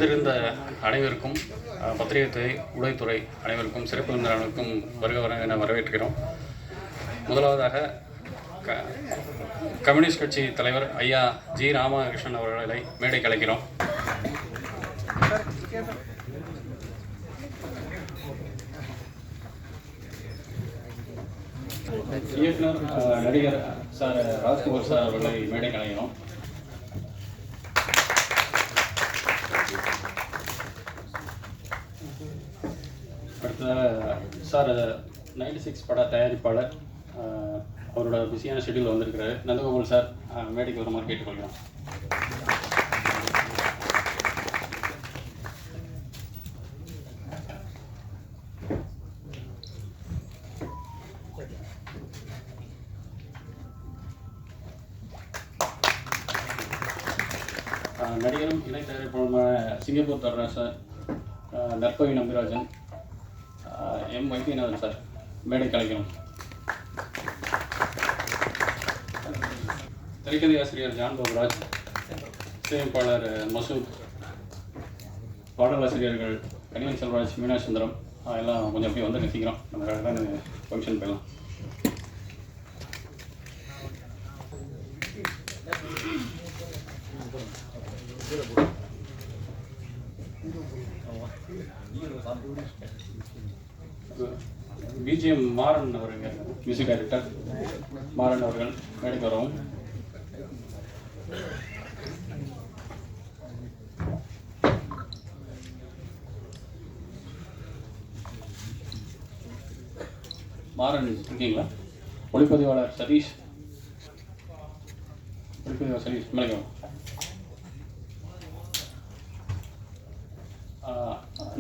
வந்திருந்த அனைவருக்கும் பத்திரிகை உடைத்துறை அனைவருக்கும் சிறப்பு விருந்தினர் அனைவருக்கும் வருக என வரவேற்கிறோம். முதலாவதாக கம்யூனிஸ்ட் கட்சி தலைவர் ஐயா ஜி ராமகிருஷ்ணன் அவர்களை மேடைக்கு அழைக்கிறோம். இயக்குனர் நடிகர் சார் ராஜ்குமார் சார் அவர்களை மேடைக்கு அழைக்கிறோம். அடுத்ததாக சார் 96 பட தயாரிப்பாளர், அவரோட பிஸியான ஷெட்யூல் வந்திருக்கிறாரு. நந்தகோபால் சார் மேடைக்கு வர மாதிரி கேட்டுக்கொள்கிறோம். நடிகரும் இணை தயாரிப்பாளருமான சிங்கப்பூர் தர்ராஜ் சார், நற்பவி நம்பிராஜன், எம் வைத்தியநாதன் சார் மேடைக்கு அழைக்கிறோம். திரைக்கதை ஆசிரியர் ஜான் பாபுராஜ், இசையமைப்பாளர் மசூத், பாடலாசிரியர்கள் கனிவன் செல்வராஜ், மீனாட்சி சுந்தரம் எல்லாம் கொஞ்சம் அப்படியே வந்து நிற்கிறோம். நம்ம தான் ஃபங்க்ஷன் போயிடலாம். பிஜிஎம் மாறன் அவர்கள், மியூசிக் டைரக்டர் மாறன் அவர்கள் மேடைக்கு வரவும். மாறன் இருக்கீங்களா? ஒளிப்பதிவாளர் சதீஷ், மேலே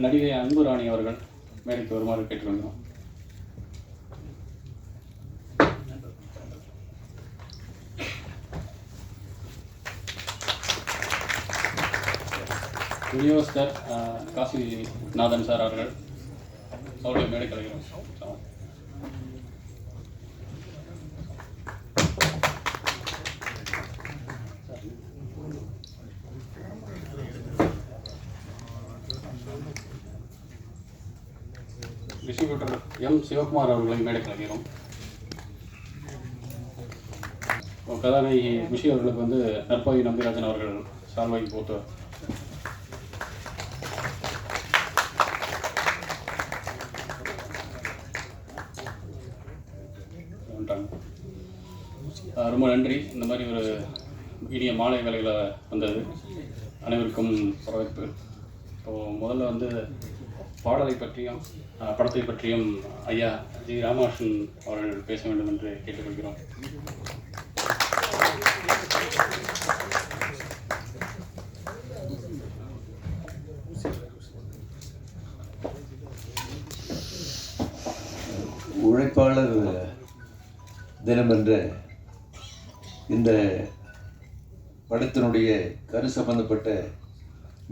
நடிகை அன்பு ராணி அவர்கள் மேடைக்கு வருமாறு கேட்டுக்கொள்கிறோம். விநியோகஸ்தர் காசிநாதன் சார் அவர்கள் அவர்களை மேடை கலைகிறோம். டிஸ்ட்ரிபியூட்டர் எம் சிவகுமார் அவர்களை மேடை கலைக்கிறோம். கதாநாயகி விஷி அவர்களுக்கு வந்து நற்பவி நம்பிராஜன் அவர்கள் சால்வாய் போட்டு ரொம்ப நன்றி. இந்த மாதிரி ஒரு இனிய மாலை வேலையில் வந்தது அனைவருக்கும் வரவேற்பு. முதல்ல வந்து பாடலை பற்றியும் படத்தை பற்றியும் ஐயா ஜி ராமகிருஷ்ணன் அவர்கள் பேச வேண்டும் என்று கேட்டுக்கொள்கிறோம். உழைப்பாளர் தினம் என்ற இந்த படத்தினுடைய கரு சம்பந்தப்பட்ட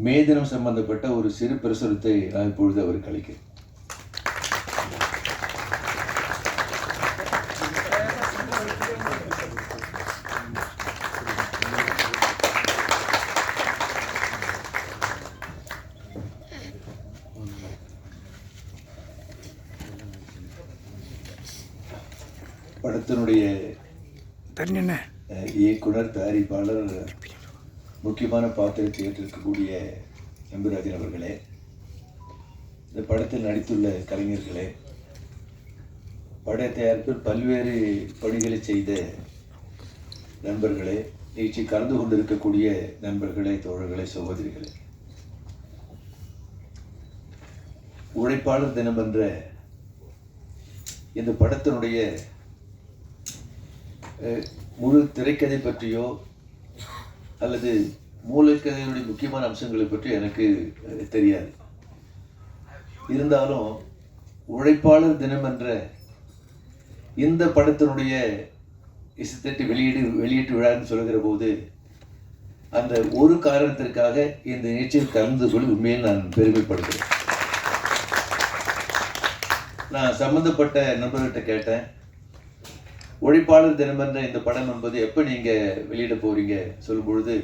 மே தினம் சம்பந்தப்பட்ட ஒரு சிறு பிரசுரத்தை நான் இப்பொழுது அவருக்கு அளிக்கிறேன். படத்தினுடைய இயக்குனர், தயாரிப்பாளர், முக்கியமான பாத்திரத்தை ஏற்றிருக்கக்கூடிய நம்பிராஜன் அவர்களே, இந்த படத்தில் நடித்துள்ள கலைஞர்களே, பட தயாரிப்பில் பல்வேறு பணிகளை செய்த நண்பர்களே, நிகழ்ச்சி கலந்து கொண்டிருக்கக்கூடிய நண்பர்களே, தோழர்களே, சகோதரிகளே, உழைப்பாளர் தினம் என்ற இந்த படத்தினுடைய முழு திரைக்கதை பற்றியோ அல்லது மூலக்கதையினுடைய முக்கியமான அம்சங்களை பற்றி எனக்கு தெரியாது. இருந்தாலும் உழைப்பாளர் தினம் என்ற இந்த படத்தினுடைய இசைத்தட்டு வெளியீட்டு விழான்னு சொல்லுகிற போது அந்த ஒரு காரணத்திற்காக இந்த நிகழ்ச்சியில் கலந்து கொள்ள உண்மையில் நான் பெருமைப்படுகிறேன். நான் சம்பந்தப்பட்ட நண்பர்கிட்ட கேட்டேன், உழைப்பாளர் தினம் என்ற இந்த படம் என்பது எப்போ நீங்கள் வெளியிட போகிறீங்க சொல்லும் பொழுது,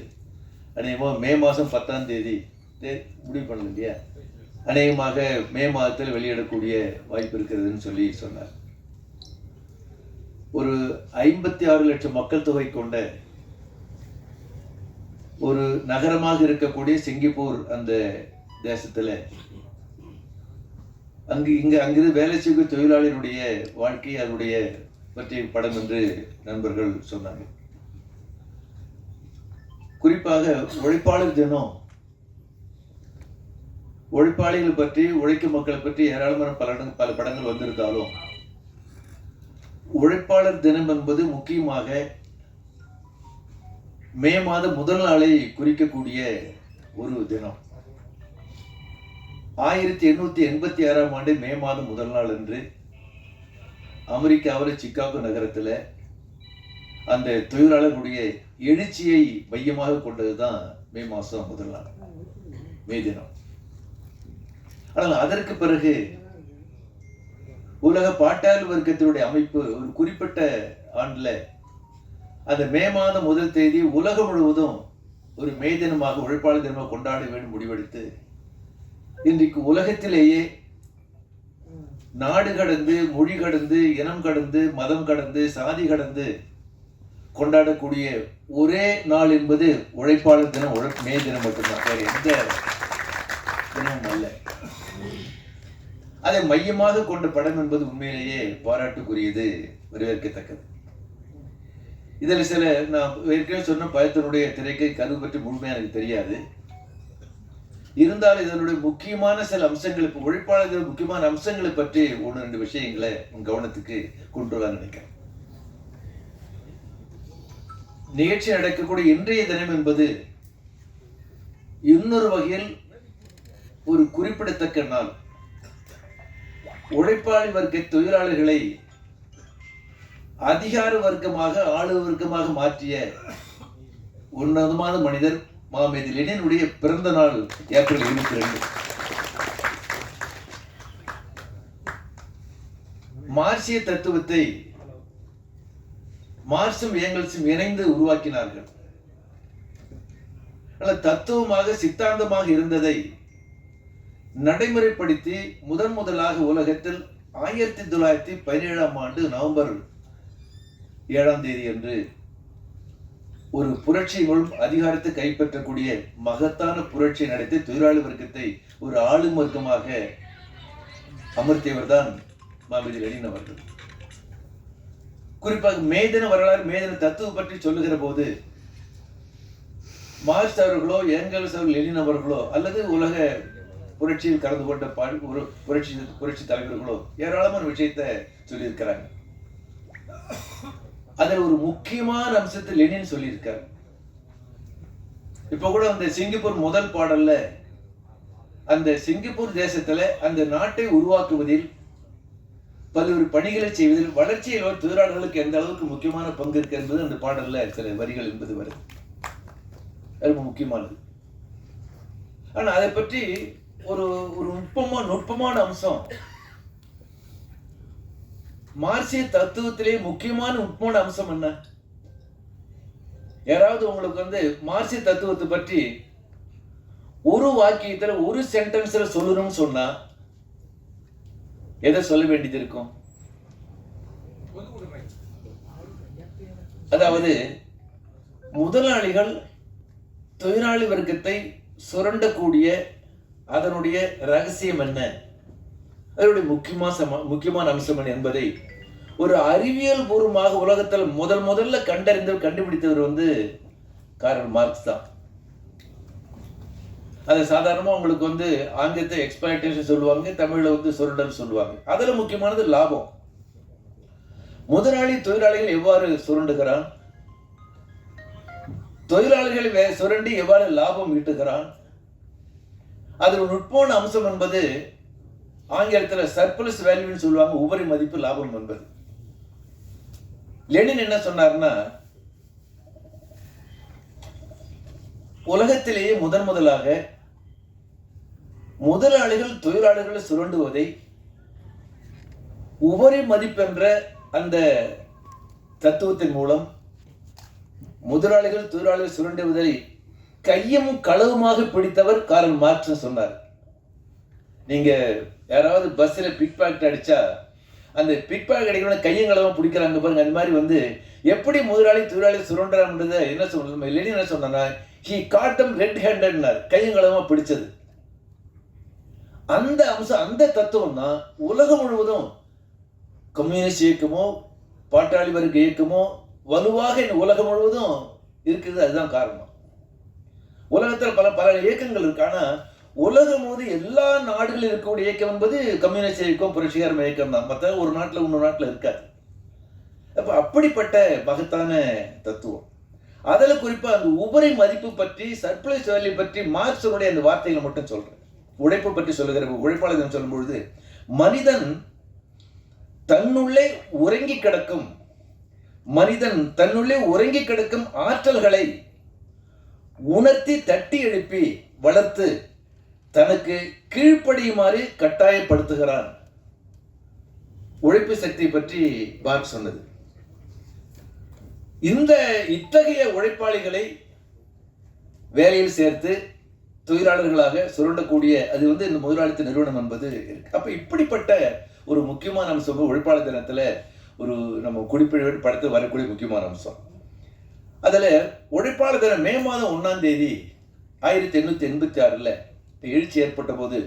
அநேகமாக மே மாதம் 10ஆம் தேதி முடிவு பண்ணல இல்லையா, அநேகமாக மே மாதத்தில் வெளியிடக்கூடிய வாய்ப்பு இருக்கிறதுன்னு சொல்லி சொன்னார். ஒரு 56 லட்சம் மக்கள் தொகை கொண்ட ஒரு நகரமாக இருக்கக்கூடிய சிங்கப்பூர் அந்த தேசத்துல அங்கிருந்து வேலை செய்யும் தொழிலாளர்களுடைய வாழ்க்கை அதனுடைய பற்றிய படம் என்று நண்பர்கள் சொன்னாங்க. குறிப்பாக உழைப்பாளர் தினம், உழைப்பாளிகள் பற்றி, உழைக்கும் மக்களை பற்றி ஏராளமான பல படங்கள் வந்திருந்தாலும் உழைப்பாளர் தினம் என்பது முக்கியமாக மே மாதம் முதல் நாளை குறிக்கக்கூடிய ஒரு தினம். 1886ஆம் ஆண்டு மே மாதம் முதல் நாள் அன்று அமெரிக்காவில் சிகாகோ நகரத்தில் அந்த தொழிலாளர்களுடைய எழுச்சியை மையமாக கொண்டதுதான் மே மாதம் முதல் நாள், மே தினம். ஆனால் அதற்கு பிறகு உலக பாட்டாளி வர்க்கத்தினுடைய அமைப்பு ஒரு குறிப்பிட்ட ஆண்டுல அந்த மே மாதம் முதல் தேதி உலகம் முழுவதும் ஒரு மே தினமாக, உழைப்பாளர் தினமாக கொண்டாட வேண்டும் முடிவெடுத்து இன்றைக்கு உலகத்திலேயே நாடு கடந்து, மொழி கடந்து, இனம் கடந்து, மதம் கடந்து, சாதி கடந்து கொண்டாடக்கூடிய ஒரே நாள் என்பது உழைப்பாளர் தினம், மே தினம் மட்டும்தான், வேற எந்த தினமும் அல்ல. அதை மையமாக கொண்ட படம் என்பது உண்மையிலேயே பாராட்டுக்குரியது, வரவேற்கத்தக்கது. இதில் சில நான் ஏற்கனவே சொன்ன பயத்தினுடைய திரைக்கை கரு பற்றி முழுமையாக எனக்கு தெரியாது. இருந்தாலும் இதனுடைய முக்கியமான சில அம்சங்கள், இப்போ உழைப்பாளர்கள் முக்கியமான அம்சங்களை பற்றி 1-2 விஷயங்களை உன் கவனத்துக்கு கொண்டு வர நினைக்கிறேன். நிகழ்ச்சி நடக்கக்கூடிய இன்றைய தினம் என்பது இன்னொரு வகையில் ஒரு குறிப்பிடத்தக்க நாள். உழைப்பாளி வர்க்க தொழிலாளர்களை அதிகார வர்க்கமாக, ஆளு வர்க்கமாக மாற்றிய உன்னதமான மனிதர் மாமேதை லெனினுடைய பிறந்த நாள் ஏப்ரல் 22. மார்க்சிய தத்துவத்தை மார்க்சும் ஏங்கல்ஸும் இணைந்து உருவாக்கினார்கள். தத்துவமாக, சித்தாந்தமாக இருந்ததை நடைமுறைப்படுத்தி முதலாக உலகத்தில் 1917ஆம் ஆண்டு நவம்பர் 7ஆம் தேதி அன்று ஒரு புரட்சி மூலம் அதிகாரத்தை கைப்பற்றக்கூடிய மகத்தான புரட்சி நடத்தி தொழிலாளி வர்க்கத்தை ஒரு ஆளும் வர்க்கமாக அமர்த்தியவர் தான் மாமேதை லெனின் அவர்கள். குறிப்பாக மேதின வரலாறு, மேதின தத்துவம் பற்றி சொல்லுகிற போது மார்க்ஸ் அவர்களோ, ஏங்கல்ஸ் அவர்கள், லெனின் அவர்களோ அல்லது உலக புரட்சியில் கலந்து கொண்ட ஒரு புரட்சி தலைவர்களோ ஏராளமான விஷயத்தை சொல்லியிருக்கிறாங்க. அதில் ஒரு முக்கியமான அம்சத்தை லெனின் சொல்லியிருக்கார். இப்ப கூட அந்த சிங்கப்பூர் முதல் பாடல்ல அந்த சிங்கப்பூர் தேசத்துல அந்த நாட்டை உருவாக்குவதில், பல்வேறு பணிகளை செய்வதில், வளர்ச்சியில் தொழிலாளர்களுக்கு எந்த அளவுக்கு முக்கியமான பங்கு இருக்கு என்பது அந்த பாடல்ல சில வரிகள் என்பது வருது. ரொம்ப முக்கியமானது. ஆனா அதை பற்றி ஒரு நுட்பமான அம்சம், மார்க்சிய தத்துவத்திலே முக்கியமான நுட்பமான அம்சம் என்ன? யாராவது உங்களுக்கு மார்க்சிய தத்துவத்தை பற்றி ஒரு வாக்கியத்துல, ஒரு சென்டென்ஸ்ல சொல்லணும்னு சொன்னா எதை சொல்ல வேண்டியது இருக்கும்? அதாவது முதலாளிகள் தொழிலாளி வர்க்கத்தை சுரண்டக்கூடிய அதனுடைய ரகசியம் என்ன, அதனுடைய முக்கியமான அம்சம் என்ன என்பதை ஒரு அறிவியல் பூர்வமாக உலகத்தில் முதல்ல கண்டுபிடித்தவர் கார்ல் மார்க்ஸ் தான். அது சாதாரணமா உங்களுக்கு ஆங்கிலத்தை எக்ஸ்பிளாய்டேஷன் சொல்லுவாங்க, தமிழ்ல சுரண்டல் சொல்லுவாங்க. அதுல முக்கியமானது லாபம். முதலாளி தொழிலாளிகள் எவ்வாறு சுரண்டுகிறான், தொழிலாளிகளை சுரண்டி எவ்வாறு லாபம் ஈட்டுகிறான், அது ஒரு நுட்பமான அம்சம் என்பது ஆங்கிலத்தில் சர்ப்ளஸ் வேல்யூன்னு சொல்லுவாங்க, உபரி மதிப்பு லாபம் என்பது. லெனின் என்ன சொன்னார்னா, உலகத்திலேயே முதலாக முதலாளிகள் தொழிலாளர்களை சுரண்டுவதை உபரி மதிப்பென்ற அந்த தத்துவத்தின் மூலம் முதலாளிகள் தொழிலாளர்கள் சுரண்டுவதை கையும் களவுமாக பிடித்தவர் காரல் மார்க்ஸ் சொன்னார். நீங்க யாராவது பஸ்ஸில் பிக் பாக்கெட் அடிச்சா அந்த பிக் பாக்கெட் அடிக்கிறவங்க கையும் களவும் பிடிக்கிறாங்க பாருங்க. அந்த மாதிரி வந்து எப்படி முதலாளி தொழிலாளி சுரண்டான்றதை என்ன சொல்றது, லெனின் என்ன சொன்னா, ஹி காட் தம் ரெட் ஹேண்டட்னார், கையும் களவமா பிடிச்சது. அந்த அம்சம், அந்த தத்துவம் தான் உலகம் முழுவதும் கம்யூனிஸ்ட் இயக்கமோ பாட்டாளி வர்க்க இயக்கமோ வலுவாக இந்த உலகம் முழுவதும் இருக்குது. அதுதான் காரணம். உலகத்தில் பல பல இயக்கங்கள் இருக்கு. ஆனா உலகம் முழுவதும் எல்லா நாடுகளில் இருக்கக்கூடிய இயக்கம் என்பது கம்யூனிஸ்ட் இயக்கம், புரட்சிகர இயக்கம் தான். மற்ற ஒரு நாட்டில் இன்னொரு நாட்டில் இருக்காது. அப்ப அப்படிப்பட்ட மகத்தான தத்துவம். அதில் குறிப்பா அந்த உபரி மதிப்பு பற்றி, சர்ப்ளஸ் வேல்யூ பற்றி மார்க்ஸனுடைய அந்த வார்த்தைகளை மட்டும் சொல்றேன். உழைப்பு பற்றி சொல்லுகிற உழைப்பாளர் சொல்லும் பொழுது, மனிதன் தன்னுள்ளே உறங்கி கிடக்கும் ஆற்றல்களை உணர்த்தி தட்டி எழுப்பி வளர்த்து தனக்கு கீழ்ப்படியுமாறு கட்டாயப்படுத்துகிறான். உழைப்பு சக்தி பற்றி மார்க்ஸ் சொன்னது. இத்தகைய உழைப்பாளிகளை வேலையில் சேர்த்து தொழிலாளர்களாக சுரண்டக்கூடிய அது வந்து இந்த முதலாளித்த நிறுவனம் என்பது இருக்கு. அப்ப இப்படிப்பட்ட ஒரு முக்கியமான அம்சம் உழைப்பாளர் தினத்துல ஒரு நம்ம குறிப்பிட படத்து வரக்கூடிய முக்கியமான அம்சம். அதுல உழைப்பாளர் தினம் மே மாதம் 1ஆம் தேதி 1886 எழுச்சி ஏற்பட்ட போது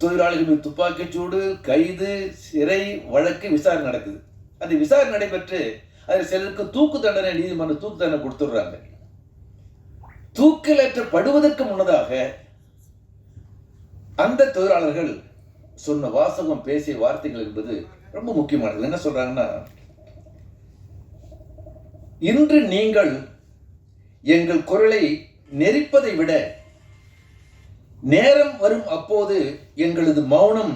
தொழிலாளர்கள் துப்பாக்கிச்சூடு, கைது, சிறை வழக்கு விசாரணை நடக்குது. அந்த விசாரணை நடைபெற்று அதில் சிலருக்கு தூக்கு தண்டனை, நீதிமன்றம் தூக்கு தண்டனை கொடுத்துடுறாங்க. தூக்கிலேற்றப்படுவதற்கு முன்னதாக அந்த தொழிலாளர்கள் சொன்ன வாசகம், பேசிய வார்த்தைகள் என்பது ரொம்ப முக்கியமானது. என்ன சொல்றாங்கன்னா, இன்று நீங்கள் எங்கள் குரலை நெரிப்பதை விட நேரம் வரும் அப்போது எங்களது மௌனம்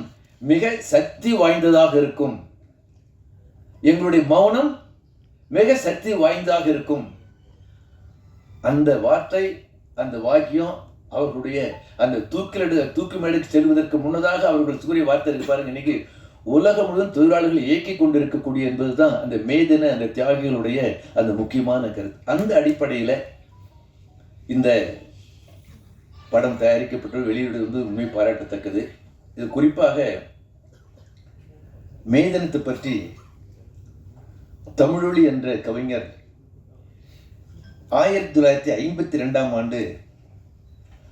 மிக சக்தி வாய்ந்ததாக இருக்கும். எங்களுடைய மௌனம் மிக சக்தி வாய்ந்ததாக இருக்கும். அந்த வார்த்தை, அந்த வாக்கியம் அவர்களுடைய அந்த தூக்கு மேடைக்கு செல்வதற்கு முன்னதாக அவர்கள் கூறிய வார்த்தை இருக்கு பாருங்க. இன்னைக்கு உலகம் முழுவதும் தொழிலாளர்கள் இயக்கிக் கொண்டிருக்கக்கூடிய என்பதுதான் அந்த மேதின அந்த தியாகிகளுடைய அந்த முக்கியமான கருத்து. அந்த அடிப்படையில் இந்த படம் தயாரிக்கப்பட்டு வெளியீடு வந்து உண்மை பாராட்டத்தக்கது. இது குறிப்பாக மேதினத்தை பற்றி தமிழொலி என்ற கவிஞர் 1952ஆம் ஆண்டு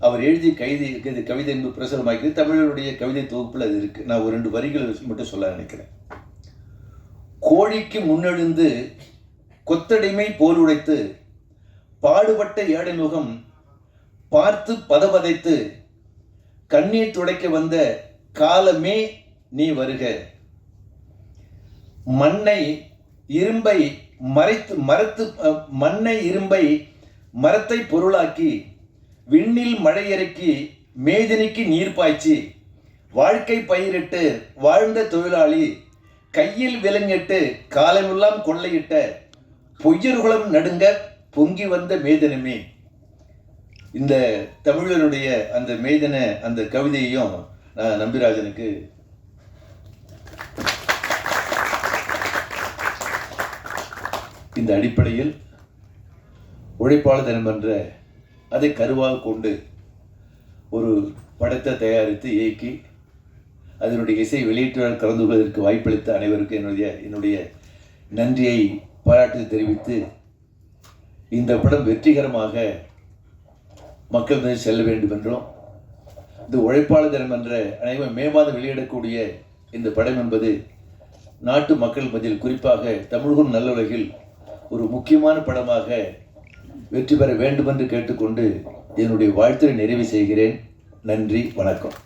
அவர் எழுதிய கவிதை என்பது பிரசுரமாக்கி தமிழருடைய கவிதை தொகுப்பில் அது இருக்கு. நான் ஒரு 2 வரிகளை மட்டும் சொல்ல நினைக்கிறேன். கோழிக்கு முன்னெழுந்து கொத்தடிமை போல் உடைத்து பாடுபட்ட ஏழை முகம் பார்த்து பதபதைத்து கண்ணீர் துடைக்க வந்த காலமே நீ வருக. மண்ணை இரும்பை மரத்தை பொருளாக்கி விண்ணில் மழை இறக்கி மேதினிக்கு நீர் பாய்ச்சி வாழ்க்கை பயிரிட்டு வாழ்ந்த தொழிலாளி கையில் விலங்கிட்டு காலமெல்லாம் கொள்ளையிட்ட பொய்யர்குலம் நடுங்க பொங்கி வந்த மேதினமே. இந்த தமிழனுடைய அந்த மேதின அந்த கவிதையையும் நான் நம்பிராஜனுக்கு இந்த அடிப்படையில் உழைப்பாளர் தினம் என்ற அதை கருவாக கொண்டு ஒரு படத்தை தயாரித்து இயக்கி அதனுடைய இசை வெளியீட்டாளர் கலந்து கொள்வதற்கு வாய்ப்பளித்த அனைவருக்கும் என்னுடைய நன்றியை பாராட்டு தெரிவித்து, இந்த படம் வெற்றிகரமாக மக்கள் மீது செல்ல வேண்டும் என்றும், இந்த உழைப்பாளர் தினம் என்ற அனைவரும் மே மாதம் வெளியிடக்கூடிய இந்த படம் என்பது நாட்டு மக்கள் மத்தியில் குறிப்பாக தமிழகம் நல்லுலகில் ஒரு முக்கியமான படமாக வெற்றி பெற வேண்டும் என்று கேட்டுக்கொண்டு என்னுடைய வாழ்த்தை நிறைவு செய்கிறேன். நன்றி, வணக்கம்.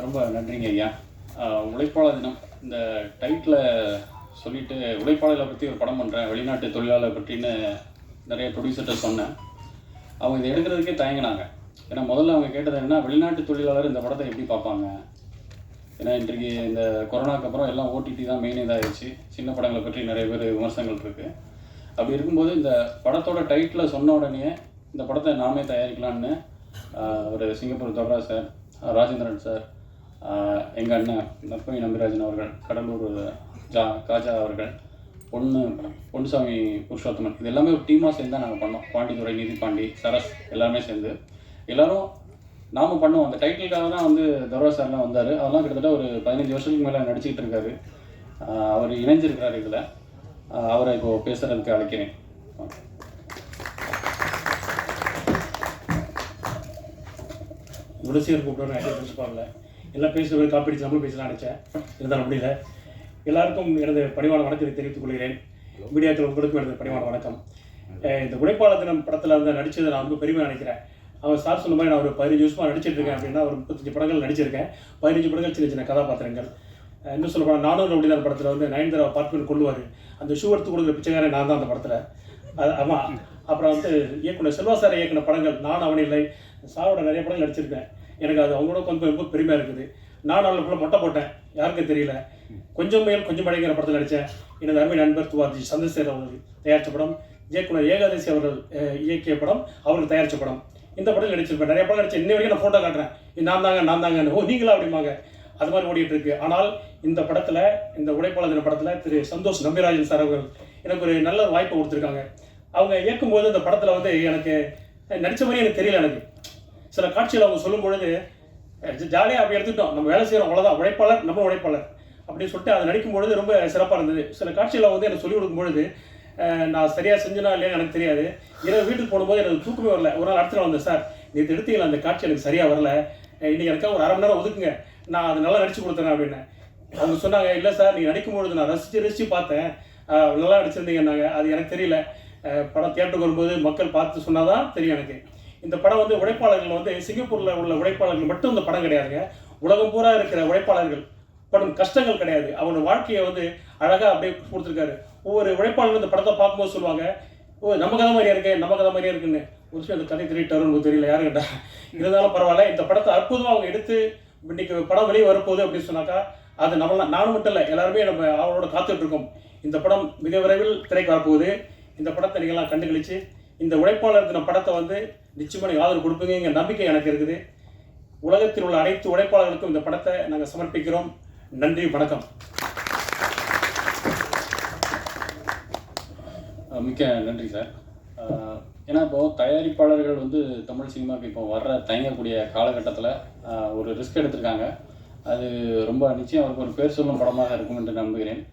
ரொம்ப நன்றிங்க ஐயா. உழைப்பாளர் தினம் இந்த டைட்டில் சொல்லிட்டு உழைப்பாளர்களை பற்றி ஒரு படம் பண்ணுறேன், வெளிநாட்டு தொழிலாளர் பற்றின்னு நிறைய ப்ரொடியூசர்கிட்ட சொன்னேன். அவங்க இதை எடுக்கிறதுக்கே தயங்கினாங்க. ஏன்னா முதல்ல அவங்க கேட்டது என்னன்னா, வெளிநாட்டு தொழிலாளர் இந்த படத்தை எப்படி பார்ப்பாங்க. ஏன்னா இன்றைக்கு இந்த கொரோனாக்கு அப்புறம் எல்லாம் ஓடிடி தான் மெயின் இதாகிடுச்சு. சின்ன படங்களை பற்றி நிறைய பேர் விமர்சனங்கள் இருக்குது. அப்படி இருக்கும்போது இந்த படத்தோட டைட்டில் சொன்ன உடனே இந்த படத்தை நாமே தயாரிக்கலான்னு ஒரு சிங்கப்பூர் தொடரா சார், ராஜேந்திரன் சார், எங்கள் அண்ணன் நற்பணி நம்பிராஜன் அவர்கள், கடலூர் காஜா அவர்கள், பொன்னுசாமி புருஷோத்தமன், இது எல்லாமே ஒரு டீமாக சேர்ந்து தான் நாங்கள் பண்ணோம். பாண்டித்துறை, நிதிபாண்டி, சரஸ் எல்லாருமே சேர்ந்து எல்லோரும் நாம பண்ணோம். அந்த டைட்டிலுக்காக தான் வந்து தரோரா சார்லாம் வந்தார். அதெல்லாம் கிட்டத்தட்ட ஒரு 15 வருஷத்துக்கு மேலே நடிச்சுக்கிட்டு இருக்காரு. அவர் இணைஞ்சிருக்கிறார் இதில். அவரை இப்போது பேசுகிறதுக்கு அழைக்கிறேன். குணசேகர் கூப்பிட்டு நான் பிரின்சிபாலில் எல்லாம் பேசுகிறது காப்பீடு நம்மளும் பேசலாம் நினச்சேன், இருந்தாலும் முடியல. எல்லாருக்கும் எனது பணிவான வணக்கத்தை தெரிவித்துக் கொள்கிறேன். மீடியாக்கள் உங்களுக்கும் எனது பணிவான வணக்கம். இந்த உழைப்பாளர் தினம் படத்தில் வந்து நடித்ததை நான் ரொம்ப பெருமையாக நினைக்கிறேன். அவர் சார் சொன்ன மாதிரி நான் ஒரு 15 வருஷமாக நடிச்சிட்டு இருக்கேன் அப்படின்னா, ஒரு 35 படங்கள் நடிச்சிருக்கேன். 15 படங்கள் சின்ன சின்ன கதாபாத்திரங்கள். இன்னும் சொல்ல போனால் 400 அப்படிதான் படத்தில் வந்து நயன்தாரா பார்ட்மெண்ட் கொள்ளுவார். அந்த ஷூ எடுத்து கொடுக்குற பிச்சைக்காரன் நான் தான் அந்த படத்தில். ஆமாம். அப்புறம் வந்து இயக்குனர் செல்வா சார் இயக்குன படங்கள் நான் அவன் இல்லை, சாரோட நிறைய படங்கள் நடிச்சிருக்கேன். எனக்கு அது அவங்களோட கொஞ்சம் ரொம்ப பெருமையாக இருக்குது. நான் அவளுக்குள்ள மொட்டை போட்டேன், யாருக்கும் தெரியல. கொஞ்சம் மேல் கொஞ்சம் மழைங்கிற படத்தில் நடித்தேன். எனது அருமை நண்பர் துவார்ஜி சந்திரசேகர் அவர்கள் தயாரித்த படம், இயக்குனர் ஏகாதசி அவர்கள் இயக்கிய படம், அவர்கள் தயாரித்த படம். இந்த படத்தில் நடிச்சிருப்பேன். நிறைய படம் நடிச்சேன். இன்ன வரைக்கும் நான் ஃபோட்டோ காட்டுறேன், நான் தாங்கன்னு. ஓ நீங்களா அப்படிம்பாங்க. அது மாதிரி ஓடிட்டு இருக்கு. ஆனால் இந்த படத்தில், இந்த உழைப்பாளர் தின படத்தில் திரு சந்தோஷ் நம்பிராஜன் சார் அவர்கள் எனக்கு ஒரு நல்ல வாய்ப்பை கொடுத்துருக்காங்க. அவங்க இயக்கும்போது இந்த படத்தில் வந்து எனக்கு நடித்த மாதிரி எனக்கு தெரியல. எனக்கு சில காட்சிகள் அவங்க சொல்லும் பொழுது ஜாலியாக அப்படி எடுத்துக்கிட்டோம். நம்ம வேலை செய்கிறோம், அவ்வளோதான், உழைப்பாளர், நம்ம உழைப்பாளர் அப்படின்னு சொல்லிட்டு அதை நடிக்கும்பொழுது ரொம்ப சிறப்பாக இருந்தது. சில காட்சிகளை வந்து எனக்கு சொல்லிக் கொடுக்கும்பொழுது நான் சரியாக செஞ்சனா இல்லையான்னு எனக்கு தெரியாது. இரவு வீட்டுக்கு போகும்போது எனக்கு தூக்கமே வரல. ஒரு நாள் அடுத்த நாள் வந்தேன், சார் நேற்று எடுத்தீங்களா அந்த காட்சி எனக்கு சரியாக வரல, இன்றைக்கி எனக்காக ஒரு 1/2 மணி நேரம் ஒதுக்குங்க, நான் அது நல்லா நடிச்சு கொடுத்தேன் அப்படின்னு. அவங்க சொன்னாங்க, இல்லை சார் நீங்கள் நடிக்கும்பொழுது நான் ரசித்து பார்த்தேன், நல்லா நடிச்சிருந்தீங்கன்னாங்க. அது எனக்கு தெரியல. படம் தியேட்டருக்கு வரும்போது மக்கள் பார்த்து சொன்னால் தான் தெரியும் எனக்கு. இந்த படம் வந்து உழைப்பாளர்கள் வந்து சிங்கப்பூரில் உள்ள உழைப்பாளர்கள் மட்டும் இந்த படம் கிடையாதுங்க. உலகம் பூரா இருக்கிற உழைப்பாளர்கள் படும் கஷ்டங்கள் கிடையாது, அவனோட வாழ்க்கையை வந்து அழகாக அப்படியே கொடுத்துருக்காரு. ஒவ்வொரு உழைப்பாளர்களும் இந்த படத்தை பார்க்கும்போது சொல்லுவாங்க, ஓ நம்ம கதை மாதிரியா இருக்கு, நம்ம கதை மாதிரியா இருக்குன்னு. ஒரு விஷயம் அந்த கதை திரிட்டாருன்னு தெரியல யாருக்கிட்ட. இருந்தாலும் பரவாயில்ல, இந்த படத்தை அற்புதமாக அவங்க எடுத்து இன்னைக்கு படம் வெளியே வரப்போகுது அப்படின்னு சொன்னாக்கா, அது நானும் மட்டும் இல்லை, எல்லாருமே நம்ம அவளோட காத்துட்டு இருக்கோம். இந்த படம் மிக விரைவில் திரைக்கு வரப்போகுது. இந்த படத்தை நீங்கள்லாம் கண்டுகளிச்சு இந்த உழைப்பாளர் தின படத்தை வந்து நிச்சயமாக நீங்கள் ஆதரவு கொடுப்பீங்க நம்பிக்கை எனக்கு இருக்குது. உலகத்தில் உள்ள அனைத்து உழைப்பாளர்களுக்கும் இந்த படத்தை நாங்கள் சமர்ப்பிக்கிறோம். நன்றி, வணக்கம். மிக்க நன்றி சார். ஏன்னா இப்போது தயாரிப்பாளர்கள் வந்து தமிழ் சினிமாவுக்கு இப்போ வர்ற தயங்கக்கூடிய காலகட்டத்தில் ஒரு ரிஸ்க் எடுத்திருக்காங்க. அது ரொம்ப நிச்சயம் அவருக்கு ஒரு பேர் சொல்லும் படமாக இருக்கும் என்று நம்புகிறேன்.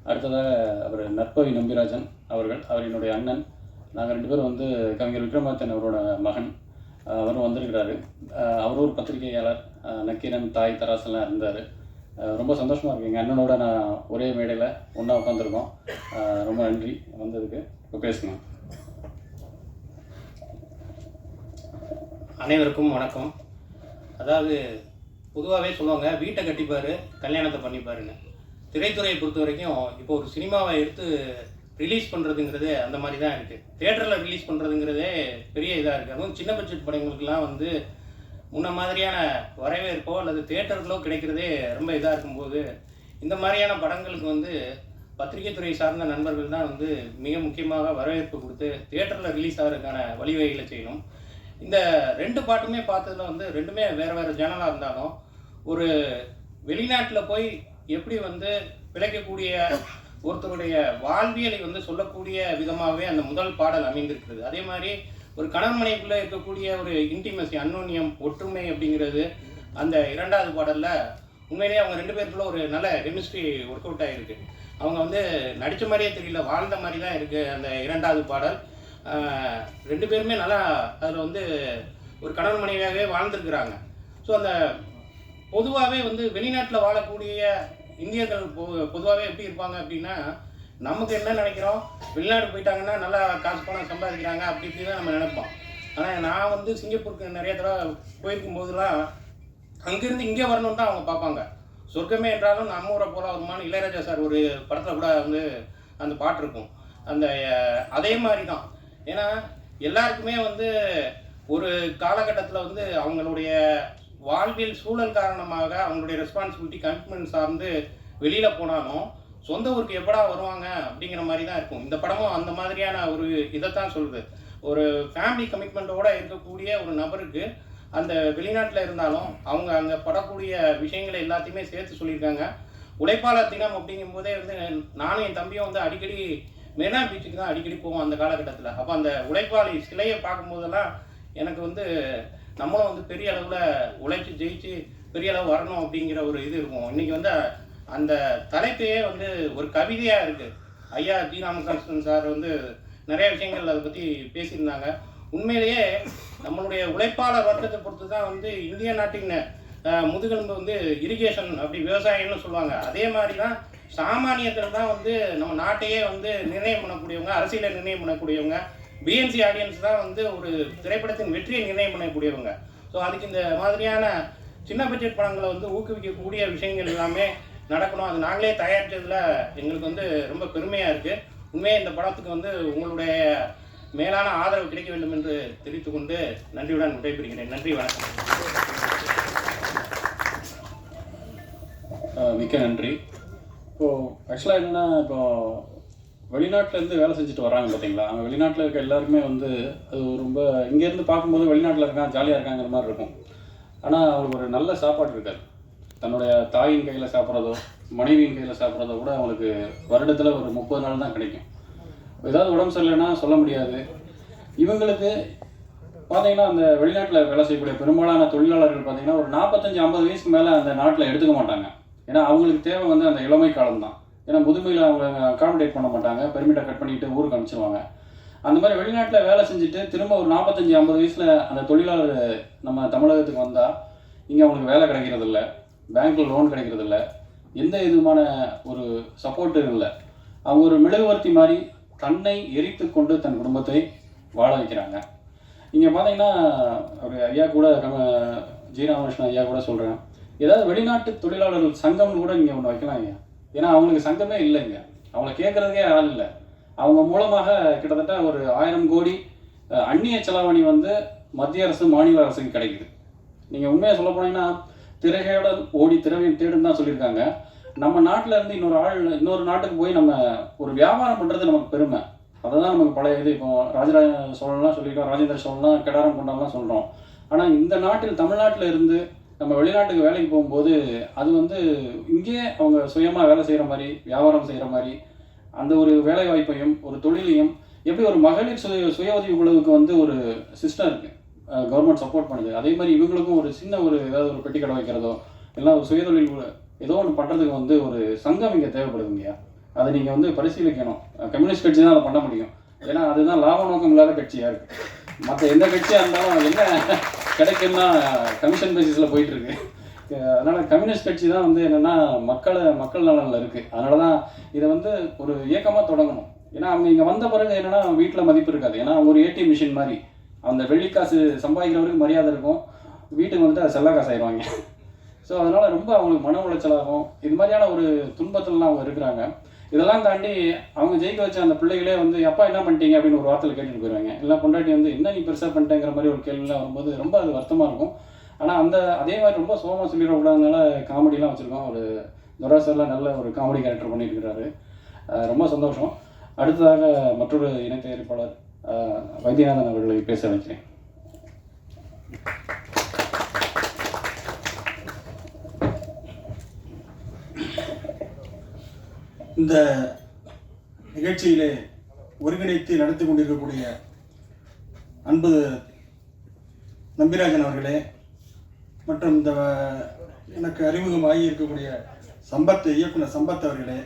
அடுத்ததாக அவர் நற்பவி நம்பிராஜன் அவர்கள், அவர் என்னுடைய அண்ணன். நாங்கள் 2 பேரும் வந்து கவிஞர் விக்ரமாதித்தன் அவரோட மகன். அவரும் வந்திருக்கிறாரு. அவரும் ஒரு பத்திரிகையாளர், நக்கீரன், தாய், தராசெல்லாம் இருந்தார். ரொம்ப சந்தோஷமாக இருக்குது, எங்கள் அண்ணனோட நான் ஒரே மேடையில் ஒன்றா உட்காந்துருக்கோம். ரொம்ப நன்றி வந்ததுக்கு. இப்போ பேசுங்க. அனைவருக்கும் வணக்கம். அதாவது பொதுவாகவே சொல்லுவாங்க, வீட்டை கட்டிப்பார் கல்யாணத்தை பண்ணிப்பாருன்னு. திரைத்துறையை பொறுத்த வரைக்கும் இப்போ ஒரு சினிமாவை எடுத்து ரிலீஸ் பண்ணுறதுங்கிறதே அந்த மாதிரி தான் இருக்குது. தியேட்டரில் ரிலீஸ் பண்ணுறதுங்கிறதே பெரிய இதாக இருக்குது. அதுவும் சின்ன பட்ஜெட் படங்களுக்கெல்லாம் வந்து முன்ன மாதிரியான வரவேற்போ அல்லது தியேட்டர்களோ கிடைக்கிறதே ரொம்ப இதாக இருக்கும்போது, இந்த மாதிரியான படங்களுக்கு வந்து பத்திரிகை துறை சார்ந்த நண்பர்கள் தான் வந்து மிக முக்கியமாக வரவேற்பு கொடுத்து தியேட்டரில் ரிலீஸ் ஆகிறதுக்கான வழிவகைகளை செய்யணும். இந்த 2 பாட்டுமே பார்த்ததில் வந்து 2மே வேறு வேறு ஜேனலாக இருந்தாலும் ஒரு வெளிநாட்டில் போய் எப்படி வந்து பிழைக்கக்கூடிய ஒருத்தருடைய வாழ்வியலை வந்து சொல்லக்கூடிய விதமாகவே அந்த முதல் பாடல் அமைந்திருக்கிறது. அதே மாதிரி ஒரு கணவன் மனைவிக்குள்ளே இருக்கக்கூடிய ஒரு இன்டிமசி, அன்னோன்யம், ஒற்றுமை அப்படிங்கிறது அந்த 2வது பாடலில் உண்மையிலேயே அவங்க 2 பேருக்குள்ள ஒரு நல்ல கெமிஸ்ட்ரி ஒர்க் அவுட் ஆகிருக்கு. அவங்க வந்து நடித்த மாதிரியே தெரியல, வாழ்ந்த மாதிரி தான் இருக்குது அந்த 2வது பாடல். 2 பேருமே நல்லா அதில் வந்து ஒரு கணவன் மனைவியாகவே வாழ்ந்துருக்குறாங்க. ஸோ அந்த பொதுவாகவே வந்து வெளிநாட்டில் வாழக்கூடிய இந்தியர்கள் பொதுவாகவே எப்படி இருப்பாங்க அப்படின்னா, நமக்கு என்ன நினைக்கிறோம், வெளிநாடு போயிட்டாங்கன்னா நல்லா காசு பணம் சம்பாதிக்கிறாங்க அப்படி இப்படி தான் நம்ம நினைப்போம். ஆனால் நான் வந்து சிங்கப்பூருக்கு நிறைய தடவை போயிருக்கும் போதெல்லாம் அங்கேருந்து இங்கே வரணும்னு தான் அவங்க பார்ப்பாங்க. சொர்க்கமே என்றாலும் நம்ம ஊரை போல வருமானு இளையராஜா சார் ஒரு படத்தில் கூட வந்து அந்த பாட்டு இருக்கும். அந்த அதே மாதிரி தான். ஏன்னா எல்லாருக்குமே வந்து ஒரு காலகட்டத்தில் வந்து அவங்களுடைய வாழ்வியல் சூழல் காரணமாக அவங்களுடைய ரெஸ்பான்சிபிலிட்டி, கமிட்மெண்ட் சார்ந்து வெளியில் போனாலும் சொந்த ஊருக்கு எப்படா வருவாங்க அப்படிங்கிற மாதிரி தான் இருக்கும். இந்த படமும் அந்த மாதிரியான ஒரு இதைத்தான் சொல்லுது. ஒரு ஃபேமிலி கமிட்மெண்ட்டோடு இருக்கக்கூடிய ஒரு நபருக்கு அந்த வெளிநாட்டில் இருந்தாலும் அவங்க அங்கே படக்கூடிய விஷயங்களை எல்லாத்தையுமே சேர்த்து சொல்லியிருக்காங்க. உழைப்பாளர் தினம் அப்படிங்கும்போதே வந்து நானும் என் தம்பியும் வந்து அடிக்கடி மெரினா பீச்சுக்கு தான் அடிக்கடி போவோம் அந்த காலகட்டத்தில். அப்போ அந்த உழைப்பாளி சிலையை பார்க்கும்போதெல்லாம் எனக்கு வந்து நம்மளும் வந்து பெரிய அளவில் உழைச்சி ஜெயிச்சு பெரிய அளவு வரணும் அப்படிங்கிற ஒரு இது இருக்கும். இன்றைக்கி வந்து அந்த தலைப்பையே வந்து ஒரு கவிதையாக இருக்குது. ஐயா ஜி ராமகிருஷ்ணன் சார் வந்து நிறைய விஷயங்கள் அதை பற்றி பேசியிருந்தாங்க. உண்மையிலேயே நம்மளுடைய உழைப்பாளர் வர்க்கத்தை பொறுத்து தான் வந்து இந்திய நாட்டின் முதுகெலும்பு வந்து இரிகேஷன் அப்படி விவசாயம்னு சொல்லுவாங்க. அதே மாதிரி தான் சாமானியத்தில் தான் வந்து நம்ம நாட்டையே வந்து நிர்ணயம் பண்ணக்கூடியவங்க, அரசியலை நிர்ணயம் பண்ணக்கூடியவங்க. பிஎன்சி ஆடியன்ஸ் தான் வந்து ஒரு திரைப்படத்தின் வெற்றியை நிர்ணயம் பண்ணக்கூடியவங்க. ஸோ அதுக்கு இந்த மாதிரியான சின்ன பட்ஜெட் படங்களை வந்து ஊக்குவிக்கக்கூடிய விஷயங்கள் எல்லாமே நடக்கணும். அது நாங்களே தயாரித்ததில் எங்களுக்கு வந்து ரொம்ப பெருமையாக இருக்குது. உண்மையாக இந்த படத்துக்கு வந்து உங்களுடைய மேலான ஆதரவு கிடைக்க வேண்டும் என்று தெரிவித்துக்கொண்டு நன்றியுடன் விடைபெறுகிறேன். நன்றி, வணக்கம். மிக்க நன்றி. இப்போது ஆக்சுவலாக என்னென்னா, இப்போது வெளிநாட்டிலேருந்து வேலை செஞ்சுட்டு வராங்க பார்த்தீங்களா, அவங்க வெளிநாட்டில் இருக்க எல்லாருமே வந்து அது ரொம்ப இங்கேருந்து பார்க்கும்போது வெளிநாட்டில் இருக்காங்க ஜாலியாக இருக்காங்கிற மாதிரி இருக்கும். ஆனால் அவங்களுக்கு ஒரு நல்ல சாப்பாடு இருக்காது. தன்னுடைய தாயின் கையில் சாப்பிட்றதோ மனைவியின் கையில் சாப்பிட்றதோ கூட அவங்களுக்கு வருடத்தில் ஒரு 30 நாள் தான் கிடைக்கும். ஏதாவது உடம்பு சரியில்லைன்னா சொல்ல முடியாது. இவங்களுக்கு பார்த்தீங்கன்னா அந்த வெளிநாட்டில் வேலை செய்யக்கூடிய பெரும்பாலான தொழிலாளர்கள் பார்த்தீங்கன்னா ஒரு 45-50 வயசுக்கு மேலே அந்த நாட்டில் எடுத்துக்க மாட்டாங்க. ஏன்னா அவங்களுக்கு தேவை வந்து அந்த இளமை காலம் தான். ஏன்னா முதுமையில் அவங்க அகாமடேட் பண்ண மாட்டாங்க, பெர்மிட்டை கட் பண்ணிவிட்டு ஊருக்கு அனுப்பிச்சிடுவாங்க. அந்த மாதிரி வெளிநாட்டில் வேலை செஞ்சுட்டு திரும்ப ஒரு 45-50 வயசில் அந்த தொழிலாளர் நம்ம தமிழகத்துக்கு வந்தால் இங்கே அவங்களுக்கு வேலை கிடைக்கிறதில்ல, பேங்க்கில் லோன் கிடைக்கிறதில்ல, எந்த விதமான ஒரு சப்போர்ட்டும் இல்லை. அவங்க ஒரு மெழுகுவர்த்தி மாதிரி தன்னை எரித்து கொண்டு தன் குடும்பத்தை வாழ வைக்கிறாங்க. இங்கே பார்த்தீங்கன்னா ஒரு ஐயா கூட ஜி ராமகிருஷ்ணன் ஐயா கூட சொல்கிறேன், ஏதாவது வெளிநாட்டு தொழிலாளர்கள் சங்கம் கூட நீங்கள் ஒன்று வைக்கலாம் ஐயா. ஏன்னா அவங்களுக்கு சங்கமே இல்லைங்க, அவங்கள கேட்குறதுக்கே ஆள் இல்லை. அவங்க மூலமாக கிட்டத்தட்ட ஒரு 1000 கோடி அந்நிய செலாவணி வந்து மத்திய அரசு மாநில அரசுக்கு கிடைக்குது. நீங்கள் உண்மையாக சொல்ல போனீங்கன்னா திரையோட ஓடி திறமையும் தேடுன்னு தான் சொல்லியிருக்காங்க. நம்ம நாட்டில் இருந்து இன்னொரு நாட்டுக்கு போய் நம்ம ஒரு வியாபாரம் பண்ணுறது நமக்கு பெருமை. அதை தான் நமக்கு பழைய இது. இப்போ ராஜராஜ சோழன்லாம் சொல்லியிருக்கோம், ராஜேந்திர சோழன்லாம் கெடாரம் கொண்டாடலாம் சொல்கிறோம். ஆனால் இந்த நாட்டில் தமிழ்நாட்டில் இருந்து நம்ம வெளிநாட்டுக்கு வேலைக்கு போகும்போது அது வந்து இங்கே அவங்க சுயமாக வேலை செய்கிற மாதிரி, வியாபாரம் செய்கிற மாதிரி அந்த ஒரு வேலை வாய்ப்பையும் ஒரு தொழிலையும் எப்படி ஒரு மகளிர் சுய உதவி குழுவுக்கு வந்து ஒரு சிஸ்டம் இருக்குது, கவர்மெண்ட் சப்போர்ட் பண்ணுது. அதே மாதிரி இவங்களுக்கும் ஒரு சின்ன ஒரு ஏதாவது ஒரு பெட்டி கடை வைக்கிறதோ எல்லாம் ஒரு சுயதொழில் ஏதோ ஒன்று பண்ணுறதுக்கு வந்து ஒரு சங்கம் இங்கே தேவைப்படுதுங்க. அதை நீங்கள் வந்து பரிசீலிக்கணும். கம்யூனிஸ்ட் கட்சி தான் அதை பண்ண முடியும். ஏன்னா அதுதான் லாப நோக்கம் இல்லாத கட்சியாக இருக்குது. மற்ற எந்த கட்சியாக இருந்தாலும் என்ன கிடைக்குன்னா கமிஷன் பேசிஸில் போயிட்டுருக்கு. அதனால் கம்யூனிஸ்ட் கட்சி தான் வந்து என்னென்னா மக்கள் நலனில் இருக்குது. அதனால தான் இதை வந்து ஒரு இயக்கமாக தொடங்கணும். ஏன்னா அவங்க இங்கே வந்த பிறகு என்னென்னா வீட்டில் மதிப்பு இருக்காது. ஏன்னா அவங்க ஒரு ஏடிஎம் மிஷின் மாதிரி, அந்த வெள்ளிக்காசு சம்பாதிக்கிறவருக்கு மரியாதை இருக்கும், வீட்டுக்கு வந்துட்டு அது செல்லா காசு ஆயிடுவாங்க. ஸோ அதனால் ரொம்ப அவங்களுக்கு மன உளைச்சலாகும். இது மாதிரியான ஒரு துன்பத்திலலாம் அவங்க இருக்கிறாங்க. இதெல்லாம் தாண்டி அவங்க ஜெயிக்க வச்ச அந்த பிள்ளைகளே வந்து அப்பா என்ன பண்ணிட்டீங்க அப்படின்னு ஒரு வார்த்தையில் கேட்டுட்டு போயிடுவாங்க. எல்லாம் பொண்டாட்டி வந்து என்ன நீ பெருசாக பண்ணிட்டேங்கிற மாதிரி ஒரு கேள்விலாம் வரும்போது ரொம்ப அது வருத்தமாக இருக்கும். ஆனால் அதே மாதிரி ரொம்ப சோகமாக சொல்லிடக்கூடாதுனால காமெடிலாம் வச்சுருக்கோம். ஒரு துராசரில் நல்ல ஒரு காமெடி கேரக்டர் பண்ணிட்டு இருக்கிறாரு. ரொம்ப சந்தோஷம். அடுத்ததாக மற்றொரு இணை தயாரிப்பாளர் வைத்தியநாதன் அவர்களை பேச வைக்கிறேன். இந்த நிகழ்ச்சியிலே ஒருங்கிணைத்து நடத்தி கொண்டிருக்கக்கூடிய அன்பு நம்பிராஜன் அவர்களே மற்றும் இந்த எனக்கு அறிமுகமாகி இருக்கக்கூடிய இயக்குனர் சம்பத் அவர்களே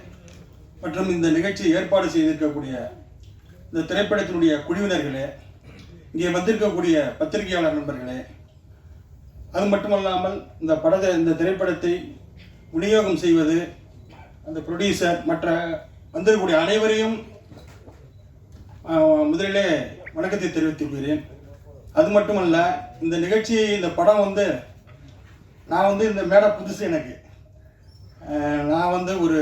மற்றும் இந்த நிகழ்ச்சியை ஏற்பாடு செய்திருக்கக்கூடிய இந்த திரைப்படத்தினுடைய குழுவினர்களே, இங்கே வந்திருக்கக்கூடிய பத்திரிகையாளர் நண்பர்களே, அது மட்டுமல்லாமல் இந்த திரைப்படத்தை விநியோகம் செய்வது அந்த ப்ரொடியூசர் மற்ற வந்திருக்கக்கூடிய அனைவரையும் முதலிலே வணக்கத்தை தெரிவித்துக் கொள்கிறேன். அது மட்டுமல்ல, இந்த நிகழ்ச்சி இந்த படம் வந்து நான் வந்து இந்த மேடை புதுசு எனக்கு. நான் வந்து ஒரு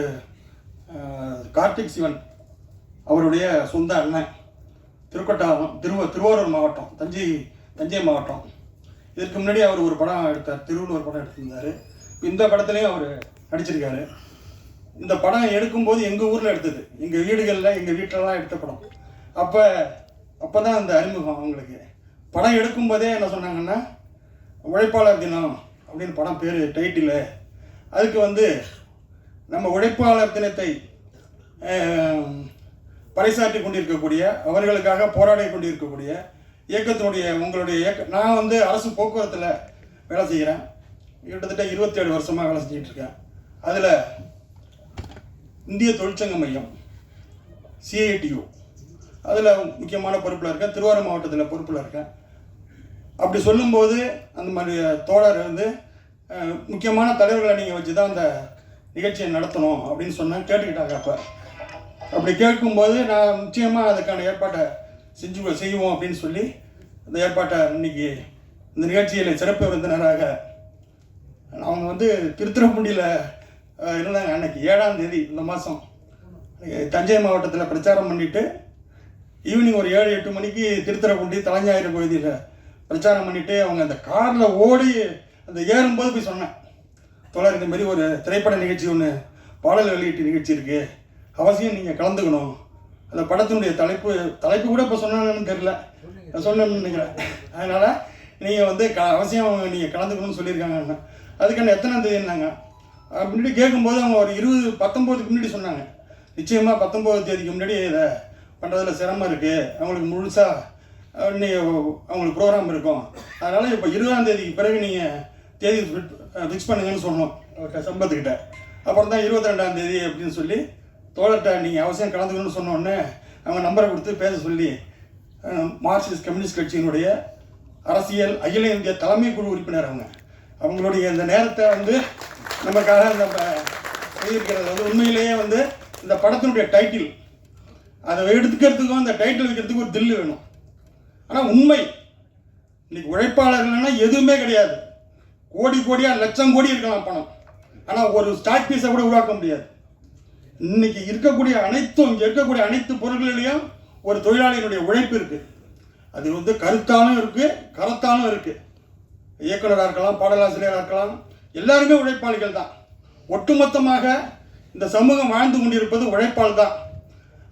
கார்த்திக் சிவன் அவருடைய சொந்த அண்ணன், திருவாரூர் மாவட்டம், தஞ்சை மாவட்டம். இதற்கு முன்னாடி அவர் ஒரு படம் எடுத்தார், திருவள்ளூர் படம் எடுத்திருந்தார். இந்த படத்துலேயும் அவர் நடிச்சிருக்காரு. இந்த படம் எடுக்கும்போது எங்கள் ஊரில் எடுத்தது, எங்கள் வீட்டிலலாம் எடுத்த படம். அப்போ தான் அந்த அறிமுகம் அவங்களுக்கு. படம் எடுக்கும்போதே என்ன சொன்னாங்கன்னா, உழைப்பாளர் தினம் அப்படின்னு படம் பேர் டைட்டிலு. அதுக்கு வந்து நம்ம உழைப்பாளர் தினத்தை பறைசாற்றி கொண்டிருக்கக்கூடிய, அவர்களுக்காக போராடி கொண்டிருக்கக்கூடிய இயக்கத்தினுடைய உங்களுடைய நான் வந்து அரசு போக்குவரத்தில் வேலை செய்கிறேன். கிட்டத்தட்ட 27 வருஷமாக வேலை செஞ்சுட்டு இருக்கேன். அதில் இந்திய தொழிற்சங்க மையம் CITU அதில் முக்கியமான பொறுப்பில் இருக்கேன். திருவாரூர் மாவட்டத்தில் பொறுப்பில் இருக்கேன். அப்படி சொல்லும்போது அந்த மாதிரி தோழர் வந்து முக்கியமான தலைவர்களை நீங்கள் வச்சு தான் அந்த நிகழ்ச்சியை நடத்தணும் அப்படின்னு சொன்னேன். கேட்டுக்கிட்டாங்க. அப்படி கேட்கும்போது நான் நிச்சயமாக அதுக்கான ஏற்பாட்டை செய்வோம் அப்படின்னு சொல்லி அந்த ஏற்பாட்டை இன்னைக்கு இந்த நிகழ்ச்சியில் சிறப்பு விருந்தினராக அவங்க வந்து திருத்துறைப்பூண்டியில் இருந்தாங்க. அன்னைக்கு 7ஆம் தேதி இந்த மாதம் தஞ்சை மாவட்டத்தில் பிரச்சாரம் பண்ணிவிட்டு ஈவினிங் ஒரு 7-8 மணிக்கு திருத்துறைப்பூண்டி தலைஞாயிறு பகுதியில் பிரச்சாரம் பண்ணிவிட்டு அவங்க அந்த காரில் ஓடி அந்த ஏறும்போது போய் சொன்னேன், தோழர் இந்த மாதிரி ஒரு திரைப்பட நிகழ்ச்சி ஒன்று, பாடல் வெளியீட்டு நிகழ்ச்சி இருக்குது, அவசியம் நீங்கள் கலந்துக்கணும். அந்த படத்தினுடைய தலைப்பு கூட இப்போ சொன்னாங்கன்னு தெரியல, சொன்னேன்னு நினைக்கிறேன். அதனால் நீங்கள் வந்து அவசியம் நீங்கள் கலந்துக்கணும்னு சொல்லியிருக்காங்க. அதுக்கான எத்தனாம் தேதினாங்க அப்படின்னு கேட்கும்போது அவங்க ஒரு 19க்கு முன்னாடி சொன்னாங்க. நிச்சயமாக 19 தேதிக்கு முன்னாடி இதை பண்ணுறதுல சிரமம் இருக்குது, அவங்களுக்கு முழுசாக அவங்களுக்கு ப்ரோக்ராம் இருக்கும், அதனால் இப்போ 20ஆம் தேதிக்கு பிறகு நீங்கள் தேதி ஃபிக்ஸ் பண்ணுங்கன்னு சொன்னோம் சம்பத்துக்கிட்ட. அப்புறம் தான் 22ஆம் தேதி அப்படின்னு சொல்லி தோழர்கிட்ட நீங்கள் அவசியம் கலந்துக்கணும்னு சொன்னோடனே அவங்க நம்பரை கொடுத்து பேச சொல்லி மார்க்சிஸ்ட் கம்யூனிஸ்ட் கட்சியினுடைய அரசியல் அகில இந்திய தலைமை குழு உறுப்பினர் அவங்களுடைய இந்த நேரத்தை வந்து நமக்காக நம்ம செய்திருக்கிறது வந்து உண்மையிலேயே வந்து இந்த படத்தினுடைய டைட்டில் அதை எடுத்துக்கிறதுக்கும் அந்த டைட்டில் வைக்கிறதுக்கு ஒரு தில்லு வேணும். ஆனால் உண்மை இன்னைக்கு உழைப்பாளர்கள்னா எதுவுமே கிடையாது. கோடியாக லட்சம் கோடி இருக்கலாம் பணம், ஆனால் ஒரு ஸ்டாக் பீஸை கூட உருவாக்க முடியாது. இன்னைக்கு இருக்கக்கூடிய இங்கே இருக்கக்கூடிய அனைத்து பொருட்களிலையும் ஒரு தொழிலாளியினுடைய உழைப்பு இருக்குது. அது வந்து கருத்தாலும் இருக்குது, கரத்தாலும் இருக்குது. இயக்குனராக இருக்கலாம், பாடலாசிரியராக இருக்கலாம், எல்லாருமே உழைப்பாளிகள் தான். ஒட்டுமொத்தமாக இந்த சமூகம் வாழ்ந்து கொண்டிருப்பது உழைப்பால் தான்.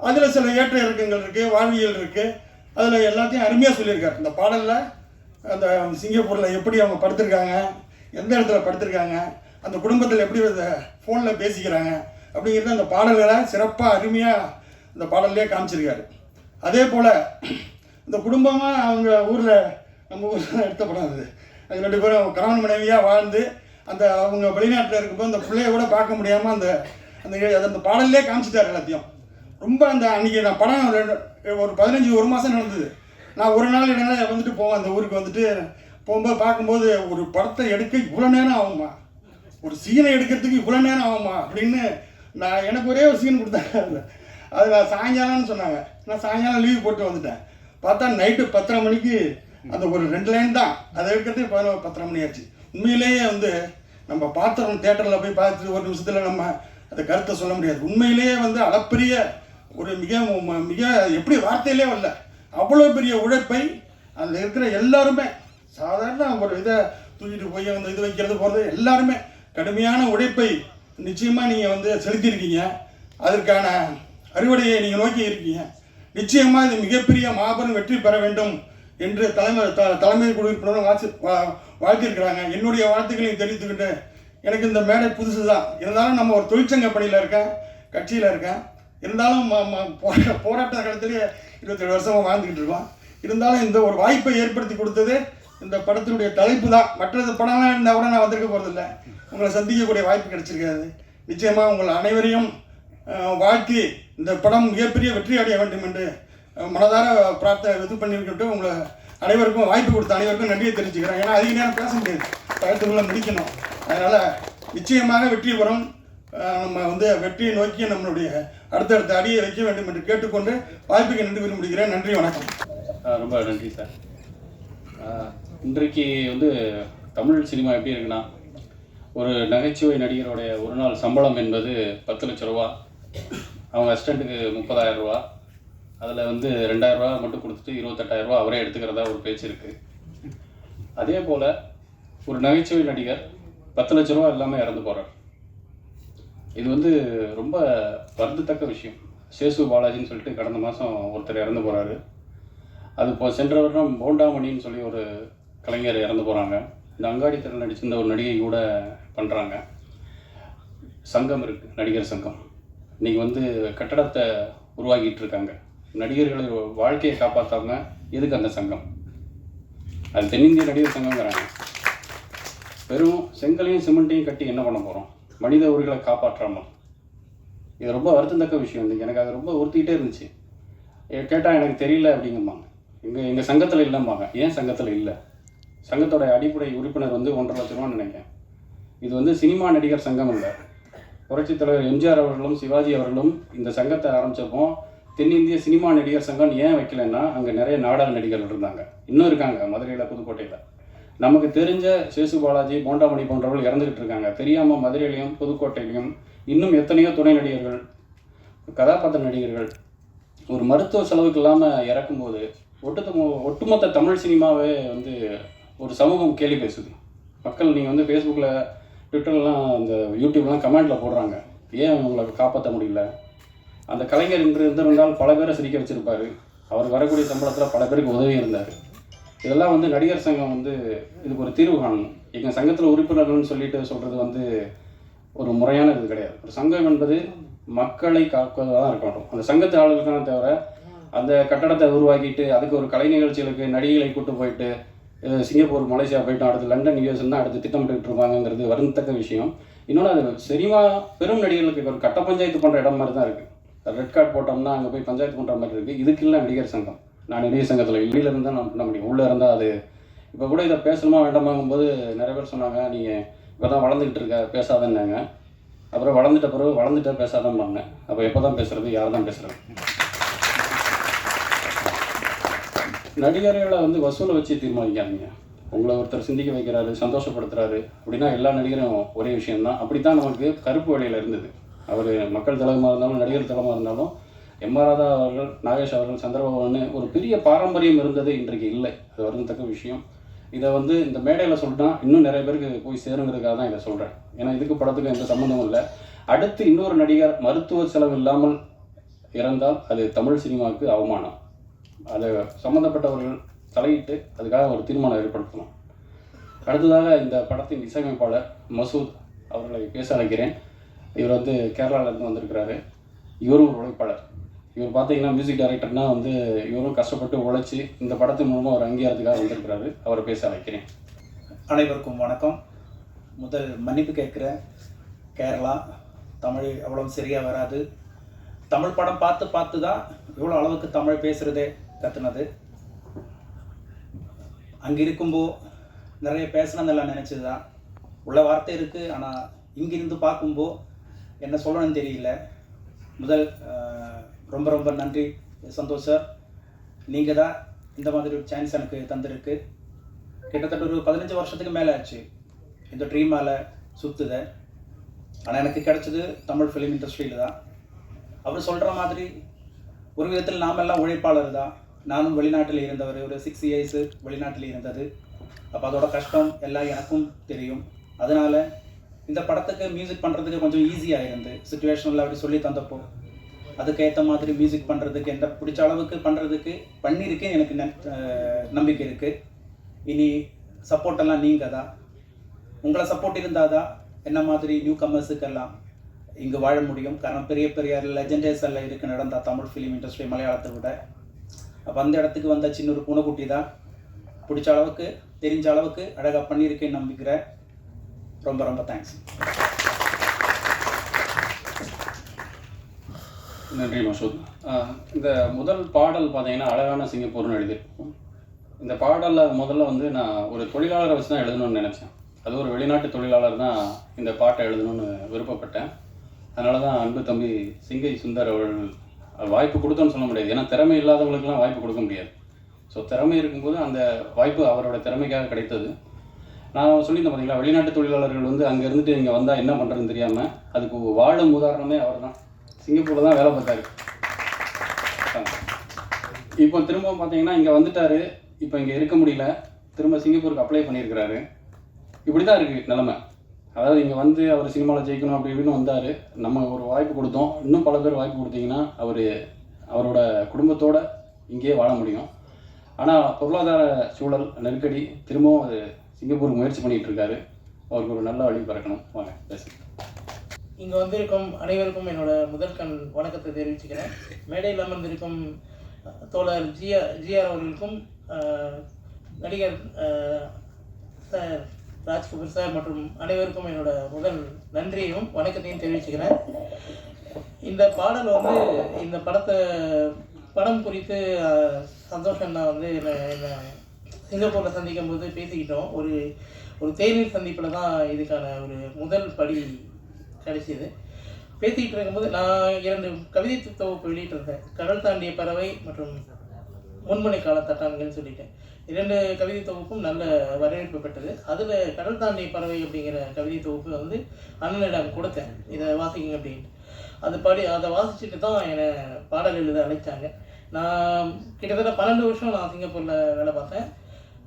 அதில் சில ஏற்ற இறக்கங்கள் இருக்குது, வாழ்வியல் இருக்குது. அதில் எல்லாத்தையும் அருமையாக சொல்லியிருக்காரு இந்த பாடலில். அந்த சிங்கப்பூரில் எப்படி அவங்க படுத்திருக்காங்க, எந்த இடத்துல படுத்திருக்காங்க, அந்த குடும்பத்தில் எப்படி ஃபோனில் பேசிக்கிறாங்க அப்படிங்கிறது அந்த பாடல்களை சிறப்பாக அருமையாக இந்த பாடல்லே காமிச்சிருக்காரு. அதே போல் இந்த குடும்பமாக அவங்க ஊரில், நம்ம ஊரில் எடுத்த படம் அது 2 பேரும் கணவன் மனைவியாக வாழ்ந்து அந்த அவங்க வெளிநாட்டில் இருக்கும்போது அந்த பிள்ளைய கூட பார்க்க முடியாமல் அந்த அந்த பாடல்லே காமிச்சிட்டார் எல்லாத்தையும். ரொம்ப அந்த அன்றைக்கி நான் படம் ஒரு 15 மாதம் நடந்தது. நான் ஒரு நாள் இடையில வந்துட்டு போவேன் அந்த ஊருக்கு. வந்துட்டு போகும்போது பார்க்கும்போது ஒரு படத்தை எடுக்க இவ்வளோ நேரம் ஆகுமா, ஒரு சீனை எடுக்கிறதுக்கு இவ்வளோ நேரம் ஆகுமா அப்படின்னு எனக்கு ஒரே ஒரு சீன் கொடுத்தாங்க. அது நான் சாயங்காலம்னு சொன்னாங்க. நான் சாயங்காலம் லீவ் போட்டு வந்துட்டேன். பார்த்தா நைட்டு 10:30 மணிக்கு அந்த ஒரு 2 லைன் தான் அதை எடுக்கிறதுக்கு 10:30 மணி ஆச்சு. உண்மையிலேயே வந்து நம்ம பார்த்துறோம், தேட்டரில் போய் பார்த்து ஒரு நிமிஷத்தில் நம்ம அந்த கருத்தை சொல்ல முடியாது. உண்மையிலேயே வந்து அளப்பரிய ஒரு மிக எப்படி வார்த்தையிலே வரல, அவ்வளோ பெரிய உழைப்பை அதில் இருக்கிற எல்லாருமே, சாதாரண ஒரு இதை தூக்கிட்டு போய் வந்து இது வைக்கிறது போகிறது, எல்லாருமே கடுமையான உழைப்பை நிச்சயமாக நீங்கள் வந்து செலுத்தியிருக்கீங்க. அதற்கான அறுவடையை நீங்கள் நோக்கி இருக்கீங்க. நிச்சயமாக இது மிகப்பெரிய மாபெரும் வெற்றி பெற வேண்டும் என்று தலைமை குழு உறுப்பினரும் வாழ்த்திருக்கிறாங்க. என்னுடைய வாழ்த்துக்களையும் தெரிவித்துக்கிட்டு, எனக்கு இந்த மேடை புதுசு தான், இருந்தாலும் நம்ம ஒரு தொழிற்சங்க பணியில் இருக்கேன், கட்சியில் இருக்கேன், இருந்தாலும் போராட்ட காலத்திலேயே 27 வருஷமாக வாழ்ந்துக்கிட்டு இருக்கோம். இருந்தாலும் இந்த ஒரு வாய்ப்பை ஏற்படுத்தி கொடுத்தது இந்த படத்தினுடைய தலைப்பு தான். மற்றது படம்லாம் இருந்தால் கூட நான் வந்திருக்க போகிறதில்ல, உங்களை சந்திக்கக்கூடிய வாய்ப்பு கிடைச்சிருக்காது. நிச்சயமாக உங்கள் அனைவரையும் வாழ்த்தி இந்த படம் மிகப்பெரிய வெற்றி அடைய வேண்டும் என்று மனதார இது பண்ணியிருக்கிட்டு உங்களை அனைவருக்கும் வாய்ப்பு கொடுத்த அனைவருக்கும் நன்றியை தெரிவிச்சுக்கிறேன். ஏன்னா அதிக நேரம் பேச முடியாது, கருத்துக்குள்ளே முடிக்கணும். அதனால் நிச்சயமாக வெற்றி பெறும். நம்ம வந்து வெற்றியை நோக்கி நம்மளுடைய அடுத்தடுத்த அடியை வைக்க வேண்டும் என்று கேட்டுக்கொண்டு வாய்ப்புக்கு நன்றி கூறி முடிக்கிறேன். நன்றி, வணக்கம். ரொம்ப நன்றி சார். இன்றைக்கு வந்து தமிழ் சினிமா எப்படி இருக்குன்னா, ஒரு நகைச்சுவை நடிகருடைய ஒரு நாள் சம்பளம் என்பது 10 லட்ச ரூபா, அவங்க அசிஸ்டண்ட்டுக்கு 30,000 ரூபா, அதில் வந்து 2,000 ரூபா மட்டும் கொடுத்துட்டு 28,000 ரூபா அவரே எடுத்துக்கிறதா ஒரு பேச்சு இருக்குது. அதே போல் ஒரு நகைச்சுவை நடிகர் 10 லட்ச ரூபா இல்லாமல் இறந்து போகிறார். இது வந்து ரொம்ப வருந்தத்தக்க விஷயம். சேசு பாலாஜின்னு சொல்லிட்டு கடந்த மாதம் ஒருத்தர் இறந்து போகிறாரு. அது இப்போ சென்ற வருடம் போண்டாமணின்னு சொல்லி ஒரு கலைஞர் இறந்து போகிறாங்க. இந்த அங்காடி திறன் நடிச்சிருந்த ஒரு நடிகை கூட பண்ணுறாங்க. சங்கம் இருக்குது, நடிகர் சங்கம். இன்றைக்கி வந்து கட்டடத்தை உருவாக்கிட்டு இருக்காங்க. நடிகர்களை வாழ்க்கையை காப்பாற்றாமல் எதுக்கு அந்த சங்கம்? அது தென்னிந்திய நடிகர் சங்கங்கிறாங்க. வெறும் செங்கலையும் சிமெண்ட்டையும் கட்டி என்ன பண்ண போகிறோம்? மனித உரிமைகளை காப்பாற்றாமல். இது ரொம்ப வருத்தத்தக்க விஷயம். இன்றைக்கி எனக்கு அது ரொம்ப உறுத்திக்கிட்டே இருந்துச்சு. கேட்டால் எனக்கு தெரியல அப்படிங்கம்பாங்க. எங்கள் சங்கத்தில் இல்லைம்பாங்க. ஏன் சங்கத்தில் இல்லை? சங்கத்தோட அடிப்படை உறுப்பினர் வந்து 1.5 லட்ச ரூபான்னு நினைக்கிறேன். இது வந்து சினிமா நடிகர் சங்கம் இல்லை. புரட்சித் தலைவர் எம்ஜிஆர் அவர்களும் சிவாஜி அவர்களும் இந்த சங்கத்தை ஆரம்பித்தப்போ தென்னிந்திய சினிமா நடிகர் சங்கம் ஏன் வைக்கலைன்னா, அங்கே நிறைய நாடக நடிகர்கள் இருந்தாங்க, இன்னும் இருக்காங்க மதுரையில், புதுக்கோட்டையில். நமக்கு தெரிஞ்ச சேசு பாலாஜி, போண்டாமணி போன்றவர்கள் இறந்துக்கிட்டு இருக்காங்க. தெரியாமல் மதுரையிலையும் புதுக்கோட்டையிலையும் இன்னும் எத்தனையோ துணை நடிகர்கள், கதாபாத்திர நடிகர்கள் ஒரு மருத்துவ செலவுக்கு இல்லாமல் இறக்கும்போது ஒட்டுமொத்த தமிழ் சினிமாவே வந்து ஒரு சமூகம் கேலி பேசுது. மக்கள் நீங்கள் வந்து ஃபேஸ்புக்கில், ட்விட்டர்லாம், இந்த யூடியூப்லாம் கமெண்டில் போடுறாங்க, ஏன் உங்களை காப்பாற்ற முடியல? அந்த கலைஞர் இன்று இருந்திருந்தால் பல பேரை சிரிக்க வச்சுருப்பார். அவர் வரக்கூடிய சம்பளத்தில் பல பேருக்கு உதவி இருந்தார். இதெல்லாம் வந்து நடிகர் சங்கம் வந்து இதுக்கு ஒரு தீர்வு காணணும். எங்கள் சங்கத்தில் உறுப்பினர்கள்னு சொல்லிட்டு சொல்கிறது வந்து ஒரு முறையான இது கிடையாது. ஒரு சங்கம் என்பது மக்களை காப்பதாக இருக்கட்டும். அந்த சங்கத்து ஆளுகளுக்கான தவிர அந்த கட்டடத்தை உருவாக்கிட்டு அதுக்கு ஒரு கலை நிகழ்ச்சிகளுக்கு நடிகைகளை கூட்டு போயிட்டு சிங்கப்பூர், மலேசியா போயிட்டோம், அடுத்து லண்டன், யூஎஸ்ன்னு அடுத்து திட்டமிட்டு இருப்பாங்கிறது வருந்தத்தக்க விஷயம். இன்னொன்று, அது சினிமா பெரும் நடிகர்களுக்கு ஒரு கட்ட பஞ்சாயத்து பண்ணுற இடம் மாதிரி தான் இருக்குது. ரெட் கார்டு போட்டோம்னா அங்கே போய் பஞ்சாயத்து பண்ணுற மாதிரி இருக்குது. இதுக்கு இல்லை நடிகர் சங்கம். நான் நடிகர் சங்கத்தில் வெளியில் இருந்தால் நான் பண்ண முடியும், உள்ளே இருந்தால் அது. இப்போ கூட இதை பேசணுமா வேண்டாமாங்கும்போது நிறைய பேர் சொன்னாங்க, நீங்கள் இப்போ தான் வளர்ந்துக்கிட்டு இருக்க, பேசாதன்னாங்க. அப்புறம் வளர்ந்துட்ட பிறகு வளர்ந்துட்டா பேசாதான் பண்ணேன். அப்போ எப்போ தான் பேசுகிறது? யார் தான் பேசுகிறது? நடிகர்களை வந்து வசூலை வச்சு தீர்மானிக்காதீங்க. உங்களை ஒருத்தர் சிந்திக்க வைக்கிறாரு, சந்தோஷப்படுத்துறாரு அப்படின்னா எல்லா நடிகரும் ஒரே விஷயம்தான். அப்படி தான் நமக்கு கருப்பு வழியில் இருந்தது. அவர் மக்கள் தலைவமாக இருந்தாலும் நடிகர் தலைவமாக இருந்தாலும் எம்.ஆர். ராதா அவர்கள், நாகேஷ் அவர்கள், சந்திரபாபுன்னு ஒரு பெரிய பாரம்பரியம் இருந்தது இன்றைக்கு இல்லை. அது வருந்தத்தக்க விஷயம். இதை வந்து இந்த மேடையில் சொல்லிட்டா இன்னும் நிறைய பேருக்கு போய் சேருங்கிறதுக்காக தான் இதை சொல்கிறேன். ஏன்னா இதுக்கு படத்துக்கு எந்த சம்மந்தமும் இல்லை. அடுத்து இன்னொரு நடிகர் மருத்துவ செலவு இல்லாமல் இறந்தால் அது தமிழ் சினிமாவுக்கு அவமானம். அதை சம்மந்தப்பட்டவர்கள் தலையிட்டு அதுக்காக ஒரு தீர்மானம் ஏற்படுத்தணும். அடுத்ததாக இந்த படத்தின் இசையமைப்பாளர் மசூத் அவர்களை பேச அழைக்கிறேன். இவர் வந்து கேரளாவிலேருந்து வந்திருக்கிறாரு. இவரும் ஒரு உழைப்பாளர். இவர் பார்த்தீங்கன்னா மியூசிக் டைரக்டர்னால் வந்து இவரும் கஷ்டப்பட்டு உழைச்சி இந்த படத்தின் மூலமாக ஒரு அங்கீகாரத்துக்காக வந்திருக்கிறாரு. அவரை பேச அழைக்கிறேன். அனைவருக்கும் வணக்கம். முதல் மன்னிப்பு கேட்குறேன். கேரளா தமிழ் அவ்வளோ சரியாக வராது. தமிழ் படம் பார்த்து தான் இவ்வளோ அளவுக்கு தமிழ் பேசுகிறதே கற்றுனது. அங்கே இருக்கும்போது நிறைய பேசணுன்னெல்லாம் நினச்சது தான். உள்ள வார்த்தை இருக்குது, ஆனால் இங்கிருந்து பார்க்கும்போது என்ன சொல்லணும்னு தெரியல. முதல் ரொம்ப ரொம்ப நன்றி சந்தோஷ் சார். நீங்கள் தான் இந்த மாதிரி ஒரு சான்ஸ் எனக்கு தந்திருக்கு. கிட்டத்தட்ட ஒரு 15 வருஷத்துக்கு மேலே ஆச்சு இந்த ட்ரீம் மேலே சுற்றுத. ஆனால் எனக்கு கிடைச்சது தமிழ் ஃபிலிம் இண்டஸ்ட்ரியில் தான். அவர் சொல்கிற மாதிரி ஒரு விதத்தில் நாம் எல்லாம் உழைப்பாளர் தான். நானும் வெளிநாட்டில் இருந்தவர், ஒரு 6 இயர்ஸு வெளிநாட்டில் இருந்தது. அப்போ அதோட கஷ்டம் எல்லாம் எனக்கும் தெரியும். அதனால் இந்த படத்துக்கு மியூசிக் பண்ணுறதுக்கு கொஞ்சம் ஈஸியாக இருந்து சுச்சுவேஷனில் அப்படி சொல்லி தந்தப்போ அதுக்கேற்ற மாதிரி மியூசிக் பண்ணுறதுக்கு என்ன பிடிச்ச அளவுக்கு பண்ணுறதுக்கு பண்ணியிருக்கேன். எனக்கு நம்பிக்கை இருக்குது. இனி சப்போர்ட்டெல்லாம் நீங்கள் தான். உங்களை சப்போர்ட் இருந்தால் தான் என்ன மாதிரி நியூ கமர்ஸுக்கெல்லாம் இங்கே வாழ முடியும். காரணம் பெரிய பெரிய லெஜெண்டர்ஸ் எல்லாம் இருக்குது நடந்தா தமிழ் ஃபிலிம் இண்டஸ்ட்ரி மலையாளத்தை விட. அப்போ அந்த இடத்துக்கு வந்த சின்ன ஒரு பூனைக்குட்டி தான். பிடிச்ச அளவுக்கு தெரிஞ்ச அளவுக்கு அழகாக பண்ணியிருக்கேன்னு நம்பிக்கிறேன். ரொம்ப ரொம்ப தேங்க்ஸ். நன்றி மசூத். இந்த முதல் பாடல் பார்த்தீங்கன்னா அழகான சிங்கப்பூர்னு எழுதியிருக்கோம். இந்த பாடலில் முதல்ல வந்து நான் ஒரு தொழிலாளரை வச்சு தான் எழுதணும்னு நினச்சேன். அது ஒரு வெளிநாட்டு தொழிலாளர் தான் இந்த பாட்டை எழுதணும்னு விருப்பப்பட்டேன். அதனால தான் அன்பு தம்பி சிங்கை சுந்தர் அவர்கள் வாய்ப்பு கொடுத்தோன்னு சொல்ல முடியாது. ஏன்னா திறமை இல்லாதவங்களுக்குலாம் வாய்ப்பு கொடுக்க முடியாது. ஸோ திறமை இருக்கும்போது அந்த வாய்ப்பு அவரோட திறமைக்காக கிடைத்தது. நான் சொல்லியிருந்தேன் பார்த்தீங்களா, வெளிநாட்டு தொழிலாளர்கள் வந்து அங்கே இருந்துட்டு இங்கே வந்தால் என்ன பண்ணுறதுன்னு தெரியாமல் அதுக்கு வாழும் உதாரணமே அவர் தான். சிங்கப்பூரில் தான் வேலை பார்த்தாரு. இப்போ திரும்ப பார்த்தீங்கன்னா இங்கே வந்துட்டார். இப்போ இங்கே இருக்க முடியல, திரும்ப சிங்கப்பூருக்கு அப்ளை பண்ணியிருக்கிறாரு. இப்படி தான் இருக்குது நிலமை. அதாவது இங்கே வந்து அவர் சினிமாவில் ஜெயிக்கணும் அப்படி இப்படின்னு வந்தார். நம்ம ஒரு வாய்ப்பு கொடுத்தோம். இன்னும் பல பேர் வாய்ப்பு கொடுத்தீங்கன்னா அவரோட குடும்பத்தோடு இங்கேயே வாழ முடியும். ஆனால் பொருளாதார சூழல் நெருக்கடி திரும்பவும் அது சிங்கப்பூருக்கு முயற்சி பண்ணிகிட்டு இருக்காரு. அவருக்கு ஒரு நல்ல வழி பிறக்கணும். வாங்க பேச. இங்கே வந்திருக்கும் அனைவருக்கும் என்னோட முதல் வணக்கத்தை தெரிவிச்சுக்கிறேன். மேடையில் அமர்ந்திருக்கும் தோழர் ஜிஆர் அவர்களுக்கும் நடிகர் சார் ராஜ்கபூர் சார் மற்றும் அனைவருக்கும் என்னோட முதல் நன்றியையும் வணக்கத்தையும் தெரிவிச்சுக்கிறேன். இந்த பாடல் வந்து இந்த படம் குறித்து சந்தோஷம் தான் வந்து என்ன சிங்கப்பூரில் சந்திக்கும் போது பேசிக்கிட்டோம். ஒரு தேநீர் சந்திப்பில் தான் இதுக்கான ஒரு முதல் படி கிடைச்சிது. பேசிக்கிட்டு இருக்கும்போது நான் 2 கவிதை தொகுப்பு வெளியிட்டிருந்தேன். கடல் தாண்டிய பறவை மற்றும் முன்முனை கால தட்டான்கள்னு சொல்லிட்டேன். 2 கவிதை தொகுப்பும் நல்ல வரவேற்பு பெற்றது. அதில் கடல் தாண்டிய பறவை அப்படிங்கிற கவிதை தொகுப்பு வந்து அண்ணனிடம் கொடுத்தேன், இதை வாசிங்க அப்படின்னு. அதை வாசிச்சுட்டு தான் என்னை பாடல் எழுத அழைச்சாங்க. நான் கிட்டத்தட்ட 12 வருஷம் நான் சிங்கப்பூரில் வேலை பார்த்தேன்.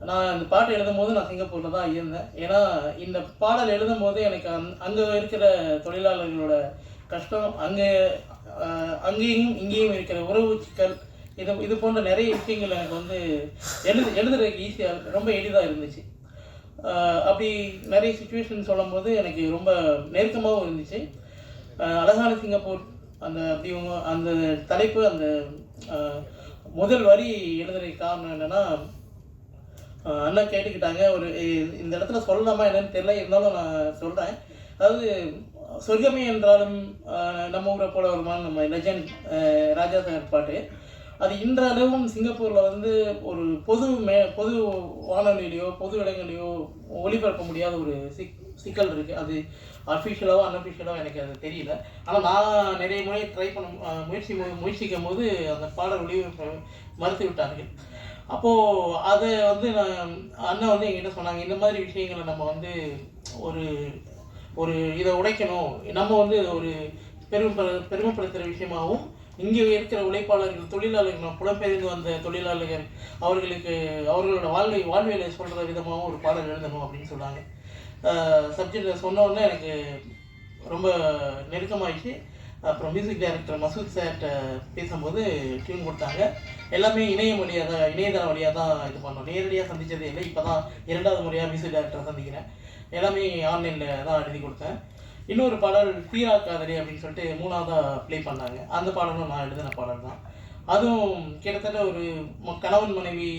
நான் இந்த பாட்டு எழுதும் போது நான் சிங்கப்பூரில் தான் இருந்தேன். ஏன்னா இந்த பாடல் எழுதும் போது எனக்கு அங்கே இருக்கிற தொழிலாளர்களோட கஷ்டம், அங்கேயும் இங்கேயும் இருக்கிற உறவு சிக்கல், இது போன்ற நிறைய விஷயங்கள் எனக்கு வந்து எழுதுறதுக்கு ஈஸியாக ரொம்ப எளிதாக இருந்துச்சு. அப்படி நிறைய சுச்சுவேஷன் சொல்லும் போது எனக்கு ரொம்ப நெருக்கமாகவும் இருந்துச்சு. அழகான சிங்கப்பூர் அந்த தலைப்பு, அந்த முதல் வரி எழுதுறதுக்கு காரணம் என்னென்னா, அண்ணா கேட்டுக்கிட்டாங்க, இந்த இடத்துல சொல்லலாமா என்னன்னு தெரியல, இருந்தாலும் நான் சொல்கிறேன். அதாவது சொர்க்கமே என்றாலும் நம்ம ஊரை போல வருமான நம்ம லெஜண்ட் ராஜா சார் பாட்டு, அது இன்றளவும் சிங்கப்பூரில் வந்து ஒரு பொது வானொலியிலையோ பொது இடங்களையோ ஒளிபரப்ப முடியாத ஒரு சிக்கல் இருக்குது. அது அஃபிஷியலாவோ அன்அஃபிஷியலாவோ எனக்கு அது தெரியல. ஆனால் நான் நிறைய முறை ட்ரை முயற்சிக்கும் போது அந்த பாடல் ஒளிபரப்ப மறுத்து விட்டார்கள். அப்போது அதை வந்து அண்ணன் வந்து என்கிட்ட சொன்னாங்க, இந்த மாதிரி விஷயங்களை நம்ம வந்து ஒரு இதை உடைக்கணும், நம்ம வந்து ஒரு பெருமைப்படுத்துகிற விஷயமாகவும், இங்கே இருக்கிற உழைப்பாளர்கள், தொழிலாளர்கள், புலம்பெயர்ந்து வந்த தொழிலாளர்கள், அவர்களோட வாழ்வியலை சொல்கிற விதமாகவும் ஒரு பாடல் எழுதணும் அப்படின்னு சொன்னாங்க. சப்ஜெக்ட் சொன்னோடனே எனக்கு ரொம்ப நெருக்கமாகிடுச்சு. அப்புறம் மியூசிக் டைரக்டர் மசூத் சார்கிட்ட பேசும்போது டியூன் கொடுத்தாங்க. எல்லாமே இணையதள வழியாக தான் இது பண்ணோம், நேரடியாக சந்தித்ததே இல்லை. இப்போ தான் 2வது முறையாக மியூசிக் டைரக்டரை சந்திக்கிறேன். எல்லாமே ஆன்லைனில் தான் எழுதி கொடுத்தேன். இன்னொரு பாடல் தீரா காதலி அப்படின்னு சொல்லிட்டு 3வதாக ப்ளே பண்ணாங்க. அந்த பாடலும் நான் எழுதின பாடல் தான். அதுவும் கிட்டத்தட்ட ஒரு கணவன் மனைவி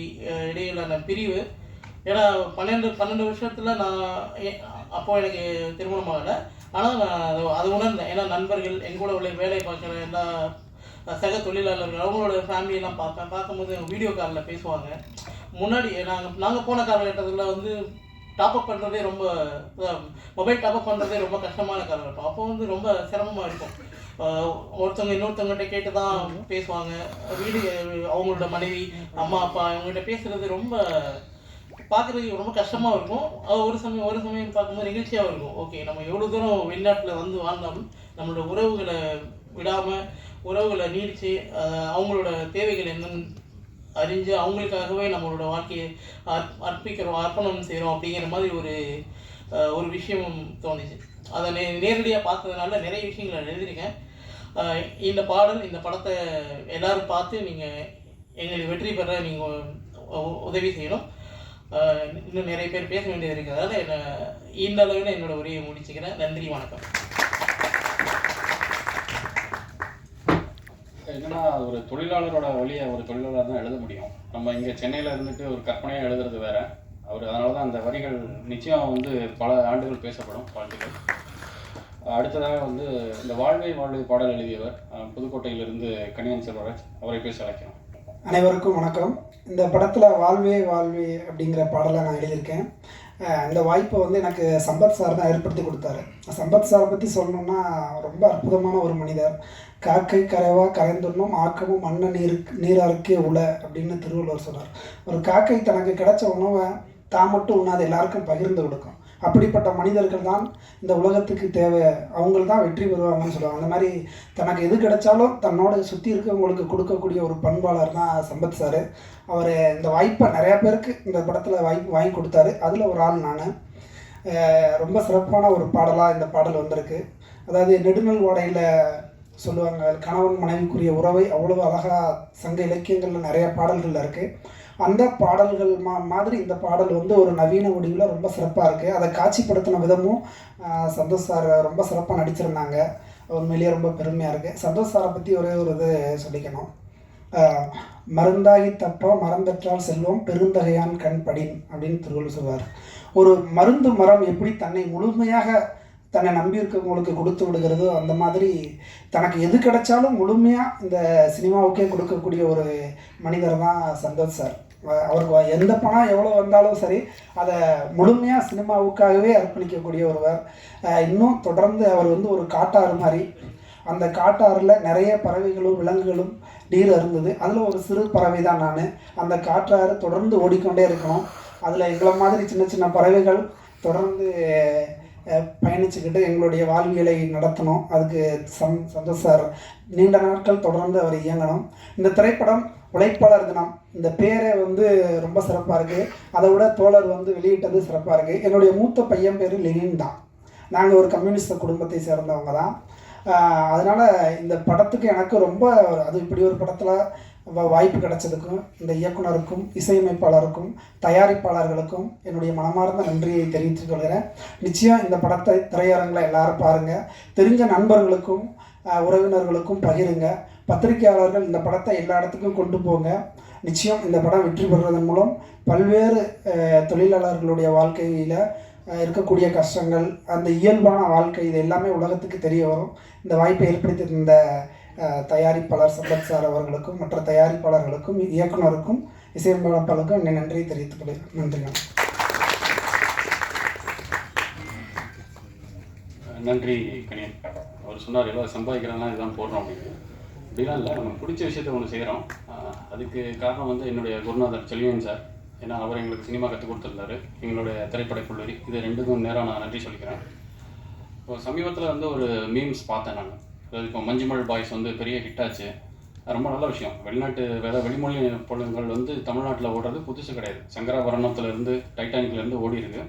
இடையிலான பிரிவு. ஏன்னா 12 வருஷத்தில் நான் அப்போது எனக்கு திருமணம் ஆகலை. ஆனால் நான் அதை உணர்ந்தேன். ஏன்னா நண்பர்கள், எங்கூட உள்ள வேலை பார்க்குற எல்லா சக தொழிலாளர்கள், அவங்களோட ஃபேமிலியெல்லாம் பார்க்கும்போது வீடியோ காலில் பேசுவாங்க. முன்னாடி நாங்கள் போன காலகட்டத்தில் வந்து டாப்அப் பண்ணுறதே மொபைல் டாப்அப் பண்ணுறதே ரொம்ப கஷ்டமான காலகட்டம். அப்போ வந்து ரொம்ப சிரமமாக இருக்கும். ஒருத்தவங்க இன்னொருத்தவங்ககிட்ட கேட்டு தான் பேசுவாங்க. அவங்களோட மனைவி, அம்மா, அப்பா அவங்ககிட்ட பேசுகிறது ரொம்ப பார்க்குறதுக்கு ரொம்ப கஷ்டமாக இருக்கும். ஒரு சமயம் பார்க்கும்போது நிகழ்ச்சியாகவும் இருக்கும். ஓகே, நம்ம எவ்வளோ தூரம் வெளிநாட்டில் வந்து வாழ்ந்தாலும் நம்மளோட உறவுகளை விடாமல், உறவுகளை நீடித்து, அவங்களோட தேவைகள் என்னன்னு அறிஞ்சு அவங்களுக்காகவே நம்மளோட வாழ்க்கையை அர்ப்பணம் செய்கிறோம் அப்படிங்கிற மாதிரி ஒரு விஷயம் தோணுச்சு. அதை நேரடியாக பார்த்ததுனால நிறைய விஷயங்களை எழுதியிருக்கேன். இந்த படத்தை எல்லோரும் பார்த்து நீங்கள் எங்களுக்கு வெற்றி பெற நீங்கள் உதவி செய்யணும். இன்னும் நிறைய பேர் பேச வேண்டியது இருக்கிறதால இந்த அளவில் என்னோட உரையை முடிச்சுக்கிறேன். நன்றி, வணக்கம். என்னன்னா, ஒரு தொழிலாளரோட வழியை ஒரு தொழிலாளர் தான் எழுத முடியும். நம்ம இங்கே சென்னையில் இருந்துட்டு ஒரு கற்பனையாக எழுதுறது வேற. அதனால தான் அந்த வரிகள் நிச்சயம் வந்து பல ஆண்டுகள் பேசப்படும். வாழ்த்துக்கள். அடுத்ததாக வந்து இந்த வாழ்வை பாடல் எழுதியவர் புதுக்கோட்டையிலிருந்து கணியன் செல்வராஜ், அவரை பேச அழைக்கிறோம். அனைவருக்கும் வணக்கம். இந்த படத்தில் வாழ்வே அப்படிங்கிற பாடலை நான் எழுதியிருக்கேன். இந்த வாய்ப்பை வந்து எனக்கு சம்பத் சார் தான் ஏற்படுத்தி கொடுத்தாரு. சம்பத் சாரை பற்றி சொல்லணுன்னா ரொம்ப அற்புதமான ஒரு மனிதர். காக்கை கரைவா கரைந்துண்ணும் ஆக்கமும் மண்ண நீராருக்கே உல அப்படின்னு திருவள்ளுவர் சொன்னார். ஒரு காக்கை தனக்கு கிடைச்ச உணவை தான் மட்டும் உண்ணாது எல்லாருக்கும் பகிர்ந்து கொடுக்கும். அப்படிப்பட்ட மனிதர்கள் தான் இந்த உலகத்துக்கு தேவை, அவங்க தான் வெற்றி பெறுவாங்கன்னு சொல்லுவாங்க. அந்த மாதிரி தனக்கு எது கிடைச்சாலும் தன்னோட சுற்றி இருக்கவங்களுக்கு கொடுக்கக்கூடிய ஒரு பண்பாளர் தான் சம்பத் சார். அவர் இந்த வாய்ப்பை நிறையா பேருக்கு இந்த படத்தில் வாய்ப்பு வாங்கி கொடுத்தாரு. அதில் ஒரு ஆள் நான். ரொம்ப சிறப்பான ஒரு பாடலாக இந்த பாடல் வந்திருக்கு. அதாவது நெடுநல் ஓடையில் சொல்லுவாங்க, கணவன் மனைவிக்குரிய உறவை அவ்வளோ அழகாக சங்க இலக்கியங்களில் நிறைய பாடல்களில் இருக்குது. அந்த பாடல்கள் மாதிரி இந்த பாடல் வந்து ஒரு நவீன வடிவில் ரொம்ப சிறப்பாக இருக்குது. அதை காட்சிப்படுத்தின விதமும் சந்தோஷ் சார் ரொம்ப சிறப்பாக நடிச்சிருந்தாங்க. உண்மையிலேயே ரொம்ப பெருமையாக இருக்குது. சந்தோஷ் சாரை பற்றி ஒரே ஒரு இது சொல்லிக்கணும். மருந்தாகி தப்பா மறந்தற்றால் செல்வம் பெருந்தகையான் கண் படின் அப்படின்னு திருவள்ளுவர் சொல்வார். ஒரு மருந்து மரம் எப்படி தன்னை முழுமையாக தன்னை நம்பி இருக்கவங்களுக்கு கொடுத்து விடுகிறதோ அந்த மாதிரி தனக்கு எது கிடைச்சாலும் முழுமையாக இந்த சினிமாவுக்கே கொடுக்கக்கூடிய ஒரு மனிதர் தான் சந்தோஷ் சார். அவருக்கு எந்த பணம் எவ்வளோ வந்தாலும் சரி அதை முழுமையாக சினிமாவுக்காகவே அர்ப்பணிக்கக்கூடிய ஒருவர். இன்னும் தொடர்ந்து அவர் வந்து ஒரு காட்டாறு மாதிரி, அந்த காட்டாறில் நிறைய பறவைகளும் விலங்குகளும் நீர் இருந்தது. அதில் ஒரு சிறு பறவை தான் நான். அந்த காட்டாறு தொடர்ந்து ஓடிக்கொண்டே இருக்கணும். அதில் எங்களை மாதிரி சின்ன சின்ன பறவைகள் தொடர்ந்து பயணிச்சுக்கிட்டு எங்களுடைய வாழ்வியலை நடத்தணும். அதுக்கு சந்தோஷ் சார் நீண்ட நாட்கள் தொடர்ந்து அவர் இயங்கணும். இந்த திரைப்படம் உழைப்பாளர் தினம், இந்த பேரை வந்து ரொம்ப சிறப்பாக இருக்குது. அதை விட தோழர் வந்து வெளியிட்டது சிறப்பாக இருக்குது. என்னுடைய மூத்த பையன் பேர் லெனின் தான். நாங்கள் ஒரு கம்யூனிஸ்ட் குடும்பத்தை சேர்ந்தவங்க தான். அதனால் இந்த படத்துக்கு எனக்கு ரொம்ப அது இப்படி ஒரு படத்தில் வாய்ப்பு கிடைச்சதுக்கும் இந்த இயக்குனருக்கும் இசையமைப்பாளருக்கும் தயாரிப்பாளர்களுக்கும் என்னுடைய மனமார்ந்த நன்றியை தெரிவித்துக் கொள்கிறேன். நிச்சயம் இந்த படத்தை திரையரங்கில் எல்லாரும் பாருங்கள். தெரிஞ்ச நண்பர்களுக்கும் உறவினர்களுக்கும் பகிருங்க. பத்திரிகையாளர்கள் இந்த படத்தை எல்லா இடத்துக்கும் கொண்டு போங்க. நிச்சயம் இந்த படம் வெற்றி பெறுவதன் மூலம் பல்வேறு தொழிலாளர்களுடைய வாழ்க்கையில் இருக்கக்கூடிய கஷ்டங்கள், அந்த இயல்பான வாழ்க்கை, இது எல்லாமே உலகத்துக்கு தெரிய வரும். இந்த வாய்ப்பை ஏற்படுத்தியிருந்த தயாரிப்பாளர் சம்பத் சார் அவர்களுக்கும் மற்ற தயாரிப்பாளர்களுக்கும் இயக்குனருக்கும் இசையமைப்பாளருக்கும் என்னை நன்றியை தெரிவித்துக் கொள்கிறேன். நன்றிங்க. நன்றி கணியன். அவர் சொன்னார் எல்லாம் சம்பாதிக்கிறதுலாம் இதுதான் போடுறோம் அப்படின்னு. அப்படிலாம் இல்லை, நம்ம பிடிச்ச விஷயத்தை ஒன்று செய்கிறோம். அதுக்கு காரணம் வந்து என்னுடைய குருநாதர் செல்வியன் சார். ஏன்னா அவர் எங்களுக்கு சினிமா கற்றுக் கொடுத்துருந்தாரு, எங்களுடைய திரைப்பட கல்லூரி. இது ரெண்டுக்கும் நேராக நான் நன்றி சொல்லிக்கிறேன். இப்போ சமீபத்தில் வந்து ஒரு மீம்ஸ் பார்த்தேன் நான். அதாவது இப்போ மஞ்சுமல் பாய்ஸ் வந்து பெரிய ஹிட்டாச்சு, ரொம்ப நல்ல விஷயம். வெளிநாட்டு வெளிமொழி பொருள்கள் வந்து தமிழ்நாட்டில் ஓடுறது புதுசு கிடையாது. சங்கராபரணத்துலேருந்து டைட்டானிக்லேருந்து ஓடி இருக்கு.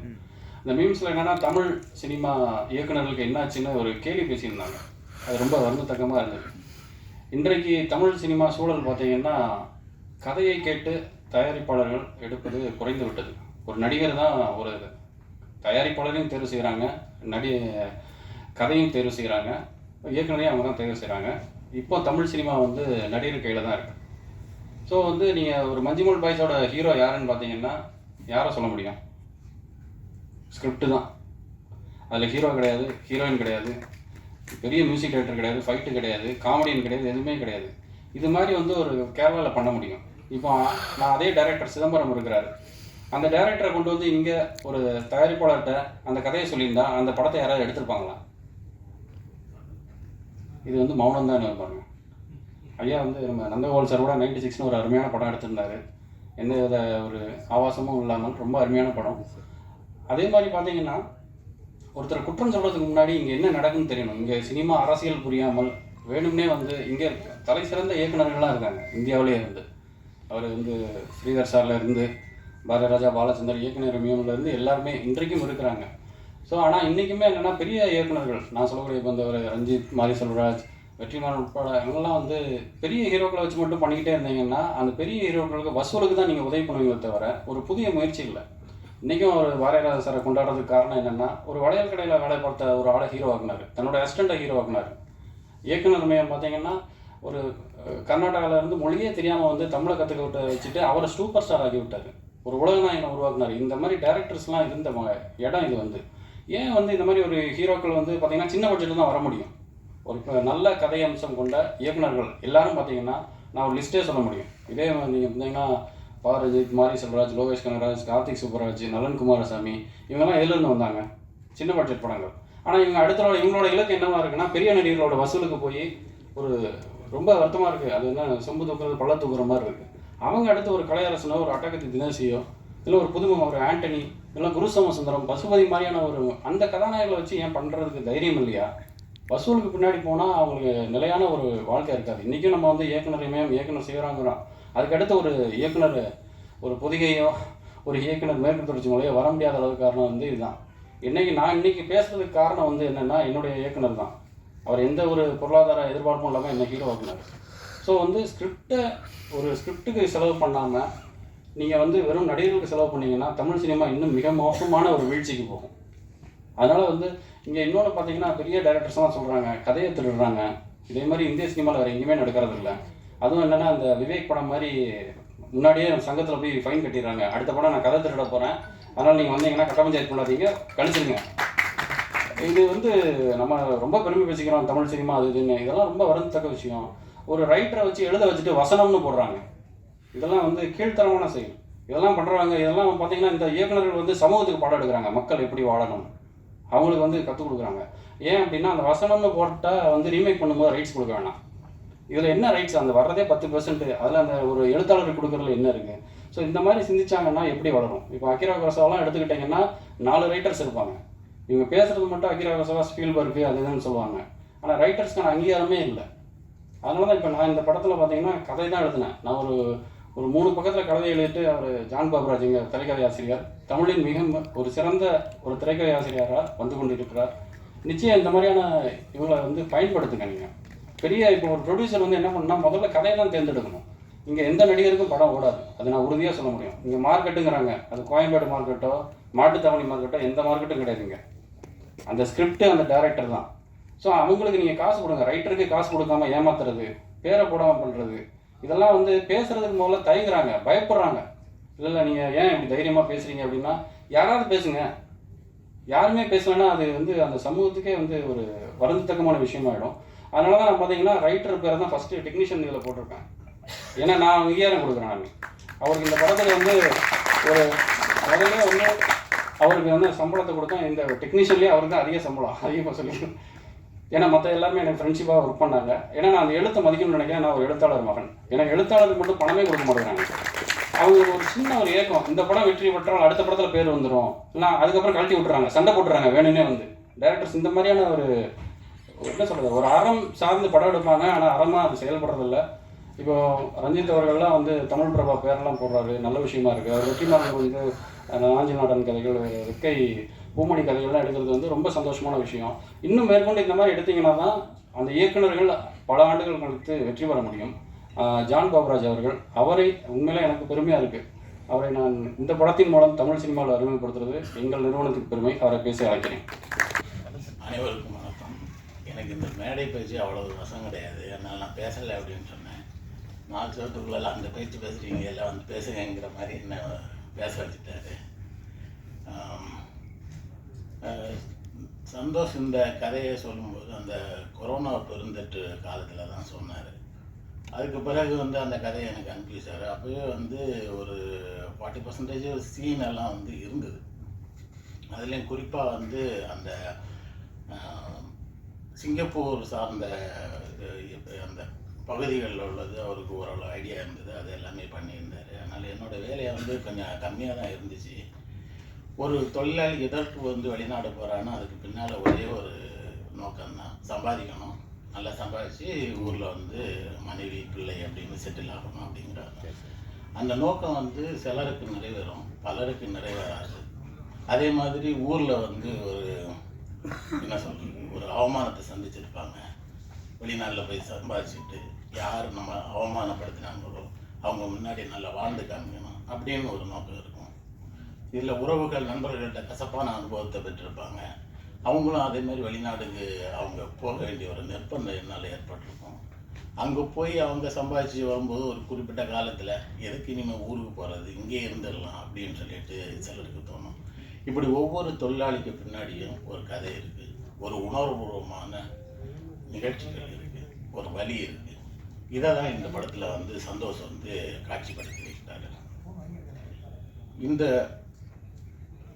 இந்த மீம்ஸில் என்னென்னா தமிழ் சினிமா இயக்குநர்களுக்கு என்னாச்சுன்னு ஒரு கேள்வி பேசியிருந்தாங்க. அது ரொம்ப வருந்தத்தக்கமாக இருந்தது. இன்றைக்கு தமிழ் சினிமா சூழல் பார்த்தீங்கன்னா கதையை கேட்டு தயாரிப்பாளர்கள் எடுப்பது குறைந்து விட்டது. ஒரு நடிகர் தான் ஒரு தயாரிப்பாளரையும் தேர்வு செய்கிறாங்க, கதையும் தேர்வு செய்கிறாங்க, இயக்குனரையும் அவங்க தான் தேர்வு செய்கிறாங்க. இப்போ தமிழ் சினிமா வந்து நடிகர் கையில் தான் இருக்குது. ஸோ வந்து நீங்கள் ஒரு மஞ்சுமல் பாய்ஸோட ஹீரோ யாருன்னு பார்த்தீங்கன்னா யாரை சொல்ல முடியும்? ஸ்கிரிப்டு தான். அதில் ஹீரோ கிடையாது, ஹீரோயின் கிடையாது, பெரிய மியூசிக் டைரக்டர் கிடையாது, ஃபைட்டு கிடையாது, காமெடியன் கிடையாது, எதுவுமே கிடையாது. இது மாதிரி வந்து ஒரு கேரளாவில் பண்ண முடியும். இப்போ நான் அதே டைரக்டர் சிதம்பரம் இருக்கிறாரு. அந்த டைரக்டரை கொண்டு வந்து இங்கே ஒரு தயாரிப்பாளர்கிட்ட அந்த கதையை சொல்லியிருந்தா அந்த படத்தை யாராவது எடுத்துருப்பாங்களா? இது வந்து மௌனம் தான் பாருங்க. ஐயா வந்து நம்ம நந்தகோபால் சார் கூட 96 ஒரு அருமையான படம் எடுத்திருந்தாரு. எந்த வித ஒரு ஆபாசமும் இல்லாமல் ரொம்ப அருமையான படம். அதே மாதிரி பார்த்தீங்கன்னா ஒருத்தர் குற்றம் சொல்கிறதுக்கு முன்னாடி இங்கே என்ன நடக்குன்னு தெரியணும். இங்கே சினிமா அரசியல் புரியாமல் வேணும்னே வந்து இங்கே தலை சிறந்த இயக்குநர்கள்லாம் இருக்காங்க இந்தியாவிலே இருந்து. அவர் வந்து ஸ்ரீதர் சார்ல இருந்து பாரதிராஜா, பாலச்சந்தர், இயக்குனர் மியூன்லேருந்து எல்லாருமே இன்றைக்கும் இருக்கிறாங்க. ஸோ ஆனால் இன்றைக்குமே என்னென்னா பெரிய இயக்குநர்கள் நான் சொல்லக்கூடிய இப்போ இந்த ஒரு ரஞ்சித், மாரி செல்வராஜ், வெற்றிமாறன் உட்பட இவங்கெல்லாம் வந்து பெரிய ஹீரோக்களை வச்சு மட்டும் பண்ணிக்கிட்டே இருந்தீங்கன்னா அந்த பெரிய ஹீரோக்களுக்கு வசூலுக்கு தான் நீங்கள் உதவி பண்ணுவீங்களே தவிர ஒரு புதிய முயற்சி இல்லை. இன்றைக்கும் ஒரு பாரதிராஜா சாரை கொண்டாடுறதுக்கு காரணம் என்னென்னா ஒரு வளையல் கடையில் வேலை பார்த்த ஒரு ஆளை ஹீரோ ஆக்குனார், தன்னோட அசிஸ்டண்ட்டை ஹீரோ ஆக்குனார். இயக்குனர் மையம் பார்த்தீங்கன்னா ஒரு கர்நாடகாவிலேருந்து மொழியே தெரியாமல் வந்து தமிழை கற்றுக்க விட்டு வச்சுட்டு அவரை சூப்பர் ஸ்டார் ஆகி விட்டார். ஒரு உலகநாயகனை உருவாக்குனார். இந்த மாதிரி டேரக்டர்ஸ்லாம் இருந்த இடம் இது வந்து. ஏன் வந்து இந்த மாதிரி ஒரு ஹீரோக்கள் வந்து பார்த்திங்கன்னா சின்ன பட்ஜெட்டில் தான் வர முடியும். ஒரு நல்ல கதை அம்சம் கொண்ட இயக்குநர்கள் எல்லாரும் பார்த்தீங்கன்னா நான் ஒரு லிஸ்ட்டே சொல்ல முடியும். இதே நீங்கள் பார்த்தீங்கன்னா பாரஜித், மாரி செல்வராஜ், லோகேஷ் கனகராஜ், கார்த்திக் சுப்பராஜ், நலன் குமாரசாமி, இவங்கெல்லாம் எதிலிருந்து வந்தாங்க? சின்ன பட்ஜெட் படங்கள். ஆனால் இவங்க இவங்களோட இலக்கு என்னவா இருக்குன்னா பெரிய நடிகர்களோட வசூலுக்கு போய் ஒரு ரொம்ப வருத்தமாக இருக்குது. அது என்ன சொம்பு தூக்குறது பள்ள தூக்குற மாதிரி இருக்குது. அவங்க அடுத்து ஒரு கலையரசனோ, ஒரு அட்டகத்தி தினேசியோ, இல்லை ஒரு புதுமுகம், ஒரு ஆண்டனி, இல்லை குருசம சுந்தரம், பசுபதி மாதிரியான ஒரு அந்த கதாநாயகங்களை வச்சு ஏன் பண்ணுறதுக்கு தைரியம் இல்லையா? வசூலுக்கு பின்னாடி போனால் அவங்களுக்கு நிலையான ஒரு வாழ்க்கை இருக்காது. இன்றைக்கும் நம்ம வந்து இயக்குனர் செய்கிறாங்கிறோம். அதுக்கடுத்து ஒரு இயக்குனர் ஒரு பொதிகையோ ஒரு இயக்குனர் மேற்கு தொடர்ச்சி மலையோ வர முடியாத அளவுக்கு காரணம் வந்து இதுதான். நான் இன்னைக்கு பேசுறதுக்கு காரணம் வந்து என்னென்னா என்னுடைய இயக்குனர் தான். அவர் எந்த ஒரு பொருளாதார எதிர்பார்ப்பும் இல்லாமல் என்ன ஹீரோ ஆக்குனார். ஸோ வந்து ஸ்கிரிப்டுக்கு செலவு பண்ணாமல் நீங்கள் வந்து வெறும் நடிகர்களுக்கு செலவு பண்ணீங்கன்னா தமிழ் சினிமா இன்னும் மிக மோசமான ஒரு வீழ்ச்சிக்கு போகும். அதனால் வந்து இங்கே இன்னொன்று பார்த்தீங்கன்னா பெரிய டைரக்டர்ஸ்லாம் சொல்கிறாங்க கதையை திருடுறாங்க. இதே மாதிரி இந்திய சினிமாவில் வேறு எங்கேயுமே நடக்கிறது இல்லை. அதுவும் என்னென்னா அந்த விவேக் படம் மாதிரி முன்னாடியே சங்கத்தில் போய் ஃபைன் கட்டிடுறாங்க. அடுத்த படம் நான் கதை திருட போகிறேன், அதனால் நீங்கள் வந்தீங்கன்னா கட்ட பஞ்சாயத்து பண்ணாதீங்க, கழிச்சிருங்க. இது வந்து நம்ம ரொம்ப பெருமை பேசிக்கிறோம் தமிழ் சினிமா அது இதுன்னு. இதெல்லாம் ரொம்ப வருந்தத்தக்க விஷயம். ஒரு ரைட்டரை வச்சு எழுத வச்சுட்டு வசனம்னு போடுறாங்க. இதெல்லாம் வந்து கீழ்த்தரமான செயல். இதெல்லாம் பண்ணுறாங்க. இதெல்லாம் பார்த்தீங்கன்னா இந்த இயக்குநர்கள் வந்து சமூகத்துக்கு பாடம் எடுக்கிறாங்க, மக்கள் எப்படி வாழணும் அவங்களுக்கு வந்து கற்றுக் கொடுக்குறாங்க. ஏன் அப்படின்னா அந்த வசனம்னு போட்டால் வந்து ரீமேக் பண்ணும்போது ரைட்ஸ் கொடுக்க வேணாம். இதில் என்ன ரைட்ஸ், அந்த வர்றதே 10%, அதில் அந்த ஒரு எழுத்தாளருக்கு கொடுக்குறதுல என்ன இருக்குது? ஸோ இந்த மாதிரி சிந்திச்சாங்கன்னா எப்படி வளரும்? இப்போ அகிரா குரோசாவாலாம் எடுத்துக்கிட்டிங்கன்னா 4 ரைட்டர்ஸ் இருப்பாங்க. இவங்க பேசுகிறது மட்டும் அகிரா குரோசாவா, ஸ்பீல்பர்க் அது இதுன்னு சொல்லுவாங்க. ஆனால் ரைட்டர்ஸ்க்கான அங்கீகாரமே இல்லை. அதனால தான் இப்போ நான் இந்த படத்தில் பார்த்தீங்கன்னா கதை தான் எழுதினேன். நான் ஒரு 3 பக்கத்தில் கதை எழுதிட்டு அவர் ஜான் பாபுராஜ் எங்கள் திரைக்கதை ஆசிரியர், தமிழின் மிக ஒரு சிறந்த ஒரு திரைக்கதை ஆசிரியராக வந்து கொண்டு இருக்கிறார். நிச்சயம் இந்த மாதிரியான இவங்களை வந்து பயன்படுத்துங்க. நீங்கள் பெரிய இப்போ ஒரு ப்ரொடியூசர் வந்து என்ன பண்ணால் முதல்ல கதையெல்லாம் தேர்ந்தெடுக்கணும். இங்கே எந்த நடிகருக்கும் படம் ஓடாது, அது நான் உறுதியாக சொல்ல முடியும். இங்கே மார்க்கெட்டுங்கிறாங்க, அது கோயம்பேடு மார்க்கெட்டோ மாட்டுத்தாவணி மார்க்கெட்டோ எந்த மார்க்கெட்டும் கிடையாதுங்க. அந்த ஸ்கிரிப்ட் அந்த டைரக்டர் தான். ஸோ அவங்களுக்கு நீங்கள் காசு கொடுங்க. ரைட்டருக்கு காசு கொடுக்காம ஏமாத்துறது, பேரை போடாமல் பண்ணுறது, இதெல்லாம் வந்து பேசுகிறதுக்கு முதல்ல தயங்குறாங்க, பயப்படுறாங்க. இல்லை நீங்கள் ஏன் இப்படி தைரியமாக பேசுகிறீங்க அப்படின்னா யாராவது பேசுங்க. யாருமே பேசலைன்னா அது வந்து அந்த சமூகத்துக்கே வந்து ஒரு வருந்தத்தக்கமான விஷயமாயிடும். அதனால தான் நான் பார்த்தீங்கன்னா ரைட்டர் பேரை தான் ஃபஸ்ட்டு டெக்னீஷியன் இதில் போட்டிருப்பேன். ஏன்னா நான் அங்கீகாரம் கொடுக்குறேன். நான் அவருக்கு இந்த படத்தில் வந்து ஒரு முதல்ல வந்து அவருக்கு வந்து சம்பளத்தை கொடுத்தேன். இந்த டெக்னீஷியன்லேயே அவருக்கு தான் அதிக சம்பளம், அதிகமாக சொல்லி. ஏன்னா மற்ற எல்லாருமே எனக்கு ஃப்ரெண்ட்ஷிப்பாக ஒர்க் பண்ணாங்க. ஏன்னா நான் அந்த எழுத்தை மதிக்கணும்னு நினைக்கிறேன். நான் ஒரு எழுத்தாளர் மகன். ஏன்னா எழுத்தாளருக்கு மட்டும் பணமே கொடுக்க மாட்டேங்கிறாங்க. அவங்க ஒரு சின்ன ஒரு ஏக்கம், இந்த படம் வெற்றி பெற்றால் அடுத்த படத்தில் பேர் வந்துடும், இல்லை அதுக்கப்புறம் கழட்டி விட்டுறாங்க, சண்டை போட்டுறாங்க வேணும்னே வந்து டைரக்டர்ஸ். இந்த மாதிரியான ஒரு என்ன சொல்கிறது, ஒரு அறம் சார்ந்து படம் எடுப்பாங்க, ஆனால் அறமாக அது செயல்படுறதில்ல. இப்போ ரஞ்சித் அவர்கள்லாம் வந்து தமிழ் பிரபா பேரெல்லாம் போடுறாரு, நல்ல விஷயமா இருக்குது. அவர் வெற்றிமாறன் வந்து நாஞ்சி நாடன் கதைகள், வெக்கை பூமணி கதைகள்லாம் எடுக்கிறது வந்து ரொம்ப சந்தோஷமான விஷயம். இன்னும் மேற்கொண்டு இந்த மாதிரி எடுத்திங்கன்னா தான் அந்த இயக்குநர்கள் பல ஆண்டுகள் கழித்து வெற்றி பெற முடியும். ஜான் பாபுராஜ் அவர்கள், அவரை உண்மையிலே எனக்கு பெருமையாக இருக்குது. அவரை நான் இந்த படத்தின் மூலம் தமிழ் சினிமாவில் அறிமுகப்படுத்துறது எங்கள் நிறுவனத்துக்கு பெருமை. அவரை பேச அழைக்கிறேன். அனைவருக்கும் வணக்கம். எனக்கு இந்த மேடை பேச்சு அவ்வளவு வசம் கிடையாது, அதனால் நான் பேசலை அப்படின்னு சொன்னேன். 4 வருஷத்துக்குள்ள அந்த பேச்சு பேசுகிறீங்க, எல்லாம் வந்து பேசுங்கிற மாதிரி என்ன பேச வச்சுட்டாரு. சந்தோஷ் இந்த கதையை சொல்லும்போது அந்த கொரோனா பெருந்தொற்று காலத்தில் தான் சொன்னார். அதுக்கு பிறகு வந்து அந்த கதையை எனக்கு அனுப்பிச்சார். அப்போவே வந்து ஒரு 40% சீன் எல்லாம் வந்து இருந்தது. அதுலேயும் குறிப்பாக வந்து அந்த சிங்கப்பூர் சார்ந்த அந்த பகுதிகளில் உள்ளது அவருக்கு ஓரளவு ஐடியா இருந்தது. அது எல்லாமே பண்ணியிருந்தார். அதனால் என்னோடய வேலையை வந்து கொஞ்சம் கம்மியாக தான் இருந்துச்சு. ஒரு தொழிலாளி எதற்கு வந்து வெளிநாடு போகிறான்னா அதுக்கு பின்னால் ஒரே ஒரு நோக்கம்தான், சம்பாதிக்கணும், நல்லா சம்பாதிச்சு ஊரில் வந்து மனைவி பிள்ளை அப்படின்னு செட்டில் ஆகணும் அப்படிங்கிறாங்க. அந்த நோக்கம் வந்து சிலருக்கு நிறைவேறும், பலருக்கு நிறைவேறாது. அதே மாதிரி ஊரில் வந்து ஒரு என்ன சொல்கிறது, ஒரு அவமானத்தை சந்திச்சிருப்பாங்க. வெளிநாட்டில் போய் சம்பாதிச்சுட்டு யார் நம்ம அவமானப்படுத்தினாங்களோ அவங்க முன்னாடி நல்லா வாழ்ந்து காமிக்கணும் அப்படின்னு ஒரு நோக்கம் இருக்கும். இதில் உறவுகள் நண்பர்கள்ட்ட கசப்பான அனுபவத்தை பெற்றிருப்பாங்க. அவங்களும் அதேமாதிரி வெளிநாடுக்கு அவங்க போக வேண்டிய ஒரு நிர்பந்தம் என்னால் ஏற்பட்டிருக்கும். அங்கே போய் அவங்க சம்பாதிச்சு வரும்போது ஒரு குறிப்பிட்ட காலத்தில் எதுக்கு இனிமேல் ஊருக்கு போகிறது, இங்கே இருந்துடலாம் அப்படின்னு சொல்லிட்டு சிலருக்கு தோணும். இப்படி ஒவ்வொரு தொழிலாளிக்கு பின்னாடியும் ஒரு கதை இருக்குது, ஒரு உணர்வுபூர்வமான நிகழ்ச்சிகள் இருக்குது, ஒரு வலி இருக்குது. இதை தான் இந்த படத்தில் வந்து சந்தோஷ் வந்து காட்சிப்படுத்தியிருக்காரு. இந்த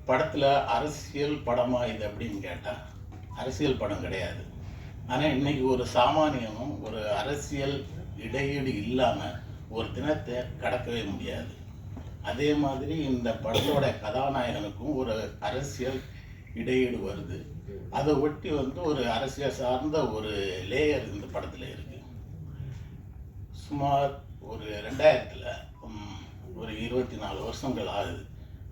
படத்தில் அரசியல் படமாக இது அப்படின்னு கேட்டால் அரசியல் படம் கிடையாது. ஆனால் இன்றைக்கி ஒரு சாமானியனும் ஒரு அரசியல் இடையீடு இல்லாமல் ஒரு தினத்தை கடக்கவே முடியாது. அதே மாதிரி இந்த படத்தோட கதாநாயகனுக்கும் ஒரு அரசியல் இடையீடு வருது. அதை ஒட்டி வந்து ஒரு அரசியல் சார்ந்த ஒரு லேயர் இந்த படத்தில் இருக்குது. சுமார் ஒரு 2000 ஒரு 24 வருஷங்கள் ஆகுது.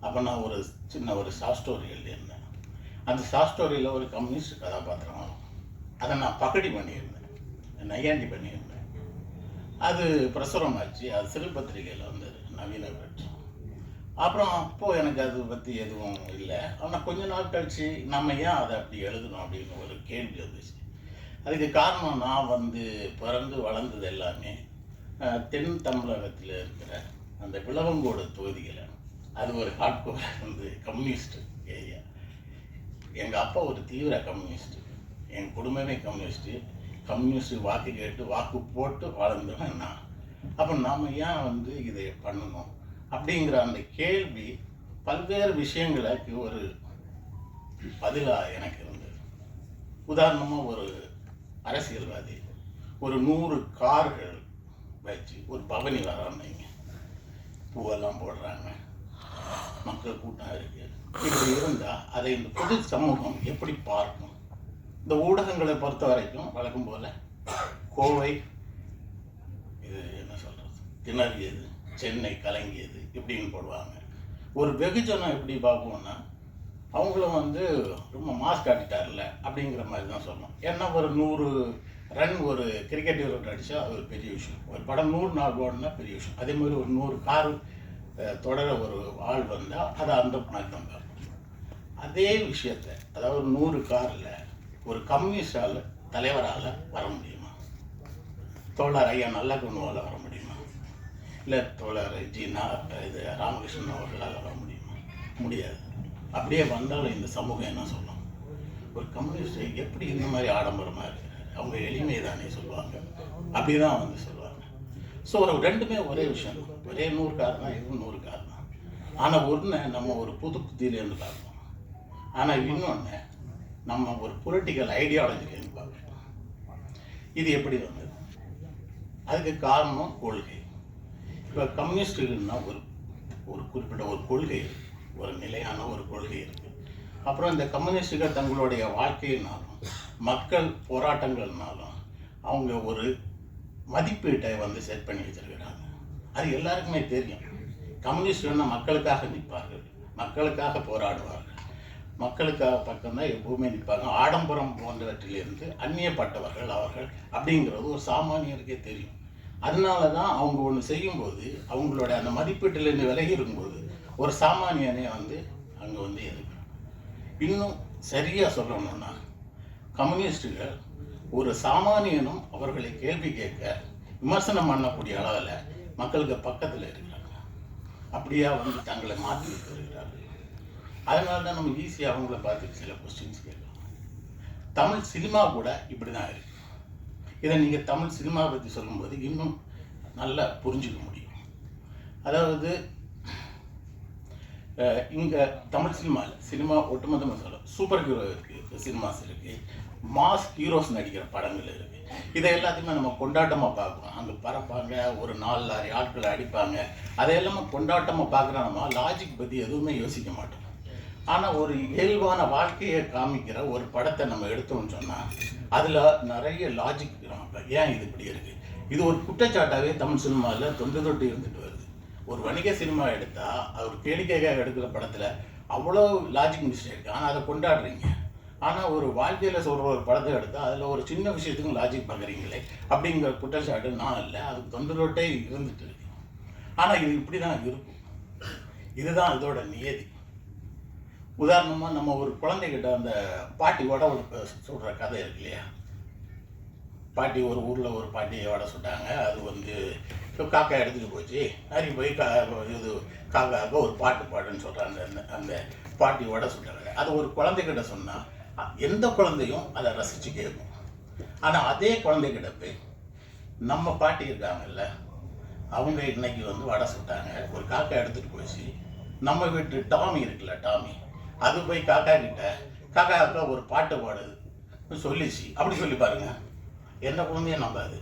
அப்போ நான் ஒரு சின்ன ஒரு ஷார்ட் ஸ்டோரி எழுதியிருந்தேன். அந்த ஷார்ட் ஸ்டோரியில் ஒரு கம்யூனிஸ்ட் கதாபாத்திரம் வரும். அதை நான் பகடி பண்ணியிருந்தேன், நையாண்டி பண்ணியிருந்தேன். அது பிரசுரமாச்சு. அது சிறு பத்திரிகையில் வந்தது, நவீன பெற்று. அப்புறம் அப்போது எனக்கு அதை பற்றி எதுவும் இல்லை. ஆனால் கொஞ்ச நாள் கழிச்சு நம்ம ஏன் அதை அப்படி எழுதணும் அப்படின்னு ஒரு கேள்வி வந்துச்சு. அதுக்கு காரணம் நான் வந்து பிறந்து வளர்ந்தது எல்லாமே தென் தமிழகத்தில் இருக்கிற அந்த விளவங்கோடு தொகுதிகளை, அது ஒரு ஹார்ட்கோர் வந்து கம்யூனிஸ்ட் ஏரியா. எங்கள் அப்பா ஒரு தீவிர கம்யூனிஸ்ட்டு, எங்கள் குடும்பமே கம்யூனிஸ்ட்டு வாக்கு கேட்டு வாக்கு போட்டு வளர்ந்தவன் நான். அப்போ நாம் ஏன் வந்து இதை பண்ணணும் அப்படிங்கிற அந்த கேள்வி பல்வேறு விஷயங்களுக்கு ஒரு பதிலாக எனக்கு இருந்தது. உதாரணமாக ஒரு அரசியல்வாதி ஒரு 100 கார்கள் வச்சு ஒரு பவனி வராங்க, பூவெல்லாம் போடுறாங்க, மக்கள் கூட்டம் இருக்குது. இப்படி இருந்தால் அதை இந்த பொது சமூகம் எப்படி பார்க்கும்? இந்த ஊடகங்களை பொறுத்த வரைக்கும் வழக்கம் போல் கோவை இது என்ன சொல்கிறது, திணறியது, சென்னை கலங்கியது இப்படின்னு போடுவாங்க. ஒரு வெகுஜனம் எப்படி பார்ப்போம்னா அவங்களும் வந்து ரொம்ப மாஸ் காட்டிட்டார்ல அப்படிங்கிற மாதிரி தான் சொல்லணும். ஏன்னா ஒரு 100 ரன் ஒரு கிரிக்கெட் வீரர் அடித்தா அது ஒரு பெரிய விஷயம். ஒரு படம் 100 நாள் ஓடுனா பெரிய விஷயம். அதே மாதிரி ஒரு 100 கார் தொடர ஒரு ஆள் வந்தால் அதை அந்த மாதிரி தான் பார்ப்போம். அதே விஷயத்தை அதாவது 100 காரில் ஒரு கம்யூனிஸ்டால் தலைவரால் வர முடியுமா? தோழர் ஐயா நல்ல குணுவால் வர முடியுமா? இல்லை தோழர் இது ராமகிருஷ்ணன் அவர்களால் வர முடியுமா? முடியாது. அப்படியே வந்தாலும் இந்த சமூகம் என்ன சொல்லும்? ஒரு கம்யூனிஸ்ட் எப்படி இந்த மாதிரி ஆடம்பரமாக இருக்கிறாரு, அவங்க எளிமை தானே சொல்லுவாங்க, அப்படி தான் வந்து சொல்லுவாங்க. ஸோ ரெண்டுமே ஒரே விஷயம் தான், ஒரே 100 கார் தான், இதுவும் 100 கார் தான். ஆனால் ஒன்று நம்ம ஒரு புது புத்தியிலேருந்து பார்ப்போம், ஆனால் இன்னொன்று நம்ம ஒரு பொலிட்டிக்கல் ஐடியாலஜிலேருந்து பார்ப்போம். இது எப்படி வந்தது? அதுக்கு காரணம் கொள்கை. இப்போ கம்யூனிஸ்டுகள்னா ஒரு குறிப்பிட்ட ஒரு கொள்கை இருக்குது, ஒரு நிலையான ஒரு கொள்கை இருக்குது. அப்புறம் இந்த கம்யூனிஸ்டுகள் தங்களுடைய வாழ்க்கையினாலும் மக்கள் போராட்டங்கள்னாலும் அவங்க ஒரு மதிப்பீட்டை வந்து செட் பண்ணி வச்சிருக்கிறாங்க. அது எல்லாருக்குமே தெரியும். கம்யூனிஸ்டுன்னா மக்களுக்காக நிற்பார்கள், மக்களுக்காக போராடுவார்கள், மக்களுக்காக பக்கம்தான் எப்பவுமே நிற்பாங்க. ஆடம்பரம் போன்றவற்றிலிருந்து அந்நியப்பட்டவர்கள் அவர்கள் அப்படிங்கிறது ஒரு சாமானியருக்கே தெரியும். அதனால தான் அவங்க ஒன்று செய்யும்போது அவங்களோட அந்த மதிப்பீட்டிலேருந்து விலகி இருக்கும்போது ஒரு சாமானியனே வந்து அங்கே வந்து எதிர்க்கிறான். இன்னும் சரியாக சொல்லணும்னா கம்யூனிஸ்டுகள் ஒரு சாமானியனும் அவர்களை கேள்வி கேட்க விமர்சனம் பண்ணக்கூடிய அளவில் மக்களுக்கு பக்கத்தில் இருக்கிறாங்க. அப்படியா வந்து தங்களை மாற்றி இருக்கிறார்கள். அதனால தான் நம்ம ஈஸியாக அவங்கள பார்த்து சில கொஸ்டின்ஸ் கேட்கலாம். தமிழ் சினிமா கூட இப்படி தான் இருக்குது. இதை நீங்கள் தமிழ் சினிமாவை பற்றி சொல்லும்போது இன்னும் நல்லா புரிஞ்சுக்க முடியும். அதாவது இங்கே தமிழ் சினிமா ஒட்டுமொத்தமாக சொல்ல சூப்பர் ஹீரோ இருக்குது, சினிமாஸ் இருக்குது, மாஸ் ஹீரோஸ் நடிக்கிற படங்கள் இருக்குது. இதை எல்லாத்தையுமே நம்ம கொண்டாட்டமாக பார்க்குறோம். அங்கே பறப்பாங்க, ஒரு 4 லாரி ஆட்களை அடிப்பாங்க, அதையெல்லாம் கொண்டாட்டமாக பார்க்குறோம். நம்ம லாஜிக் பற்றி எதுவுமே யோசிக்க மாட்டோம். ஆனால் ஒரு இயல்பான வாழ்க்கையை காமிக்கிற ஒரு படத்தை நம்ம எடுத்தோம்னு சொன்னால் அதில் நிறைய லாஜிக் இருக்கிறாங்க. ஏன் இது இப்படி இருக்குது? இது ஒரு குற்றச்சாட்டாகவே தமிழ் சினிமாவில் தொன்று இருந்துட்டு வருது. ஒரு வணிக சினிமா எடுத்தால் அவர் கேளிக்கைக்காக எடுக்கிற படத்தில் அவ்வளோ லாஜிக் மிஸ்டேக், ஆனால் அதை கொண்டாடுறீங்க. ஆனால் ஒரு வாழ்க்கையில் சொல்கிற ஒரு படத்தை எடுத்தால் அதில் ஒரு சின்ன விஷயத்துக்கும் லாஜிக் பார்க்குறீங்களே அப்படிங்கிற குற்றச்சாட்டு நான் இல்லை, அதுக்கு தொன்று இருந்துட்டு இருக்கு. ஆனால் இது இப்படி தான் இருக்கும். இதுதான் இதோட நியதி. உதாரணமாக நம்ம ஒரு குழந்தைகிட்ட அந்த பாட்டி வடை சுடுற கதை இருக்கு இல்லையா? பாட்டி ஒரு ஊரில் ஒரு பாட்டியை வடை சுட்டாங்க. அது வந்து காக்கா எடுத்துகிட்டு போச்சு. அது போய் இது காக்காவுக்கு ஒரு பாட்டு பாடுன்னு சொல்கிறாங்க. அந்த பாட்டி வடை சுட்டாங்க. அது ஒரு குழந்தைகிட்ட சொன்னால் எந்த குழந்தையும் அதை ரசித்து கேட்கும். ஆனால் அதே குழந்தைகிட்ட போய் நம்ம பாட்டி இருக்காங்கல்ல, அவங்க இன்னைக்கு வந்து வடை சுட்டாங்க, ஒரு காக்கா எடுத்துகிட்டு போச்சு. நம்ம வீட்டு டாமி இருக்குல்ல, டாமி, அது போய் காக்கா கிட்ட காக்கா ஒரு பாட்டு பாடுது சொல்லிச்சு அப்படி சொல்லி பாருங்க, எந்த குழந்தையும் நம்பாது.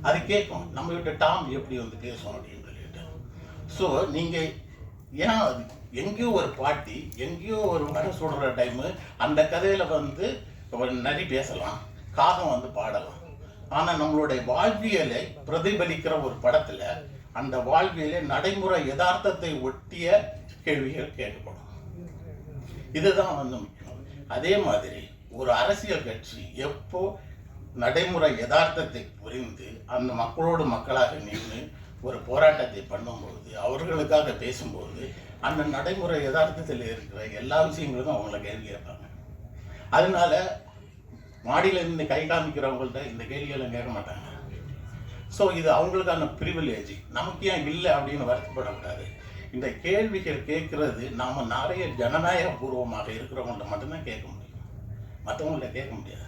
அது கேட்கும், நம்ம வீட்டு டாம் எப்படி வந்து பேசும் அப்படின்னு சொல்லிட்டு. ஸோ நீங்கள் ஏன் அது எங்கேயோ ஒரு பாட்டி எங்கேயோ ஒரு வடை சுடுற டைமு அந்த கதையில் வந்து நரி பேசலாம், காகம் வந்து பாடலாம். ஆனால் நம்மளுடைய வாழ்வியலை பிரதிபலிக்கிற ஒரு படத்தில் அந்த வாழ்வியலை நடைமுறை யதார்த்தத்தை ஒட்டிய கேள்விகள் கேட்கப்படும். இதுதான் வந்து முக்கியம். அதே மாதிரி ஒரு அரசியல் கட்சி எப்போ நடைமுறை யதார்த்தத்தை புரிந்து அந்த மக்களோடு மக்களாக நின்று ஒரு போராட்டத்தை பண்ணும்போது, அவர்களுக்காக பேசும்போது, அந்த நடைமுறை யதார்த்தத்தில் இருக்கிற எல்லா விஷயங்களுக்கும் அவங்கள கேள்வி கேட்பாங்க. அதனால மாடியில் இருந்து கை காமிக்கிறவங்கள்ட்ட இந்த கேள்வியெல்லாம் கேட்க மாட்டாங்க. ஸோ இது அவங்களுக்கான ப்ரிவிலேஜ். நமக்கு ஏன் இல்லை அப்படின்னு வருத்தப்படக்கூடாது. இந்த கேள்விகள் கேட்கறது நாம் நிறைய ஜனநாயக பூர்வமாக இருக்கிறவங்கள்ட்ட மட்டும்தான் கேட்க முடியும், மற்றவங்கள்ட்ட கேட்க முடியாது.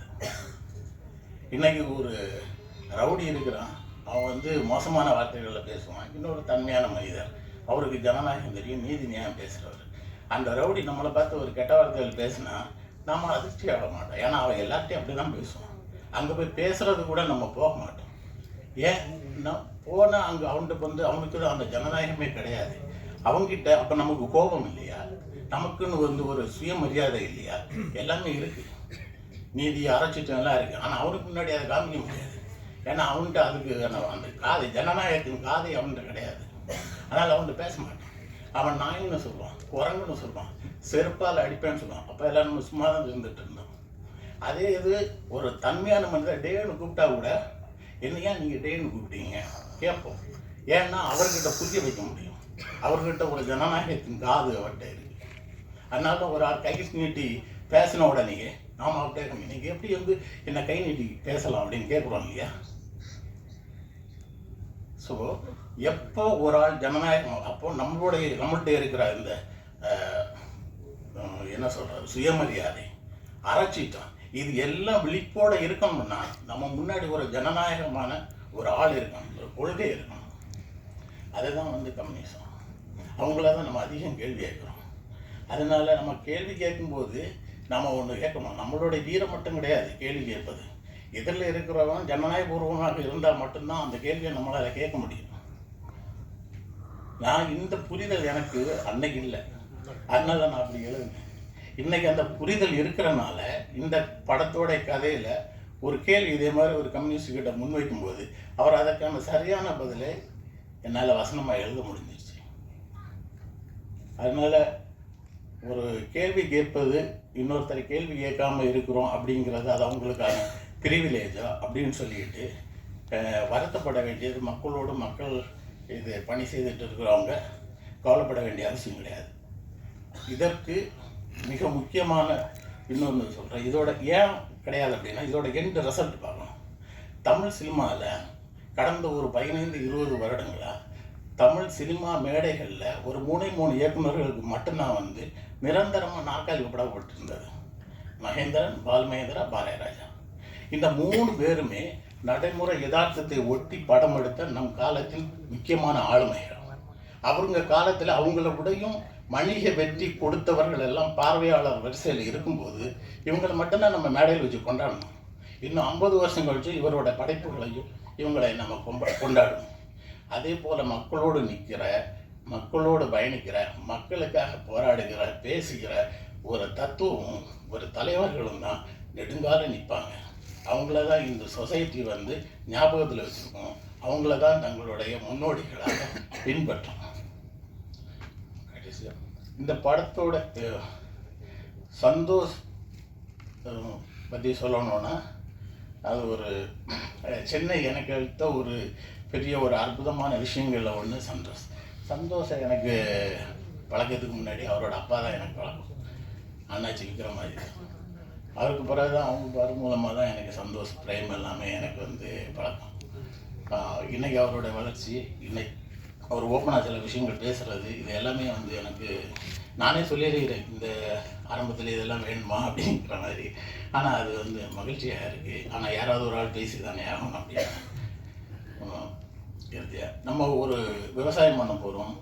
இன்னைக்கு ஒரு ரவுடி இருக்கிறான், அவன் வந்து மோசமான வார்த்தைகளில் பேசுவான். இன்னொரு தன்மையான மனிதர், அவருக்கு ஜனநாயகம் தெரியும், நீதி நியாயம் பேசுகிறவர். அந்த ரவுடி நம்மளை பார்த்து ஒரு கெட்ட வார்த்தைகள் பேசினா நம்ம அதிர்ச்சி ஆக மாட்டோம். ஏன்னா அவன் எல்லார்ட்டையும் அப்படி தான் பேசுவான். அங்கே போய் பேசுறது கூட நம்ம போக மாட்டோம். ஏன் போனால் அங்கே அவன்கிட்ட வந்து அவனுக்கு அந்த ஜனநாயகமே கிடையாது. அவங்ககிட்ட அப்போ நமக்கு கோபம் இல்லையா? நமக்குன்னு வந்து ஒரு சுயமரியாதை இல்லையா? எல்லாமே இருக்குது, நீதி அரைச்சிட்டம் எல்லாம் இருக்குது. ஆனால் அவனுக்கு முன்னாடி அதை காமிக்க முடியாது. ஏன்னா அவன்கிட்ட அதுக்கு அந்த காதை, ஜனநாயகத்தின் காதை அவன்கிட்ட கிடையாது. அதனால் அவன்கிட்ட பேச மாட்டான். அவன் நாயின்னு சொல்லுவான், குரங்குன்னு சொல்லுவான், செருப்பால் அடிப்பேன்னு சொல்லுவான். அப்போ எல்லாம் நம்ம சும்மா தான் இருந்துகிட்டு இருந்தோம். அதே இது ஒரு தன்மையான மனிதர் டேன்னு கூப்பிட்டா கூட, என்னையா நீங்கள் டேன்னு கூப்பிட்டீங்க கேட்போம். ஏன்னா அவர்கிட்ட புரிய வைக்க முடியும். அவர்கிட்ட ஒரு ஜனநாயகத்தின் காது அவர்கிட்ட இருக்கு. அதனால ஒரு ஆள் கை நீட்டி பேசின உடனே நாம அவர்கிட்ட நீங்கள் எப்படி வந்து என்ன கை நீட்டி பேசலாம் அப்படின்னு கேட்குறோம் இல்லையா? ஸோ எப்போ ஒரு ஆள் ஜனநாயகம், அப்போ நம்மள்கிட்ட இருக்கிற இந்த என்ன சொல்கிறது சுயமரியாதை, அரைச்சிட்டோம், இது எல்லாம் விழிப்போடு இருக்கணும்னா நம்ம முன்னாடி ஒரு ஜனநாயகமான ஒரு ஆள் இருக்கணும், ஒரு கொள்கை இருக்கணும். அதுதான் வந்து கம்யூனிசம். அவங்கள தான் நம்ம அதிகம் கேள்வி கேட்குறோம். அதனால நம்ம கேள்வி கேட்கும்போது நம்ம ஒன்று கேட்கணும், நம்மளுடைய வீரம் மட்டும் கிடையாது கேள்வி கேட்பது. இதில் இருக்கிறவன் ஜனநாயகபூர்வமாக இருந்தால் மட்டும்தான் அந்த கேள்வியை நம்மளால் கேட்க முடியும். நான் இந்த புரிதல் எனக்கு அன்னைக்கு இல்லை, அதனால நான் அப்படி எழுதுனேன். இன்னைக்கு அந்த புரிதல் இருக்கிறனால இந்த படத்தோட கதையில் ஒரு கேள்வி இதே மாதிரி ஒரு கம்யூனிஸ்ட் கிட்ட முன்வைக்கும்போது அவர் அதற்கான சரியான பதிலை என்னால் வசனமாக எழுத முடிஞ்சிச்சு. அதனால ஒரு கேள்வி கேட்பது, இன்னொருத்தரை கேள்வி கேட்காம இருக்கிறோம் அப்படிங்கிறது அது அவங்களுக்கான பிரிவிலேஜா அப்படின்னு சொல்லிட்டு வருத்தப்பட வேண்டியது மக்களோடு மக்கள் இது பணி செய்துட்டு இருக்கிறவங்க கவலைப்பட வேண்டிய அவசியம் கிடையாது. இதற்கு மிக முக்கியமான இன்னொன்று சொல்கிறேன். இதோட ஏன் கிடையாது அப்படின்னா, இதோட எண்ட் ரிசல்ட் பார்க்கணும். தமிழ் சினிமாவில் கடந்த ஒரு 15-20 வருடங்களாக தமிழ் சினிமா மேடைகளில் ஒரு 3 இயக்குநர்களுக்கு மட்டும்தான் வந்து நிரந்தரமாக நாற்காலி படப்பட்டிருந்தது. மகேந்திரன், பால்மகேந்திரா, பாரதிராஜா. இந்த 3 பேருமே நடைமுறை யதார்த்தத்தை ஒட்டி படம் எடுத்த நம் காலத்தின் முக்கியமான ஆளுமைகள். அவங்க காலத்தில் அவங்கள விடையும் வணிக வெற்றி கொடுத்தவர்கள் எல்லாம் பார்வையாளர் வரிசையில் இருக்கும்போது இவங்களை மட்டும்தான் நம்ம மேடையில் வச்சு கொண்டாடணும். இன்னும் 50 வருஷம் கழிச்சு இவரோட படைப்புகளையும் இவங்களை நம்ம கொண்டாடணும். அதே போல் மக்களோடு நிற்கிற, மக்களோடு பயணிக்கிற, மக்களுக்காக போராடுகிற, பேசுகிற ஒரு தத்துவமும் ஒரு தலைவர்களும் தான் நெடுங்காலம் நிற்பாங்க. அவங்கள தான் இந்த சொசைட்டி வந்து ஞாபகத்தில் வச்சுருக்கோம். அவங்கள தான் தங்களுடைய முன்னோடிகளாக பின்பற்றும். இந்த படத்தோட சந்தோஷ் பற்றி சொல்லணும்னா, அது ஒரு சென்னை எனக்கு எடுத்த ஒரு பெரிய ஒரு அற்புதமான விஷயங்களில் ஒன்று சந்தோஷம் எனக்கு பழக்கத்துக்கு முன்னாடி அவரோட அப்பா தான் எனக்கு பழக்கம். அண்ணாச்சி விற்கிற மாதிரி அவருக்கு பிறகு தான் அவங்க பிறகு மூலமாக தான் எனக்கு சந்தோஷ் பிரேம் எல்லாமே எனக்கு வந்து பழக்கம். இன்றைக்கி அவரோட வளர்ச்சி, இன்னைக்கு அவர் ஓப்பனாக சில விஷயங்கள் பேசுகிறது, இது எல்லாமே வந்து எனக்கு நானே சொல்லிடுறேன் இந்த ஆரம்பத்தில் இதெல்லாம் வேணுமா அப்படிங்கிற மாதிரி. ஆனால் அது வந்து மகிழ்ச்சியாக இருக்குது. ஆனால் யாராவது ஒரு ஆள் பேசி தானே ஆகணும் அப்படின்னு இறுதியாக நம்ம ஒரு விவசாயம் பண்ண போகிறோம்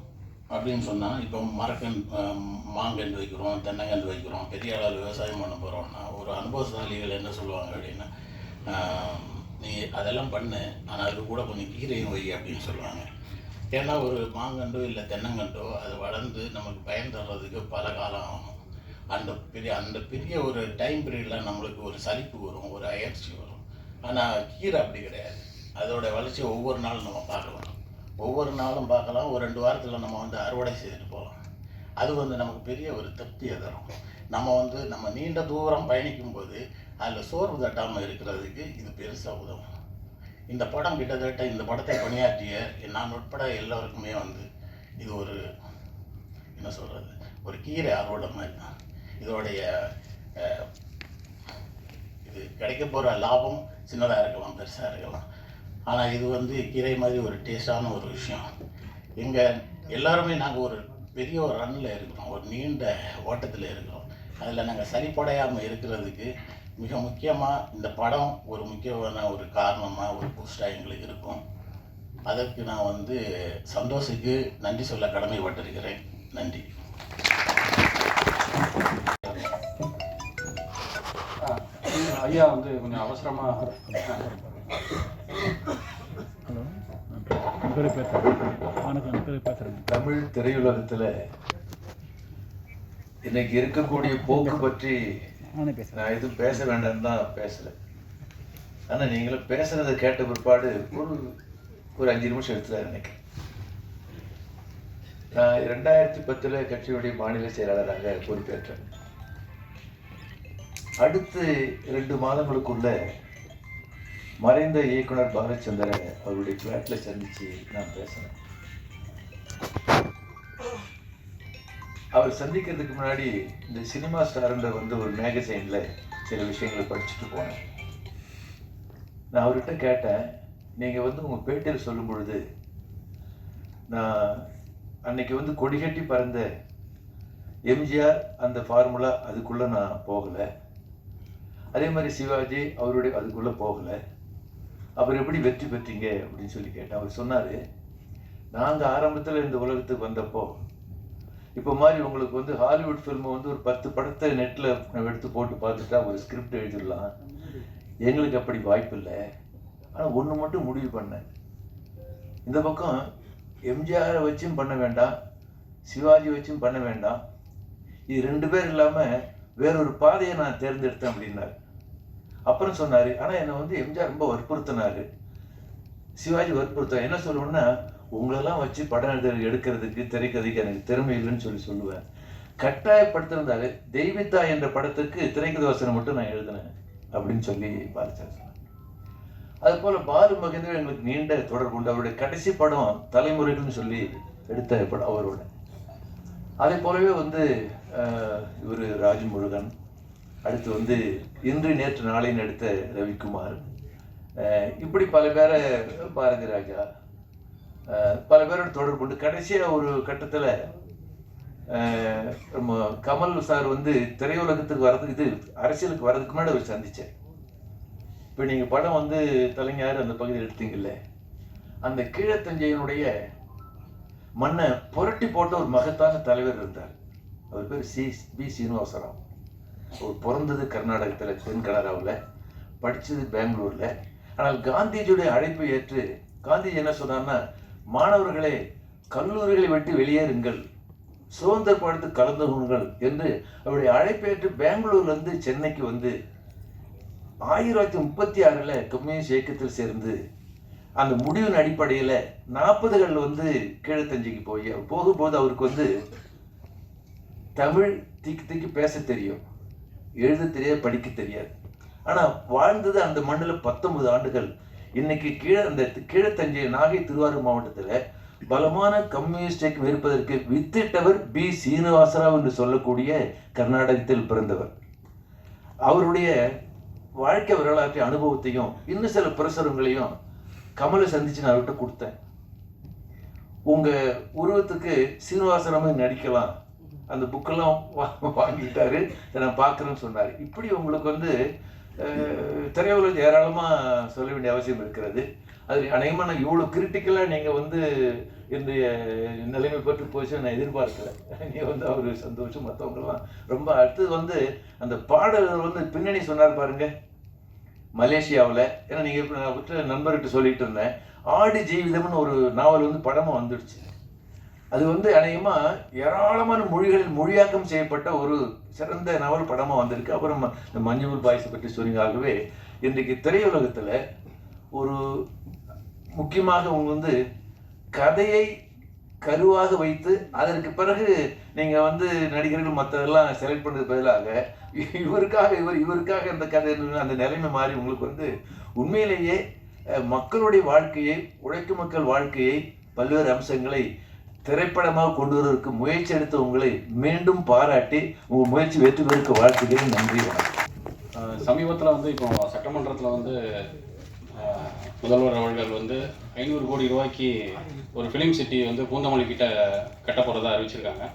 அப்படின்னு சொன்னால், இப்போ மாங்கன்று வைக்கிறோம், தென்னங்கன்று வைக்கிறோம், பெரிய அளவில் விவசாயம் பண்ண போகிறோம்னா ஒரு அனுபவசாலிகள் என்ன சொல்லுவாங்க அப்படின்னா, நீ அதெல்லாம் பண்ணு, ஆனால் அது கூட கொஞ்சம் கீரையும் வை அப்படின்னு சொல்லுவாங்க. ஏன்னா ஒரு மாங்கன்றோ இல்லை தென்னங்கன்றோ அது வளர்ந்து நமக்கு பயன் தர்றதுக்கு பல காலம் ஆகும். அந்த பெரிய ஒரு டைம் பீரியடில் நம்மளுக்கு ஒரு சலிப்பு வரும், ஒரு அயற்சி வரும். ஆனால் கீரை அப்படி கிடையாது. அதோட வளர்ச்சியை ஒவ்வொரு நாளும் நம்ம பார்க்கலாம், ஒவ்வொரு நாளும் பார்க்கலாம். ஒரு 2 வாரத்தில் நம்ம வந்து அறுவடை செய்துட்டு போகலாம். அது வந்து நமக்கு பெரிய ஒரு திருப்தியை தரும். நம்ம நீண்ட தூரம் பயணிக்கும்போது அதில் சோர்வு தட்டாமல் இருக்கிறதுக்கு இது பெருசாக உதவும். இந்த படம் கிட்டத்தட்ட இந்த படத்தை பணியாற்றிய நான் உட்பட எல்லோருக்குமே வந்து இது ஒரு என்ன சொல்கிறது, ஒரு கீரை அறுவடை மாதிரி தான். இதோடைய இது கிடைக்க போகிற லாபம் சின்னதாக இருக்கலாம், பெருசாக இருக்கலாம். ஆனால் இது வந்து கீரை மாதிரி ஒரு டேஸ்டான ஒரு விஷயம். எங்கள் எல்லாருமே நாங்கள் ஒரு பெரிய ஒரு ரன்னில் இருக்கிறோம், ஒரு நீண்ட ஓட்டத்தில் இருக்கிறோம். அதில் நாங்கள் சரிப்படையாமல் இருக்கிறதுக்கு மிக முக்கியமாக இந்த படம் ஒரு முக்கியமான ஒரு காரணமாக ஒரு பூஸ்டாக எங்களுக்கு இருக்கும். அதற்கு நான் வந்து சந்தோஷுக்கு நன்றி சொல்ல கடமைப்பட்டிருக்கிறேன். நன்றி. ஐயா வந்து கொஞ்சம் அவசரமாக தமிழ் திரையுலகத்தில் இன்னைக்கு இருக்கக்கூடிய போக்கு பற்றி நான் எதுவும் பேச வேண்டாம்னு தான் பேசலை. ஆனால் நீங்களும் பேசுனதை கேட்ட பிற்பாடு ஒரு 5 நிமிஷம் எடுத்துதான் நினைக்கிறேன். நான் 2010 கட்சியுடைய மாநில செயலாளராக பொறுப்பேற்றேன். அடுத்து 2 மாதங்களுக்குள்ள மறைந்த இயக்குனர் பாலச்சந்திரன் அவருடைய ஃப்ளாட்டில் சந்தித்து நான் பேசினேன். அவர் சந்திக்கிறதுக்கு முன்னாடி இந்த சினிமா ஸ்டார்ன்ற வந்து ஒரு மேகசைனில் சில விஷயங்களை படிச்சுட்டு போனேன். நான் அவர்கிட்ட கேட்டேன், நீங்கள் வந்து உங்கள் பேட்டியில் சொல்லும் பொழுது நான் அன்னைக்கு வந்து கொடிகட்டி பறந்த எம்ஜிஆர் அந்த ஃபார்முலா அதுக்குள்ளே நான் போகலை, அதே மாதிரி சிவாஜி அவருடைய அதுக்குள்ளே போகலை, அப்புறம் எப்படி வெற்றி பெற்றீங்க அப்படின்னு சொல்லி கேட்டேன். அவர் சொன்னார், நாங்கள் ஆரம்பத்தில் இந்த உலகத்துக்கு வந்தப்போ இப்போ மாதிரி உங்களுக்கு வந்து ஹாலிவுட் ஃபில்மை வந்து ஒரு 10 படத்தை நெட்டில் எடுத்து போட்டு பார்த்துட்டா ஒரு ஸ்கிரிப்ட் எழுதிடலாம், எங்களுக்கு அப்படி வாய்ப்பு இல்லை. ஆனால் ஒன்று மட்டும் முடிவு பண்ணேன், இந்த பக்கம் எம்ஜிஆரை வச்சும் பண்ண வேண்டாம், சிவாஜி வச்சும் பண்ண வேண்டாம், இது 2 பேர் இல்லாமல் வேறொரு பாதையை நான் தேர்ந்தெடுத்தேன் அப்படின்னாரு. அப்புறம் சொன்னார், ஆனால் என்னை வந்து எம்ஜிஆர் ரொம்ப வற்புறுத்தினார், சிவாஜி வற்புறுத்த என்ன சொல்லுவேன்னா, உங்களெல்லாம் வச்சு படம் எடுக்கிறதுக்கு திரைக்கதைக்கு எனக்கு திறமை இல்லைன்னு சொல்லுவேன். கட்டாயப்படுத்திருந்தாரு. தெய்வித்தா என்ற படத்துக்கு திரைக்கதை வசனம் மட்டும் நான் எழுதினேன் அப்படின்னு சொல்லி பாலச்சந்திரன். அது போல பாலு மகேந்திரன் எங்களுக்கு நீண்ட தொடர்பு உண்டு. அவருடைய கடைசி படம் தலைமுறைகள்னு சொல்லி எடுத்த படம் அவரோட. அதே போலவே வந்து இவர் ராஜமுருகன், அடுத்து வந்து இன்று நேற்று நாளைன்னு எடுத்த ரவிக்குமார், இப்படி பல பேரை, பாரதி ராஜா, பல பேரோட தொடர்பு உண்டு. கடைசியாக ஒரு கட்டத்தில் நம்ம கமல் சார் வந்து திரையுலகத்துக்கு வர்றதுக்கு, இது அரசியலுக்கு வர்றதுக்கு முன்னாடி அவர் சந்தித்தேன். இப்போ நீங்கள் படம் வந்து தலைஞர் அந்த பகுதியில் எடுத்தீங்கல்ல, அந்த கீழத்தஞ்சையினுடைய மண்ணை புரட்டி போட்ட ஒரு மகத்தான தலைவர் இருந்தார். அவர் பேர் பி சீனிவாசராவ். அவர் பிறந்தது கர்நாடகத்தில் தென்கனராவில், படித்தது பெங்களூரில். ஆனால் காந்திஜியுடைய அழைப்பை ஏற்று காந்திஜி என்ன சொன்னார்னா, மாணவர்களே கல்லூரிகளை விட்டு வெளியேறுங்கள், சுதந்திர பாடத்துக்கு கலந்து கொள்ளுங்கள் என்று அவருடைய அழைப்பேற்று பெங்களூர்லேருந்து சென்னைக்கு வந்து 1936 கம்யூனிஸ்ட் இயக்கத்தில் சேர்ந்து அந்த முடிவின் அடிப்படையில் 40களில் வந்து கீழத்தஞ்சைக்கு போகும்போது அவருக்கு வந்து தமிழ் திக்கி பேச தெரியும், எழுத தெரியாது, படிக்க தெரியாது. ஆனால் வாழ்ந்தது அந்த மண்ணில் 19 ஆண்டுகள். இன்னைக்கு அந்த கீழத்தஞ்சை நாகை திருவாரூர் மாவட்டத்தில் பலமான கம்யூனிஸ்டை இருப்பதற்கு வித்திட்டவர் பி சீனிவாசராவ் என்று சொல்லக்கூடிய கர்நாடகத்தில் பிறந்தவர். அவருடைய வாழ்க்கை வரலாற்றை அனுபவத்தையும் இன்னும் சில பிரசுரங்களையும் கமலை சந்திச்சு நான் அவர்கிட்ட கொடுத்தேன். உங்கள் உருவத்துக்கு சீனிவாசராவ் நடிக்கலாம், அந்த புக்கெல்லாம் வாங்கிட்டாரு, நான் பார்க்குறேன்னு சொன்னார். இப்படி உங்களுக்கு வந்து திரையுலகம் ஏராளமாக சொல்ல வேண்டிய அவசியம் இருக்கிறது. அது அநேகமாக நான் இவ்வளோ கிரிட்டிக்கலாக நீங்கள் வந்து என்னுடைய நிலைமை பற்றி போச்சு நான் எதிர்பார்க்கல. நீங்கள் வந்து அவர் சந்தோஷம், மற்றவங்கெல்லாம் ரொம்ப. அடுத்தது வந்து அந்த பாடல்கள் வந்து பின்னணி சொன்னார் பாருங்க, மலேசியாவில். ஏன்னா நீங்கள் நான் விட்டு நண்பர்கிட்ட சொல்லிட்டு இருந்தேன், ஆடு ஜீவிதம்னு ஒரு நாவல் வந்து படமாக வந்துடுச்சு. அது வந்து அநேகமாக ஏராளமான மொழிகளில் மொழியாக்கம் செய்யப்பட்ட ஒரு சிறந்த நாவல் படமாக வந்திருக்கு. அப்புறம் இந்த மஞ்சுமல் பாய்ஸை பற்றி சொன்னீங்களாகவே இன்றைக்கு திரையுலகத்தில் ஒரு முக்கியமாக அவங்க வந்து கதையை கருவாக வைத்து அதற்கு பிறகு நீங்கள் வந்து நடிகர்கள் மற்றதெல்லாம் செலக்ட் பண்ணுறது பதிலாக இவருக்காக அந்த கதை அந்த நிலைமை மாறி உங்களுக்கு வந்து உண்மையிலேயே மக்களுடைய வாழ்க்கையை, உழைக்கும் மக்கள் வாழ்க்கையை, பல்வேறு அம்சங்களை திரைப்படமாக கொண்டு வருவதற்கு முயற்சி எடுத்த உங்களை மீண்டும் பாராட்டி உங்கள் முயற்சி வெற்றி பெறுவதற்கு வாழ்த்துக்கிறேன். நன்றி, வணக்கம். சமீபத்தில் வந்து இப்போ சட்டமன்றத்தில் வந்து முதல்வர் அவர்கள் வந்து 500 கோடி ரூபாய்க்கு ஒரு ஃபிலிம் சிட்டி வந்து பூந்தமல்லி கிட்ட கட்ட போகிறதா அறிவிச்சிருக்காங்க.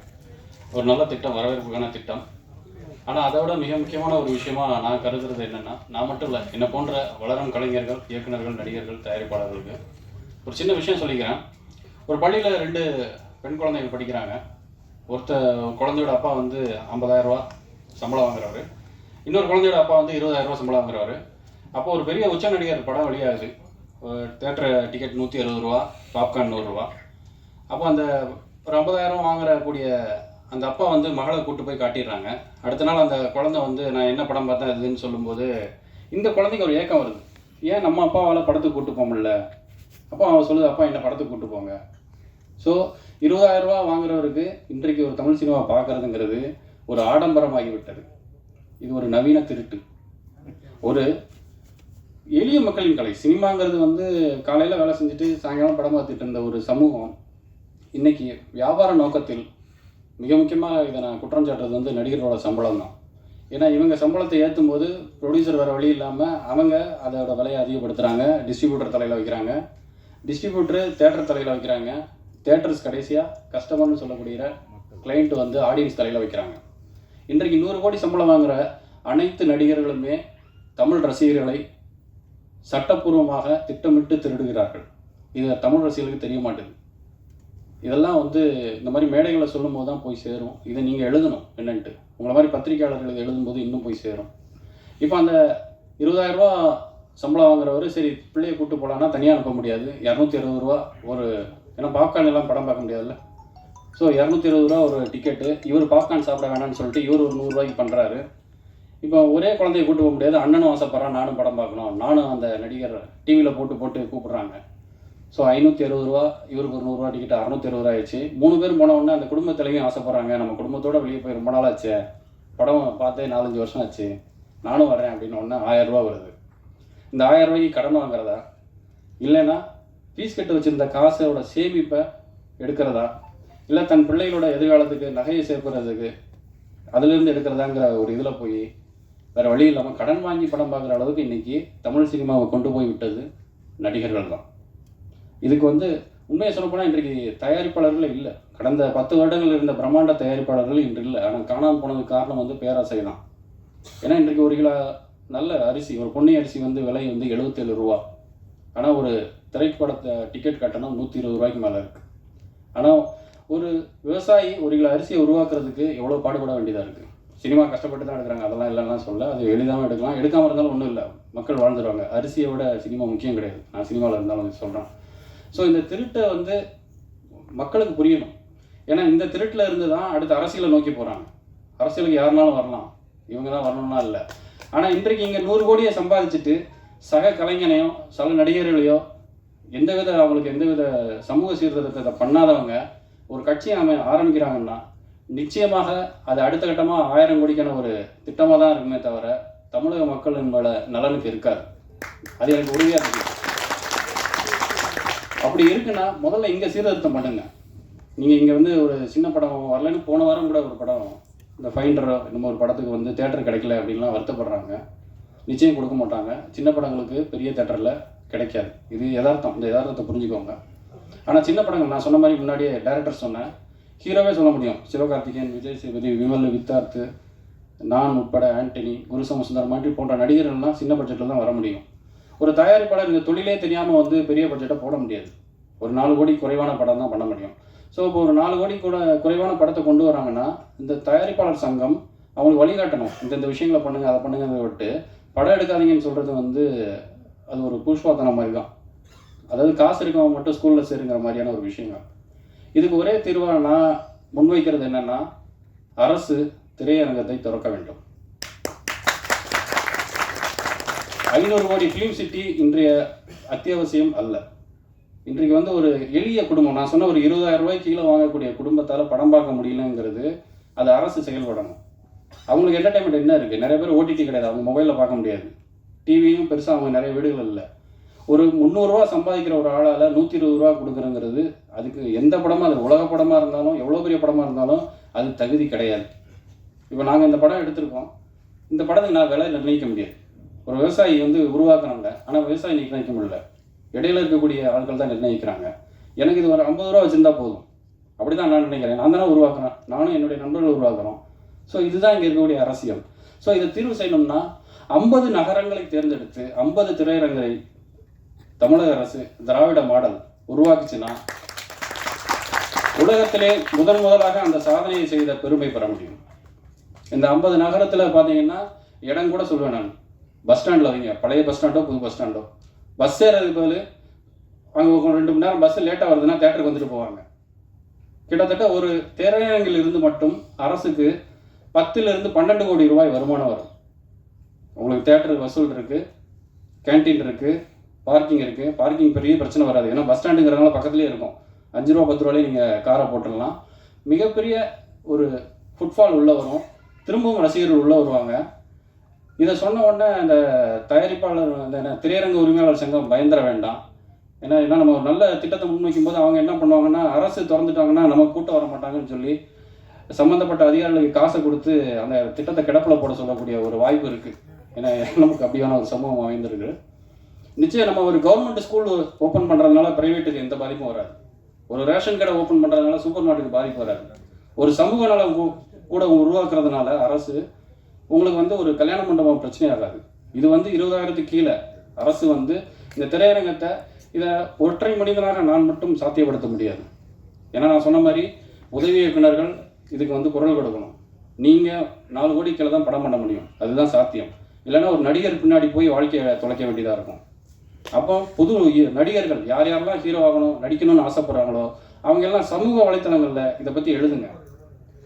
ஒரு நல்ல திட்டம், வரவேற்புக்கான திட்டம். ஆனால் அதை விட மிக முக்கியமான ஒரு விஷயமா நான் கருதுறது என்னென்னா, நான் மட்டும் இல்லை, என்னை போன்ற வளரும் கலைஞர்கள், இயக்குநர்கள், நடிகர்கள், தயாரிப்பாளர்களுக்கு ஒரு சின்ன விஷயம் சொல்லிக்கிறேன். ஒரு பள்ளியில் 2 பெண் குழந்தைகள் படிக்கிறாங்க. குழந்தையோட அப்பா வந்து 50,000 ரூபா சம்பளம் வாங்குறவர், இன்னொரு குழந்தையோட அப்பா வந்து 20,000 ரூபா சம்பளம் வாங்குறவர். அப்போ ஒரு பெரிய உச்ச நடிகர் படம் வெளியாகுது. தேட்டர் டிக்கெட் 160 ரூபா, பாப்கார்ன் 100 ரூபா. அப்போ அந்த ஒரு 50,000 வாங்குறக்கூடிய அந்த அப்பா வந்து மகளை கூப்பிட்டு போய் காட்டிடுறாங்க. அடுத்த நாள் அந்த குழந்தை வந்து நான் என்ன படம் பார்த்தேன் இதுன்னு சொல்லும்போது இந்த குழந்தைக்கு ஒரு ஏக்கம் வருது, ஏன் நம்ம அப்பாவால் படத்துக்கு கூப்பிட்டு போக முடியல? அப்போ அவன் சொல்லுது, அப்பா என்ன படத்துக்கு கூப்பிட்டு போங்க. ஸோ 20,000 ரூபா வாங்குறவருக்கு இன்றைக்கு ஒரு தமிழ் சினிமா பார்க்குறதுங்கிறது ஒரு ஆடம்பரமாகிவிட்டது. இது ஒரு நவீன திருட்டு. ஒரு எளிய மக்களின் கலை சினிமாங்கிறது வந்து காலையில் வேலை செஞ்சுட்டு சாயங்காலம் படம் பார்த்துட்டு இருந்த ஒரு சமூகம் இன்றைக்கி வியாபார நோக்கத்தில், மிக முக்கியமாக இதை நான் குற்றம் சாட்டுறது வந்து நடிகர்களோட சம்பளம் தான். ஏன்னா இவங்க சம்பளத்தை ஏற்றும் போது ப்ரொடியூசர் வேறு வழி இல்லாமல் அவங்க அதோட விலையை அதிகப்படுத்துகிறாங்க. டிஸ்ட்ரிபியூட்டர் தலையில் வைக்கிறாங்க, டிஸ்ட்ரிபியூட்டரு தேட்டர் தலையில் வைக்கிறாங்க, தேட்டர்ஸ் கடைசியாக கஸ்டமர்னு சொல்லக்கூடிய கிளைண்ட் வந்து ஆடியன்ஸ் தலையில் வைக்கிறாங்க. இன்றைக்கு 100 கோடி சம்பளம் வாங்குகிற அனைத்து நடிகர்களுமே தமிழ் ரசிகர்களை சட்டப்பூர்வமாக திட்டமிட்டு திருடுகிறார்கள். இது தமிழ் ரசிகர்களுக்கு தெரிய மாட்டேங்குது. இதெல்லாம் வந்து இந்த மாதிரி மேடைகளை சொல்லும் போது தான் போய் சேரும். இதை நீங்கள் எழுதணும் என்னன்ட்டு. உங்களை மாதிரி பத்திரிகையாளர்கள் எழுதும்போது இன்னும் போய் சேரும். இப்போ அந்த 20,000 ரூபா சம்பளம் வாங்குறவர் சரி பிள்ளையை கூப்பிட்டு போகலான்னா தனியாக அனுப்ப முடியாது. 260 ரூபா ஒரு, ஏன்னா பாப்கார்ன் எல்லாம் படம் பார்க்க முடியாதுல்ல. ஸோ 220 ரூபா ஒரு டிக்கெட்டு. இவர் பாப்கார்ன் சாப்பிட வேணாம்னு சொல்லிட்டு இவர் ஒரு 100 ரூபாய்க்கு பண்ணுறாரு. இப்போ ஒரே குழந்தைய கூட்டு போக முடியாது. அண்ணனும் ஆசைப்படுறான், நானும் படம் பார்க்கணும், நானும் அந்த நடிகர் டிவியில் போட்டு கூப்பிட்றாங்க. ஸோ 560 ரூபா, இவருக்கு ஒரு 100 ரூபா டிக்கெட் 660 ரூபா ஆயிடுச்சு. 3 பேர் போனவுடனே அந்த குடும்பத்திலையும் ஆசைப்படுறாங்க, நம்ம குடும்பத்தோடு வெளியே போய் ரொம்ப நாள் ஆச்சு, படம் பார்த்தே 4-5 வருஷம் ஆச்சு, நானும் வரேன் அப்படின்னு ஒன்று 1000 ரூபா வருது. இந்த 1000 ரூபாய்க்கு கடன் வாங்குறதா, இல்லைன்னா ஃபீஸ் கட்டு வச்சுருந்த காசோட சேமிப்பை எடுக்கிறதா, இல்லை தன் பிள்ளைகளோட எதிர்காலத்துக்கு நகையை சேர்ப்புறதுக்கு அதிலிருந்து எடுக்கிறதாங்கிற ஒரு இதில் போய் வேறு வழி இல்லாமல் கடன் வாங்கி படம் பார்க்குற அளவுக்கு இன்றைக்கி தமிழ் சினிமாவை கொண்டு போய் விட்டது நடிகர்கள் தான். இதுக்கு வந்து உண்மையை சொல்லப்போனால் இன்றைக்கு தயாரிப்பாளர்களே இல்லை. கடந்த 10 வருடங்கள் இருந்த பிரம்மாண்ட தயாரிப்பாளர்கள் இன்று இல்லை. ஆனால் காணாமல் போனதுக்கு காரணம் வந்து பேராசை தான். ஏன்னா இன்றைக்கு 1 கிலோ நல்ல அரிசி, ஒரு பொன்னி அரிசி வந்து விலை வந்து 77 ரூபா. ஆனால் ஒரு திரைப்படத்தை டிக்கெட் கட்டணம் 120 ரூபாய்க்கு மேலே இருக்குது. ஆனால் ஒரு விவசாயி 1 கிலோ அரிசியை உருவாக்குறதுக்கு எவ்வளோ பாடுபட வேண்டியதாக இருக்குது. சினிமா கஷ்டப்பட்டு தான் எடுக்கிறாங்க, அதெல்லாம் இல்லைன்னா சொல்ல, அது எளிதாக எடுக்கலாம், எடுக்காமல் இருந்தாலும் ஒன்றும் இல்லை, மக்கள் வாழ்ந்துடுவாங்க. அரிசியை விட சினிமா முக்கியம் கிடையாது. நான் சினிமாவில் இருந்தாலும் சொல்கிறேன். ஸோ இந்த திருட்டை வந்து மக்களுக்கு புரியணும். ஏன்னா இந்த திருட்டில் இருந்து தான் அடுத்த அரசியலை நோக்கி போகிறாங்க. அரசியலுக்கு யாருனாலும் வரலாம், இவங்க தான் வரணும்னா இல்லை. ஆனால் இன்றைக்கு இங்கே 100 கோடியை சம்பாதிச்சுட்டு சக கலைஞனையோ சக நடிகர்களையோ அவங்களுக்கு எந்தவித சமூக சீர்திருத்தத்தை பண்ணாதவங்க ஒரு கட்சியை ஆரம்பிக்கிறாங்கன்னா நிச்சயமாக அது அடுத்த கட்டமாக 1000 கோடிக்கான ஒரு திட்டமாக தான் இருக்குமே தவிர தமிழக மக்களின் மேல நலனுக்கு இருக்காது. அது எனக்கு உறுதியாக இருக்கு. அப்படி இருக்குன்னா முதல்ல இங்கே சீர்திருத்தம் பண்ணுங்க. நீங்கள் இங்கே வந்து ஒரு சின்ன படம் வரலன்னு போன வாரம் கூட ஒரு படம் இந்த ஃபைண்டரோ இந்த ஒரு படத்துக்கு வந்து தேட்டர் கிடைக்கல அப்படின்லாம் வருத்தப்படுறாங்க. நிச்சயம் கொடுக்க மாட்டாங்க. சின்ன படங்களுக்கு பெரிய தேட்டரில் கிடைக்காது. இது யதார்த்தம். இந்த யதார்த்தத்தை புரிஞ்சுக்கோங்க. ஆனால் சின்ன படங்கள் நான் சொன்ன மாதிரி முன்னாடியே டேரக்டர் சொன்னேன், ஹீரோவே சொல்ல முடியும். சிவகார்த்திகேயன், விஜய் சேதுபதி, விமல், வித்தார்த்து, நான் உட்பட ஆண்டனி, குருசம சுந்தர் மாதிரி போன்ற நடிகர்கள்லாம் சின்ன பட்ஜெட்டில் தான் வர முடியும். ஒரு தயாரிப்பாளர் இந்த தொழிலே தெரியாமல் வந்து பெரிய பட்ஜெட்டை போட முடியாது. ஒரு 4 கோடி குறைவான படம் தான் பண்ண முடியும். ஸோ இப்போ ஒரு 4 கோடி கூட குறைவான படத்தை கொண்டு வராங்கன்னா இந்த தயாரிப்பாளர் சங்கம் அவங்களுக்கு வழிகாட்டணும். இந்த விஷயங்களை பண்ணுங்கள், அதை பண்ணுங்கிறத விட்டு படம் எடுக்காதீங்கன்னு சொல்கிறது வந்து அது ஒரு புஷ்பாத்தனம் மாதிரி தான். அதாவது காசு இருக்கவங்க மட்டும் ஸ்கூலில் சேருங்கிற மாதிரியான ஒரு விஷயங்கள். இதுக்கு ஒரே தீர்வாக நான் முன்வைக்கிறது என்னென்னா, அரசு திரையரங்கத்தை திறக்க வேண்டும். 500 கோடி ஃபிலிம் சிட்டி இன்றைய அத்தியாவசியம் அல்ல. இன்றைக்கு வந்து ஒரு எளிய குடும்பம், நான் சொன்ன ஒரு 20,000 ரூபாய்க்கு கீழே வாங்கக்கூடிய குடும்பத்தால் படம் பார்க்க முடியலங்கிறது அது அரசு செயல்படணும். அவங்களுக்கு என்டர்டைன்மெண்ட் என்ன இருக்குது? நிறைய பேர் ஓடிடி கிடையாது, அவங்க மொபைலில் பார்க்க முடியாது. டிவியும் பெருசாக அவங்க நிறைய வீடுகள் இல்லை. ஒரு 300 ரூபா சம்பாதிக்கிற ஒரு ஆளால் 120 ரூபா கொடுக்குறங்கிறது அதுக்கு எந்த படமாக, அது உலக படமாக இருந்தாலும் எவ்வளோ பெரிய படமாக இருந்தாலும் அது தகுதி கிடையாது. இப்போ நாங்கள் இந்த படம் எடுத்திருக்கோம், இந்த படத்துக்கு நான் விலை நிர்ணயிக்க முடியாது. ஒரு விவசாயி வந்து உருவாக்குறாங்க, ஆனால் விவசாயி நிர்ணயிக்க முடியல, இடையில இருக்கக்கூடிய ஆட்கள் தான் நிர்ணயிக்கிறாங்க. எனக்கு இது ஒரு 50 ரூபா வச்சுருந்தா போதும், அப்படி தான் நான் நினைக்கிறேன். நான் தானே உருவாக்குறேன், நானும் என்னுடைய நண்பர்கள் உருவாக்குறோம். ஸோ இதுதான் இங்கே இருக்கக்கூடிய அரசியல். ஸோ இதை தீர்வு செய்யணும்னா 50 நகரங்களை தேர்ந்தெடுத்து 50 திரையரங்களை தமிழக அரசு திராவிட மாடல் உருவாக்குச்சுன்னா உலகத்திலே முதலாக அந்த சாதனையை செய்த பெருமை பெற முடியும். இந்த 50 நகரத்தில் பார்த்தீங்கன்னா இடம் கூட சொல்லுவேன் நான், பஸ் ஸ்டாண்டில் வைங்க, பழைய பஸ் ஸ்டாண்டோ புது பஸ் ஸ்டாண்டோ, பஸ் ஏறதுக்கு பதில் அங்கே 2 மணி நேரம் பஸ்ஸு லேட்டாக வருதுன்னா தேட்டருக்கு வந்துட்டு போவாங்க. கிட்டத்தட்ட ஒரு திரையரங்கில் இருந்து மட்டும் அரசுக்கு 10 to 12 கோடி ரூபாய் வருமானம் வரும். உங்களுக்கு தேட்டருக்கு வசூல் இருக்குது, கேன்டீன் இருக்குது, பார்க்கிங் இருக்குது. பார்க்கிங் பெரிய பிரச்சனை வராது, ஏன்னா பஸ் ஸ்டாண்டுங்கிறதுனால பக்கத்துலேயே இருக்கும். 5 ரூபா 10 ரூபாயிலே நீங்கள் காரை போட்டுடலாம். மிகப்பெரிய ஒரு ஃபுட்ஃபால் உள்ளே வரும், திரும்பவும் ரசிகர்கள் உள்ளே வருவாங்க. இதை சொன்ன உடனே இந்த தயாரிப்பாளர், இந்த திரையரங்க உரிமையாளர் சங்கம் பயந்துட வேண்டாம். ஏன்னா நம்ம ஒரு நல்ல திட்டத்தை முன்வைக்கும் போது அவங்க என்ன பண்ணுவாங்கன்னா, அரசு திறந்துட்டாங்கன்னா நம்ம கூட்டம் வர மாட்டாங்கன்னு சொல்லி சம்மந்தப்பட்ட அதிகாரிகளுக்கு காசை கொடுத்து அந்த திட்டத்தை கிடப்பில் போட சொல்லக்கூடிய ஒரு வாய்ப்பு இருக்குது. ஏன்னா நமக்கு அப்படியான ஒரு சமூகம் அமைந்திருக்கு. நிச்சயம் நம்ம ஒரு கவர்மெண்ட் ஸ்கூல் ஓப்பன் பண்ணுறதுனால ப்ரைவேட்டுக்கு எந்த பாதிப்பும் வராது, ஒரு ரேஷன் கடை ஓப்பன் பண்ணுறதுனால சூப்பர் மார்க்கெட்டுக்கு பாதிப்பு வராது, ஒரு சமூக நலம் கூட உருவாக்குறதுனால அரசு உங்களுக்கு வந்து ஒரு கல்யாண மண்டபம் பிரச்சனையாகாது. இது வந்து 20,000க்கு கீழே அரசு வந்து இந்த திரையரங்கத்தை இதை ஒற்றை மனிதனாக நான் மட்டும் சாத்தியப்படுத்த முடியாது. ஏன்னா நான் சொன்ன மாதிரி உதவி இயக்குநர்கள் இதுக்கு வந்து குரல் கொடுக்கணும். நீங்கள் 4 கோடி கீழே தான் படம் பண்ண முடியும், அதுதான் சாத்தியம். இல்லைன்னா ஒரு நடிகர் பின்னாடி போய் வாழ்க்கையை தொலைக்க வேண்டியதாக இருக்கும். அப்போ புது நடிகர்கள் யார் யாரெல்லாம் ஹீரோ ஆகணும், நடிக்கணும்னு ஆசைப்படுறாங்களோ அவங்க எல்லாம் சமூக வலைத்தளங்களில் இதை பற்றி எழுதுங்க.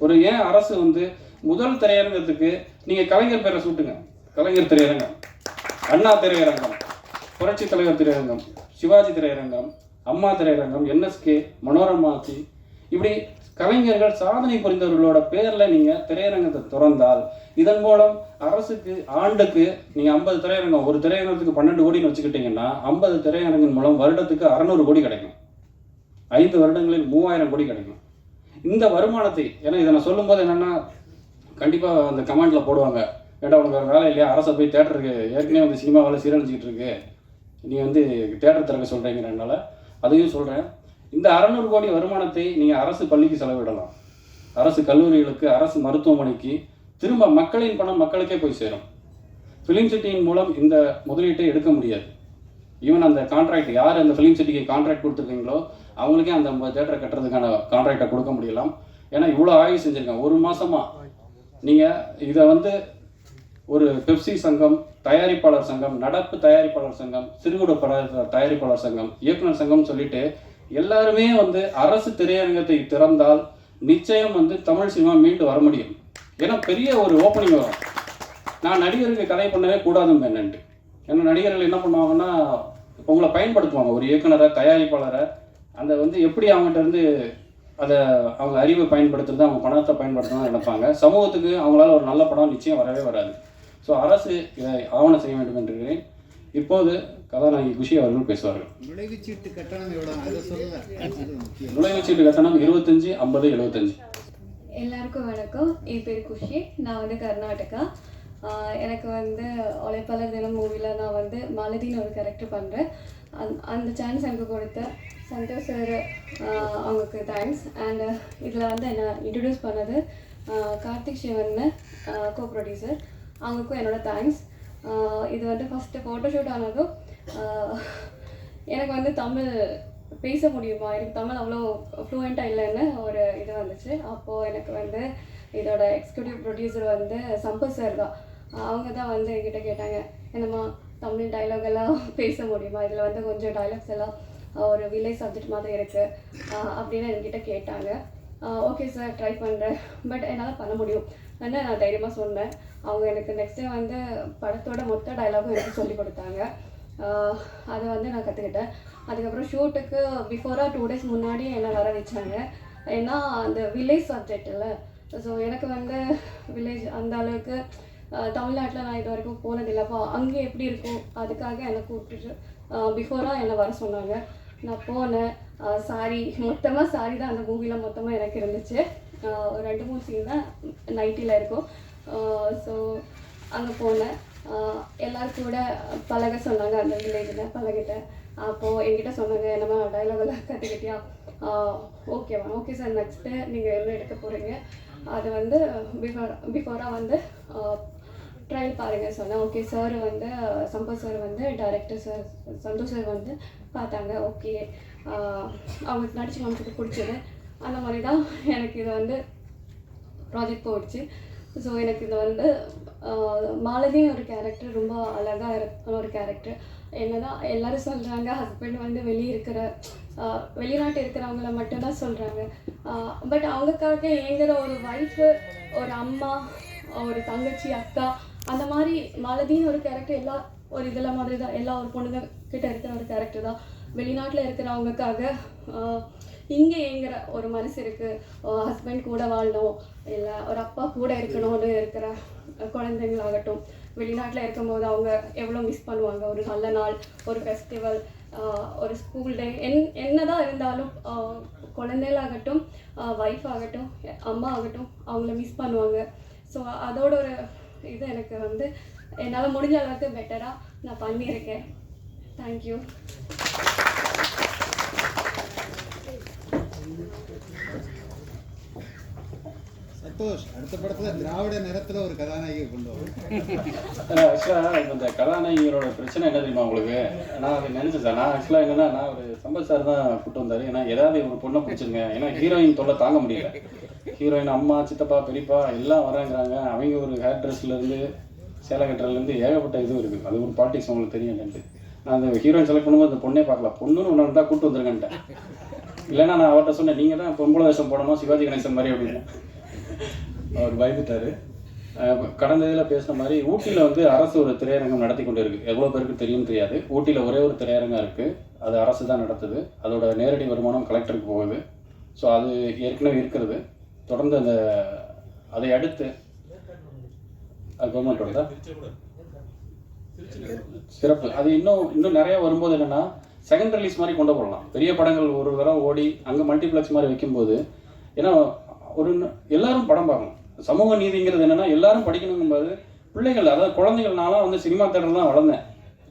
ஒரு ஏன் அரசு வந்து முதல் திரையரங்கத்துக்கு நீங்கள் கலைஞர் பேரை சூட்டுங்க, கலைஞர் திரையரங்கம், அண்ணா திரையரங்கம், புரட்சி தலைவர் திரையரங்கம், சிவாஜி திரையரங்கம், அம்மா திரையரங்கம், NSK, மனோரமாச்சி, இப்படி கலைஞர்கள் சாதனை புரிந்தவர்களோட பேரில் நீங்கள் திரையரங்கத்தை திறந்தால் இதன் மூலம் அரசுக்கு ஆண்டுக்கு நீங்கள் 50 திரையரங்கம், ஒரு திரையரங்கத்துக்கு 12 கோடின்னு வச்சுக்கிட்டிங்கன்னா 50 திரையரங்கின் மூலம் வருடத்துக்கு 600 கோடி கிடைக்கும். 5 வருடங்களில் 3000 கோடி கிடைக்கும். இந்த வருமானத்தை, ஏன்னா இதை நான் சொல்லும்போது என்னென்னா கண்டிப்பாக அந்த கமெண்டில் போடுவாங்க, ஏன்னா உனக்கு ஒரு வேலை இல்லையா, அரசை போய் தேட்டருக்கு ஏற்கனவே வந்து சினிமா வேலை சீரழிச்சிக்கிட்டு இருக்கு, நீ வந்து தேட்டர் திறக்க சொல்கிறீங்கிறனால அதையும் சொல்கிறேன். இந்த 600 கோடி வருமானத்தை நீங்கள் அரசு பள்ளிக்கு செலவிடலாம், அரசு கல்லூரிகளுக்கு, அரசு மருத்துவமனைக்கு, திரும்ப மக்களின் பணம் மக்களுக்கே போய் சேரும். ஃபிலிம் சிட்டியின் மூலம் இந்த முதலீட்டை எடுக்க முடியாது. ஈவன் அந்த கான்ட்ராக்ட் யார் அந்த ஃபிலிம் சிட்டிக்கு கான்ட்ராக்ட் கொடுத்துருக்கீங்களோ அவங்களுக்கே அந்த 50 தேட்டரை கட்டுறதுக்கான கான்ட்ராக்டை கொடுக்க முடியலாம். ஏன்னா இவ்வளோ ஆய்வு செஞ்சுருக்காங்க. 1 மாதமாக நீங்கள் இதை வந்து ஒரு பெப்சி சங்கம், தயாரிப்பாளர் சங்கம், நடப்பு தயாரிப்பாளர் சங்கம், சிறுகுட தயாரிப்பாளர் சங்கம், இயக்குனர் சங்கம் சொல்லிட்டு எல்லாருமே வந்து அரசு திரையரங்கத்தை திறந்தால் நிச்சயம் வந்து தமிழ் சினிமா மீண்டு வர முடியும். ஏன்னா பெரிய ஒரு ஓப்பனிங் வரும். நான் நடிகருக்கு கதை பண்ணவே கூடாதுங்க என்னன்ட்டு. ஏன்னா நடிகர்கள் என்ன பண்ணுவாங்கன்னா உங்களை பயன்படுத்துவாங்க, ஒரு இயக்குனரை, தயாரிப்பாளரை, அந்த வந்து எப்படி அவங்ககிட்ட இருந்து அதை அவங்க அறிவை பயன்படுத்துறது, அவங்க பணத்தை பயன்படுத்தணும்னு நினைப்பாங்க. சமூகத்துக்கு அவங்களால ஒரு நல்ல படம் நிச்சயம் வரவே வராது. ஸோ அரசு இதை ஆவணம் செய்ய வேண்டும் என்று இருக்கிறேன். இப்போது கதாநாயகி குஷி அவர்கள் பேசுவார்கள். நுழைவுச்சீட்டு கட்டணம் எவ்வளோ? நுழைவுச்சீட்டு கட்டணம் 25, 50, 75. எல்லாருக்கும் வணக்கம். என் பேர் குஷி, நான் வந்து கர்நாடகா. எனக்கு வந்து உழைப்பாளர் தினம் மூவியில் நான் வந்து மாலதின்னு ஒரு கேரக்டர் பண்ணுறேன். அந்த சான்ஸ் எனக்கு கொடுத்த சந்தோஷ் சார், அவங்களுக்கு தேங்க்ஸ். அண்ட் இதில் வந்து என்னை இன்ட்ரடியூஸ் பண்ணது கார்த்திக் சிவன்னு கோ ப்ரொடியூசர், அவங்களுக்கும் என்னோட தேங்க்ஸ். இது வந்து ஃபஸ்ட்டு ஃபோட்டோஷூட் ஆனதும் எனக்கு வந்து தமிழ் பேச முடியுமா, எனக்கு தமிழ் அவ்வளோ ஃப்ளூயண்ட்டாக இல்லைன்னு ஒரு இது வந்துச்சு. அப்போது எனக்கு வந்து இதோட எக்ஸிக்யூட்டிவ் ப்ரொடியூசர் வந்து சம்பத் சார் தான். அவங்க தான் வந்து என்கிட்ட கேட்டாங்க, என்னம்மா தமிழ் டைலாக் எல்லாம் பேச முடியுமா, இதில் வந்து கொஞ்சம் டைலாக்ஸ் எல்லாம் ஒரு வில்லேஜ் சப்ஜெக்ட் மாதிரி இருக்குது அப்படின்னு என்கிட்ட கேட்டாங்க. ஓகே சார், ட்ரை பண்ணுறேன், பட் என்னால் பண்ண முடியும் என்ன நான் தைரியமாக சொன்னேன். அவங்க எனக்கு நெக்ஸ்ட் டே வந்து படத்தோட மொத்த டைலாகும் எனக்கு சொல்லி கொடுத்தாங்க. அதை வந்து நான் கற்றுக்கிட்டேன். அதுக்கப்புறம் ஷூட்டுக்கு பிஃபோராக 2 days முன்னாடி என்னை வர வச்சாங்க. ஏன்னா அந்த வில்லேஜ் சப்ஜெக்ட் இல்லை, ஸோ எனக்கு வந்து வில்லேஜ் அந்த அளவுக்கு தமிழ்நாட்டில் நான் இது வரைக்கும் போனதில்லை. அப்போ அங்கே எப்படி இருக்கும் அதுக்காக என்னை கூப்பிட்டுட்டு பிஃபோராக என்னை வர சொன்னாங்க. நான் போனேன். சாரி தான் அந்த மூவியில் மொத்தமாக எனக்கு இருந்துச்சு. ஒரு 2-3 சீன் தான் நைட்டில் இருக்கும். ஸோ அங்கே போனேன். எல்லாரும் கூட பழக சொன்னாங்க. அந்த வில்லேஜில் பழகிட்டேன். அப்போது என்கிட்ட சொன்னாங்க, என்னம்மா டைலாகெல்லாம் கற்றுக்கிட்டியா? ஓகேவா, ஓகே சார், நெக்ஸ்ட்டு நீங்கள் என்ன எடுக்க போகிறீங்க அது வந்து பிஃபோராக வந்து ட்ரையல் பாருங்கள் சொன்னேன். ஓகே சார் வந்து சம்பத் சார் வந்து டைரக்டர் சார் சந்தோஷ் சார் வந்து பார்த்தாங்க. ஓகே அவங்களுக்கு நடிச்சு காமிச்சது பிடிச்சது. அந்த மாதிரி தான் எனக்கு இது வந்து ப்ராஜெக்ட் போயிடுச்சு. ஸோ எனக்கு இது வந்து மாலதின்னு ஒரு கேரக்டர் ரொம்ப அழகாக இருக்கிற ஒரு கேரக்டர். என்னதான் எல்லோரும் சொல்கிறாங்க ஹஸ்பண்ட் வந்து வெளிநாட்டு இருக்கிறவங்கள மட்டும்தான் சொல்கிறாங்க. பட் அவங்களுக்காக ஏங்குற ஒரு ஒய்ஃபு, ஒரு அம்மா, ஒரு தங்கச்சி, அக்கா, அந்த மாதிரி மாலதின்னு ஒரு கேரக்டர் எல்லா ஒரு இதில் மாதிரி தான். எல்லா ஒரு பொண்ணுங்க கிட்ட இருக்கிற ஒரு கேரக்டர் தான். வெளிநாட்டில் இருக்கிறவங்களுக்காக இங்கே ஏங்குற ஒரு மனசு இருக்குது. ஹஸ்பண்ட் கூட வாழணும், இல்லை ஒரு அப்பா கூட இருக்கணும்னு இருக்கிற குழந்தைங்களாகட்டும், வெளிநாட்டில் இருக்கும்போது அவங்க எவ்வளோ மிஸ் பண்ணுவாங்க. ஒரு நல்ல நாள், ஒரு ஃபெஸ்டிவல், ஒரு ஸ்கூல் டே, என்னதான் இருந்தாலும் குழந்தைகளாகட்டும், ஒய்ஃப் ஆகட்டும், அம்மா ஆகட்டும், அவங்கள மிஸ் பண்ணுவாங்க. ஸோ அதோட ஒரு இது எனக்கு வந்து என்னால் முடிஞ்ச அளவுக்கு பெட்டராக நான் பண்ணியிருக்கேன். தேங்க்யூ. சந்தோஷ், அடுத்த படத்தில் திராவிட நிறத்தில் ஒரு கதாநாயகியை கொண்டு வரும். ஆக்சுவலாக இந்த கதாநாயகியோட பிரச்சனை என்ன தெரியுமா உங்களுக்கு? நான் அதை நினச்சேன் சார். நான் ஆக்சுவலாக என்னென்னா, நான் ஒரு சம்பத் சார் தான் கூப்பிட்டு வந்தார். ஏன்னா ஏதாவது ஒரு பொண்ணை பிடிச்சிருங்க. ஏன்னா ஹீரோயின் தொல்லை தாங்க முடியல. ஹீரோயின் அம்மா, சித்தப்பா, பெரியப்பா எல்லாம் வராங்கிறாங்க. அவங்க ஒரு ஹேர் ட்ரெஸ்லேருந்து சேலை கட்டுறதுலேருந்து ஏகப்பட்ட இது இருக்குது. அது ஒரு பாலிட்டிக்ஸ் உங்களுக்கு தெரியும் என்னன்ட்டு. நான் அந்த ஹீரோயின் செலக்ட் பண்ணும்போது அந்த பொண்ணே பார்க்கலாம். பொண்ணுன்னு ஒன்று இருந்தால் கூப்பிட்டு வந்துருங்கன்ட்டேன். இல்லைன்னா நான் அவர்கிட்ட சொன்னேன், நீங்கள் தான் பொம்பளை வேஷம் போடணும் சிவாஜி கணேசன் மாதிரி அப்படின்னு. அவர் பயந்துட்டார். கடந்த இதில் பேசின மாதிரி ஊட்டியில் வந்து அரசு ஒரு திரையரங்கம் நடத்தி கொண்டு இருக்குது. எவ்வளோ பேருக்கு தெரியும்னு தெரியாது. ஊட்டியில் ஒரே ஒரு திரையரங்கம் இருக்குது. அது அரசு தான் நடத்துது. அதோட நேரடி வருமானம் கலெக்டருக்கு போகுது. ஸோ அது ஏற்கனவே இருக்கிறது. தொடர்ந்து அதை அடுத்து கவர்மெண்ட்டோட தான் சிறப்பு. அது இன்னும் நிறையா வரும்போது என்னென்னா, செகண்ட் ரிலீஸ் மாதிரி கொண்டு போகலாம். பெரிய படங்கள் ஒரு தடவை ஓடி அங்கே மல்டிப்ளெக்ஸ் மாதிரி வைக்கும்போது, ஏன்னா எல்லாரும் படம் பார்க்கணும். சமூக நீதிங்கிறது என்னென்னா, எல்லாரும் படிக்கணுங்கும்போது பிள்ளைகள், அதாவது குழந்தைகள். நான்லாம் வந்து சினிமா தேட்டரில் தான் வளர்ந்தேன்.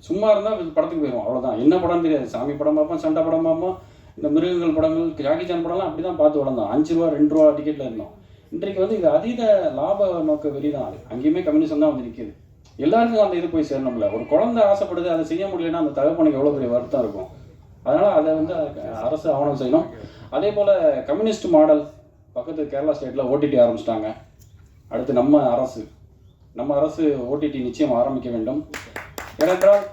சும்மா இருந்தால் படத்துக்கு போயிடுவோம், அவ்வளோதான். என்ன படம் தெரியாது. சாமி படம் பார்ப்போம், சண்டை படம் பார்ப்போம், இந்த மிருகங்கள் படங்கள், ஜாக்கி சான் படம்லாம் அப்படி தான் பார்த்து வளர்ந்தோம். 5 ரூபா 2 ரூபா டிக்கெட்டில் இருந்தோம். இன்றைக்கு வந்து இது அதீத லாப நோக்க வெறி தான். அது அங்கேயுமே கம்யூனிசம் தான் வந்து நிற்கிது. எல்லாருக்கும் அந்த இது போய் சேரணும்ல. ஒரு குழந்தை ஆசைப்படுது, அதை செய்ய முடியலன்னா அந்த தகப்பனுக்கு எவ்வளோ பெரிய வருத்தம் இருக்கும். அதனால் அதை வந்து அரசு ஆவணம் செய்யணும். அதே போல் கம்யூனிஸ்ட் மாடல் பக்கத்து கேரளா ஸ்டேட்டில் ஓடிடி ஆரம்பிச்சிட்டாங்க. அடுத்து நம்ம அரசு ஓடிடி நிச்சயம் ஆரம்பிக்க வேண்டும். ஏனென்றால்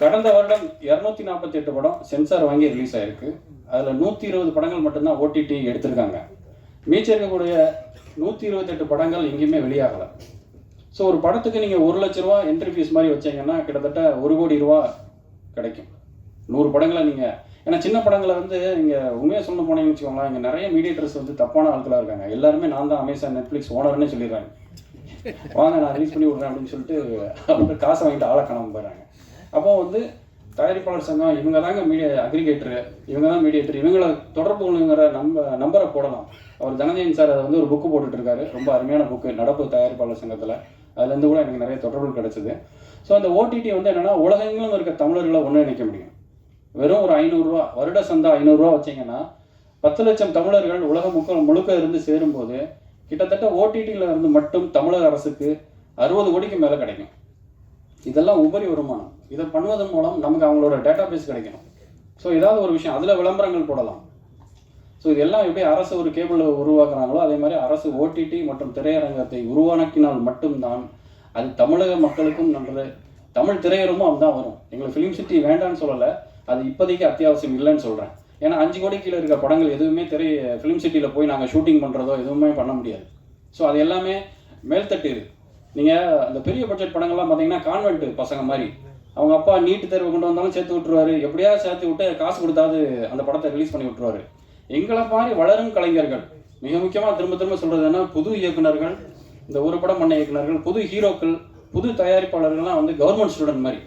கடந்த வருடம் 248 படம் சென்சார் வாங்கி ரிலீஸ் ஆகிருக்கு. அதில் 120 படங்கள் மட்டும்தான் ஓடிடி எடுத்திருக்காங்க. மீச்சம் இருக்கக்கூடிய 128 படங்கள் எங்கேயுமே வெளியாகலை. ஸோ ஒரு படத்துக்கு நீங்கள் 1 லட்ச ரூபா என்ட்ரி ஃபீஸ் மாதிரி வச்சிங்கன்னா கிட்டத்தட்ட 1 கோடி ரூபா கிடைக்கும். 100 படங்களை நீங்கள், ஏன்னா சின்ன படங்களை வந்து நீங்கள் உண்மையாக சொல்ல போனீங்கன்னு வச்சுக்கோங்களேன், இங்கே நிறைய மீடியேட்டர்ஸ் வந்து தப்பான ஆட்களாக இருக்காங்க. எல்லாருமே நான் தான் அமேசான், நெட்ஃப்ளிக்ஸ் ஓனர்னே சொல்லிடுறாங்க. வாங்க நான் ரிலீஸ் பண்ணி விட்றேன் அப்படின்னு சொல்லிட்டு அவங்க காசை வாங்கிட்டு ஆளை காணாமல் போயிடுறாங்க. அப்போ வந்து தயாரிப்பாளர் சங்கம் இவங்க தாங்க அக்ரிகேட்டரு, இவங்க தான் மீடியேட்டர், இவங்களை தொடர்பு கொள்ளுங்கிற நம்பரை போடலாம். அவர் தனஞ்சயன் சார் அதை வந்து ஒரு புக்கு போட்டுட்ருக்காரு. ரொம்ப அருமையான புக்கு, நடப்பு தயாரிப்பாளர் சங்கத்தில். அதுலேருந்து கூட எனக்கு நிறைய தொடர்புகள் கிடச்சிது. ஸோ அந்த ஓடிடி வந்து என்னென்னா, உலகெங்கிலும் இருக்க தமிழர்களை ஒன்றிணைக்க முடியும். வெறும் ஒரு 500 ரூபா வருட சந்தா 500 ரூபா வச்சிங்கன்னா 10 லட்சம் தமிழர்கள் உலகம் முழுக்க இருந்து சேரும்போது கிட்டத்தட்ட ஓடிடியில் இருந்து மட்டும் தமிழக அரசுக்கு 60 கோடிக்கு மேலே கிடைக்கும். இதெல்லாம் உபரி வருமானம். இதை பண்ணுவதன் மூலம் நமக்கு அவங்களோட டேட்டா பேஸ் கிடைக்கணும். ஸோ ஏதாவது ஒரு விஷயம் அதில் விளம்பரங்கள் போடலாம். ஸோ இதெல்லாம் எப்படி அரசு ஒரு கேபிள் உருவாக்குறாங்களோ அதே மாதிரி அரசு ஓடிடி மற்றும் திரையரங்கத்தை உருவாக்கினால் மட்டும்தான் அது தமிழக மக்களுக்கும் நல்லது. தமிழ் திரையரங்கும் அதுதான் வரும். எங்களுக்கு ஃபிலிம் சிட்டி வேண்டான்னு சொல்லலை, அது இப்போதைக்கு அத்தியாவசியம் இல்லைன்னு சொல்கிறேன். ஏன்னா 5 கோடி கீழே இருக்க படங்கள் எதுவுமே ஃபிலிம் சிட்டியில் போய் நாங்கள் ஷூட்டிங் பண்ணுறதோ எதுவுமே பண்ண முடியாது. ஸோ அது எல்லாமே மேல்தட்டு இருக்குது. நீங்கள் அந்த பெரிய பட்ஜெட் படங்கள்லாம் பார்த்தீங்கன்னா கான்வென்ட் பசங்க மாதிரி, அவங்க அப்பா நீட்டு தேர்வு கொண்டு வந்தாலும் சேர்த்து விட்டுருவாரு, எப்படியாவது சேர்த்து விட்டு காசு கொடுத்தாவது அந்த படத்தை ரிலீஸ் பண்ணி விட்டுருவாரு. எங்களை மாதிரி வளரும் கலைஞர்கள், மிக முக்கியமாக திரும்ப திரும்ப சொல்கிறது என்ன, புது இயக்குநர்கள், இந்த ஒரு படம் பண்ண இயக்குனர்கள், புது ஹீரோக்கள், புது தயாரிப்பாளர்கள்லாம் வந்து கவர்மெண்ட் ஸ்டூடெண்ட் மாதிரி.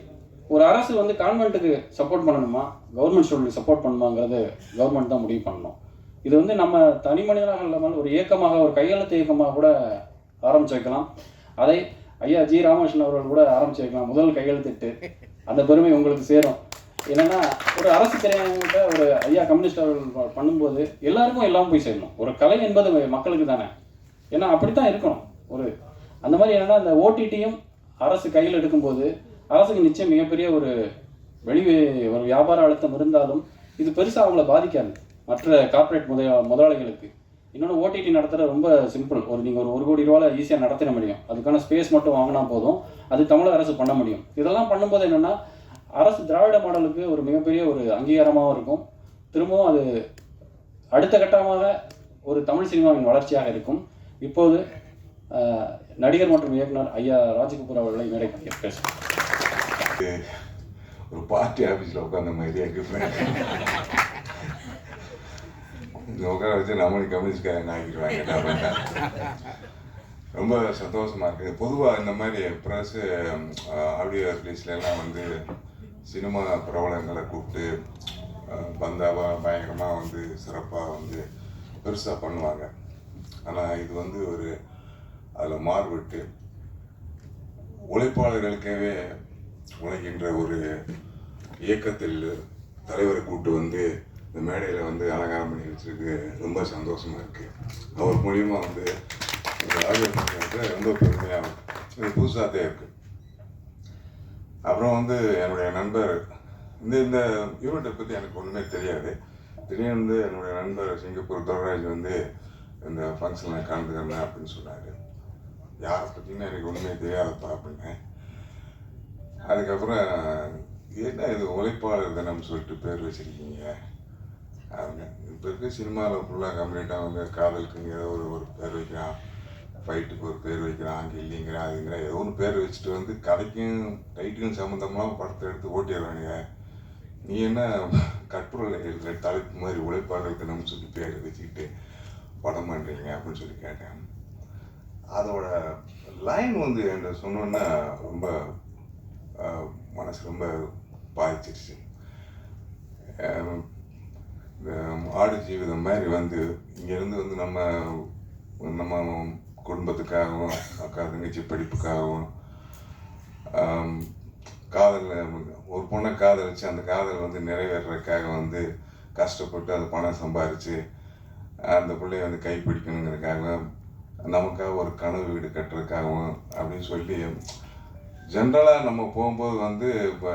ஒரு அரசு வந்து கான்வென்ட்டுக்கு சப்போர்ட் பண்ணணுமா, கவர்மெண்ட் ஸ்டூடெண்ட்டுக்கு சப்போர்ட் பண்ணுமாங்கிறது கவர்மெண்ட் தான் முடிவு பண்ணணும். இது வந்து நம்ம தனி மனிதனாக இல்லாமல் ஒரு இயக்கமாக, ஒரு கையெழுத்து இயக்கமாக கூட ஆரம்பிச்சு வைக்கலாம். அதை ஐயா ஜி ராமகிருஷ்ணன் அவர்கள் கூட ஆரம்பிச்சு வைக்கலாம். முதல் கையெழுத்திட்டு அந்த பெருமை உங்களுக்கு சேரும். என்னன்னா, ஒரு அரசு திரையரங்கிட்ட ஒரு ஐயா கம்யூனிஸ்ட் அவர்கள் பண்ணும்போது எல்லாருக்கும் எல்லாம் போய் சேரணும். ஒரு கலை என்பது மக்களுக்கு தானே, ஏன்னா அப்படித்தான் இருக்கணும். ஒரு அந்த மாதிரி என்னன்னா, அந்த ஓடிடியும் அரசு கையில் எடுக்கும்போது அரசுக்கு நிச்சயம் மிகப்பெரிய ஒரு ஒரு வியாபார அழுத்தம் இருந்தாலும் இது பெருசாக அவங்கள பாதிக்காது. மற்ற கார்ப்பரேட் முதலாளிகளுக்கு இன்னொன்று ஓடிடி நடத்துகிற ரொம்ப சிம்பிள். நீங்கள் ஒரு 1 கோடி ரூபாயில் ஈஸியாக நடத்திட முடியும். அதுக்கான ஸ்பேஸ் மட்டும் வாங்கினா போதும். அது தமிழக அரசு பண்ண முடியும். இதெல்லாம் பண்ணும்போது என்னென்னா, அரசு திராவிட மாடலுக்கு ஒரு மிகப்பெரிய ஒரு அங்கீகாரமாகவும் இருக்கும். திரும்பவும் அது அடுத்த கட்டமாக ஒரு தமிழ் சினிமாவின் வளர்ச்சியாக இருக்கும். இப்போது நடிகர் மற்றும் இயக்குனர் ஐயா ராஜ்கபூர் அவர்களை மேடைக்கு பேசுகிறேன். ஒரு பார்ட்டி ஆஃபீஸில் உட்காந்த மாதிரியே இருக்கு. இந்த உட்கார வச்சு நம்மளுக்கு கம்யூனிஸ்ட்காரங்க ஆக்கிடுவாங்க. ரொம்ப சந்தோஷமாக இருக்குது. பொதுவாக இந்த மாதிரி ப்ரெஸ்ஸு ஆடியோ ரிலீஸ்லாம் வந்து சினிமா பிரபலங்களை கூப்பிட்டு பந்தாவாக பயங்கரமாக வந்து சிறப்பாக வந்து பெருசாக பண்ணுவாங்க. ஆனால் இது வந்து ஒரு அதில் மாறுபட்டு உழைப்பாளர்களுக்காகவே உழைக்கின்ற ஒரு இயக்கத்தில் தலைவரை கூப்பிட்டு வந்து இந்த மேடையில் வந்து அலங்காரம் பண்ணி வச்சுருக்கு. ரொம்ப சந்தோஷமாக இருக்குது. அவர் மூலியமாக வந்து இந்த ஆடியோ பண்ணுறது ரொம்ப பெருமையாக இருக்குது. இது புதுசாக தான் இருக்குது. அப்புறம் வந்து என்னுடைய நண்பர் இந்த யூனிட்டை பற்றி எனக்கு ஒன்றுமே தெரியாது. திடீர்னு வந்து என்னுடைய நண்பர் சிங்கப்பூர் துரைராஜ் வந்து இந்த ஃபங்க்ஷனில் கலந்துக்கிறேன் அப்படின்னு சொன்னார். யாரை பற்றினா எனக்கு ஒன்றுமே தெரியாதப்பா அப்படின்னு. அதுக்கப்புறம் என்ன இது உழைப்பாளர் தினம்னு சொல்லிட்டு பேர் வச்சுருக்கீங்க அப்படின்னு. இப்போ இருக்க சினிமாவில் ஃபுல்லாக கம்ப்ளீட்டாக வந்து காதலுக்குங்க ஏதோ ஒரு பேர் வைக்கிறான், ஃபைட்டுக்கு ஒரு பேர் வைக்கிறான், அங்கே இல்லைங்கிறான், அதுங்கிற ஏதோ ஒன்று பேர் வச்சுட்டு வந்து கதைக்கும் டைட்டுக்கும் சம்மந்தமாக படத்தை எடுத்து ஓட்டிடுறானுங்க. நீ என்ன கட்டுரையில் இருக்கிற தலைப்பு மாதிரி உழைப்பாளர் தினம்னு சொல்லி பேர் வச்சுக்கிட்டு படம் பண்ணுறீங்க அப்படின்னு சொல்லி கேட்டேன். அதோட லைன் வந்து என்ன சொன்னோன்னா ரொம்ப மனசு ரொம்ப பாதிச்சிருச்சு. ஆடு ஜீவிதம் மாதிரி வந்து இங்கேருந்து வந்து நம்ம குடும்பத்துக்காகவும் அக்கா தங்கச்சி படிப்புக்காகவும் காதலில் ஒரு பொண்ணை காதலிச்சு அந்த காதல் வந்து நிறைவேறதுக்காக வந்து கஷ்டப்பட்டு அந்த பணம் சம்பாரித்து அந்த பிள்ளைய வந்து கைப்பிடிக்கணுங்கிறதுக்காக நமக்காக ஒரு கனவு வீடு கட்டுறதுக்காகவும் அப்படின்னு சொல்லி ஜென்ரலாக நம்ம போகும்போது வந்து இப்போ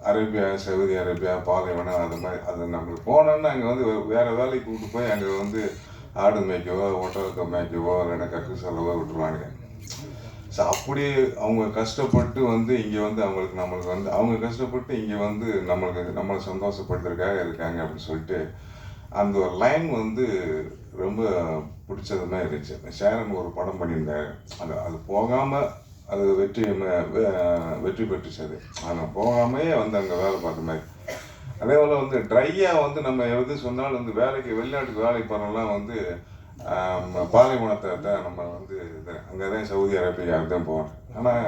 அரேபியா, சவுதி அரேபியா, பாலைவனம் அது மாதிரி அது நம்மளுக்கு போனோன்னா அங்கே வந்து வேறு வேலைக்கு கூப்பிட்டு போய் அங்கே வந்து ஆடு மேய்க்கவோ ஒட்டகத்தை மேய்க்கவோ இல்லைன்னா கக்கு செலவோ விட்டுருவாங்க. ஸோ அப்படி அவங்க கஷ்டப்பட்டு வந்து இங்கே வந்து நம்மளுக்கு வந்து அவங்க கஷ்டப்பட்டு இங்கே வந்து நம்மளை சந்தோஷப்படுத்துறதுக்காக இருக்காங்க அப்படின்னு சொல்லிட்டு அந்த ஒரு லைன் வந்து ரொம்ப பிடிச்சது மாதிரி இருந்துச்சு. ஷேரன் ஒரு படம் பண்ணியிருந்தாரு. அது போகாமல் அது வெற்றி பெற்றுச்சு. அது போகாமையே வந்து அங்கே வேலை பார்த்த மாதிரி. அதே போல் வந்து ட்ரையாக வந்து நம்ம எது சொன்னாலும் வந்து வெளிநாட்டுக்கு வேலைக்கு போகிறோம்லாம் வந்து பாலைவனத்தை தான் நம்ம வந்து அங்கே தான் சவுதி அரேபியா தான் போகிறோம். ஆனால்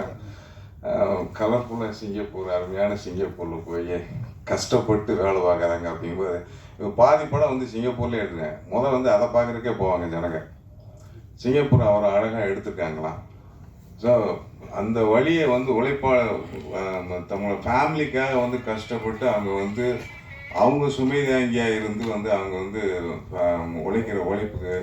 கலர்ஃபுல்லாக சிங்கப்பூர், அருமையான சிங்கப்பூரில் போய் கஷ்டப்பட்டு வேலை பார்க்குறாங்க. அப்படிங்கும்போது இப்போ பாதி படம் வந்து சிங்கப்பூர்லேயே எடுத்துங்க. முதல் வந்து அதை பார்க்குறதுக்கே போவாங்க ஜனங்க. சிங்கப்பூர் அவரை அழகாக எடுத்துருக்காங்களாம். ஸோ அந்த வழியை வந்து தமிழ் ஃபேமிலிக்காக வந்து கஷ்டப்பட்டு அவங்க சுமைதாங்கியாக இருந்து வந்து அவங்க வந்து உழைக்கிற உழைப்புக்கு